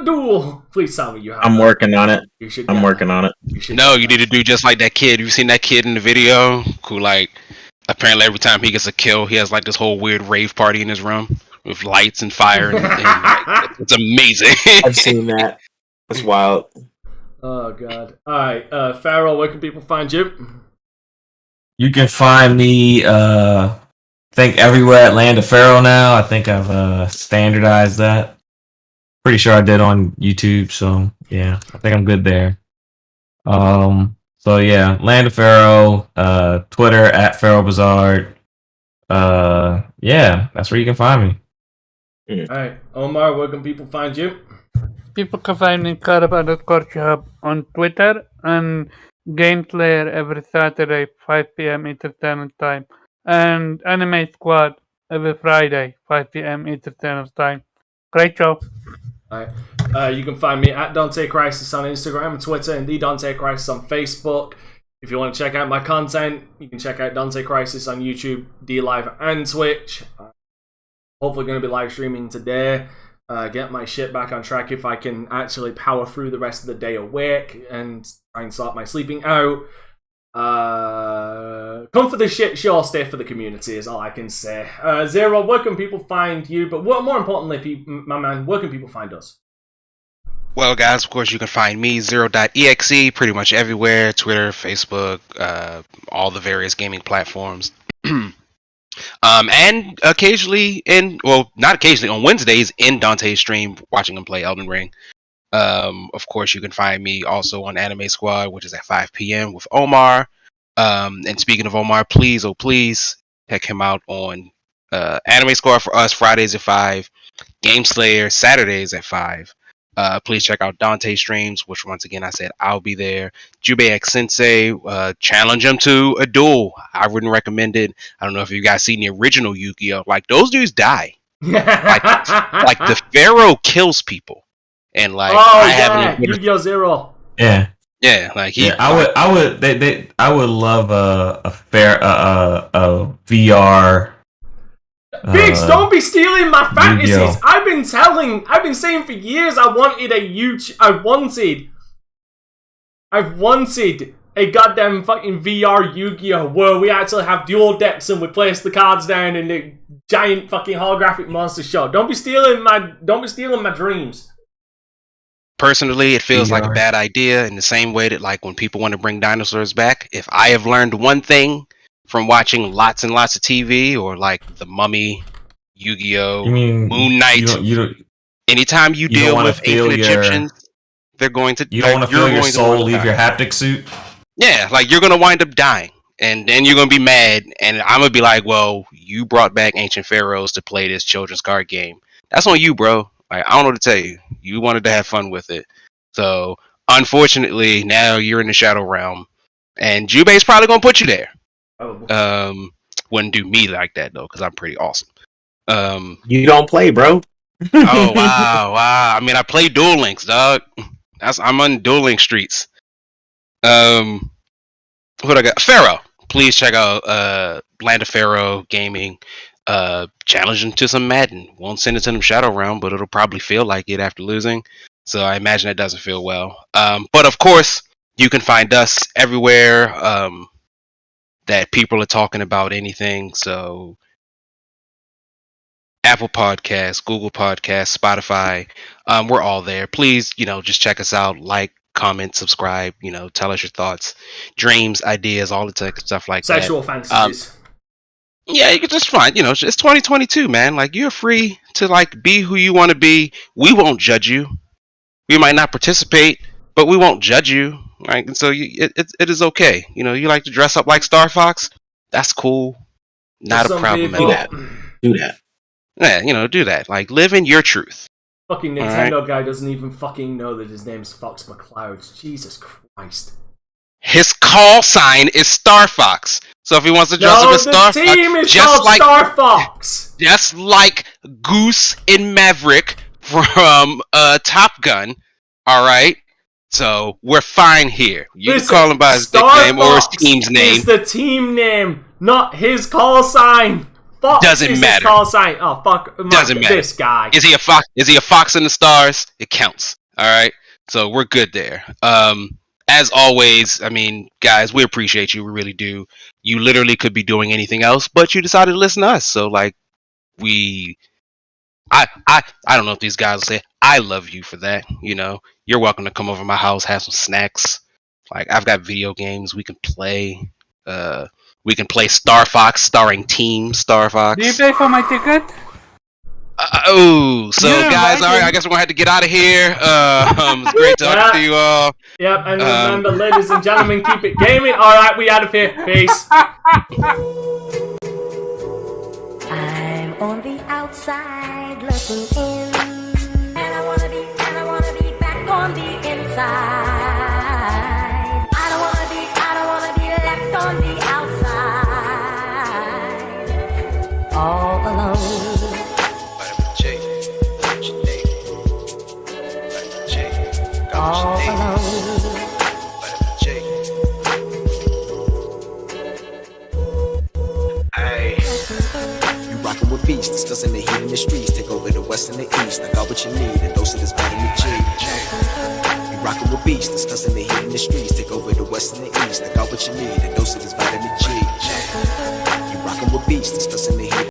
duel." Please tell me you have. I'm working on it. You should. I'm working on it. No, you need to do just like that kid. You've seen that kid in the video who, like, apparently every time he gets a kill, he has like this whole weird rave party in his room with lights and fire, and like, it's amazing. I've seen that. That's wild. Oh god. All right, Farrell, where can people find you? You can find me, I think everywhere at Land of Pharaoh now. I think I've standardized that. Pretty sure I did on YouTube, so yeah, I think I'm good there. So yeah, Land of Pharaoh, Twitter at Pharaoh Bazaar. Yeah, that's where you can find me. Alright, Omar, where can people find you? People can find me Karab_Hub on Twitter and Gameplayer every Saturday, 5 p.m. Eastern Standard Time, and Anime Squad every Friday, 5 p.m. Eastern Standard Time. Great show. Alright. You can find me at Dante Crisis on Instagram and Twitter, and the Dante Crisis on Facebook. If you want to check out my content, you can check out Dante Crisis on YouTube, DLive, and Twitch. Hopefully going to be live streaming today. Get my shit back on track if I can actually power through the rest of the day awake and try and sort my sleeping out. Come for the shit show, stay for the community is all I can say. Zero, where can people find you? But more importantly, my man, where can people find us? Well, guys, of course, you can find me, Zero.exe, pretty much everywhere. Twitter, Facebook, all the various gaming platforms. And occasionally not occasionally, on Wednesdays in Dante's stream, watching him play Elden Ring. Of course, you can find me also on Anime Squad, which is at 5 p.m. with Omar. And speaking of Omar, please check him out on Anime Squad for us Fridays at 5, Game Slayer Saturdays at 5. Please check out Dante's streams, which once again I said I'll be there. Jubex Sensei, challenge him to a duel. I wouldn't recommend it. I don't know if you guys seen the original Yu-Gi-Oh! Like, those dudes die. like the Pharaoh kills people. And like, Yu-Gi-Oh! Zero. Yeah. Yeah, like I would love a VR. Biggs, don't be stealing my fantasies. Yu-Gi-Oh. I've been saying for years I wanted a goddamn fucking VR Yu-Gi-Oh! Where we actually have dual decks and we place the cards down in the giant fucking holographic monster show. Don't be stealing my dreams. Personally, it feels like a bad idea in the same way that, like, when people want to bring dinosaurs back, if I have learned one thing from watching lots and lots of TV, or like The Mummy, Yu-Gi-Oh, Moon Knight, anytime you deal with ancient Egyptians, they're going to... You don't want to feel your soul leave your haptic suit? Yeah, like, you're going to wind up dying, and then you're going to be mad, and I'm going to be like, well, you brought back ancient pharaohs to play this children's card game. That's on you, bro. Like, I don't know what to tell you. You wanted to have fun with it. So, unfortunately, now you're in the Shadow Realm. And Jubei's probably going to put you there. Wouldn't do me like that, though, because I'm pretty awesome. You don't play, bro. Oh, wow. I mean, I play Duel Links, dog. I'm on Duel Link streets. What I got? Pharaoh. Please check out Land of Pharaoh Gaming. Challenge him to some Madden. Won't send it to them Shadow Realm, but it'll probably feel like it after losing. So I imagine that doesn't feel well. But of course, you can find us everywhere that people are talking about anything. So Apple Podcasts, Google Podcasts, Spotify, we're all there. Please, just check us out, like, comment, subscribe, tell us your thoughts, dreams, ideas, all the stuff like that. Sexual fantasies. Yeah, you can just find, it's 2022, man. Like, you're free to, like, be who you want to be. We won't judge you. We might not participate, but we won't judge you. Right? And so it is okay. You like to dress up like Star Fox? That's cool. Not a problem at all. Do that. Yeah, do that. Like, live in your truth. Fucking Nintendo guy doesn't even fucking know that his name's Fox McCloud. Jesus Christ. His call sign is Star Fox. So if he wants to dress up as Star Fox, the team is called Star Fox. Just like Goose in Maverick from Top Gun. All right. So we're fine here. You can Listen, call him by his Star nickname or his Fox team's name. It's the team name, not his call sign. Fox Doesn't is matter. his call sign. Oh fuck! Doesn't matter. This guy. Is he a fox? Is he a fox in the stars? It counts. All right. So we're good there. As always, I mean, guys, we appreciate you. We really do. You literally could be doing anything else, but you decided to listen to us. So like, I don't know if these guys will say I love you for that. You know, you're welcome to come over to my house, have some snacks. Like I've got video games we can play. We can play Star Fox, starring Team Star Fox. Do you pay for my ticket? Guys, all right, I guess we're gonna have to get out of here. It's great talking to you all. Yep, and remember, ladies and gentlemen, keep it gaming. All right, we out of here. Peace. I'm on the outside looking in, and I wanna be back on the inside. I don't wanna be left on the outside, all alone. All alone. Hey, you rockin' with beasts, discussing the heat in the streets. Take over the west and the east. I got what you need, a dose of this vitamin G. You rockin' with beasts, discussing the heat in the streets. Take over the west and the east. I got what you need, a dose of this vitamin G. You rockin' with beasts, discussing the heat.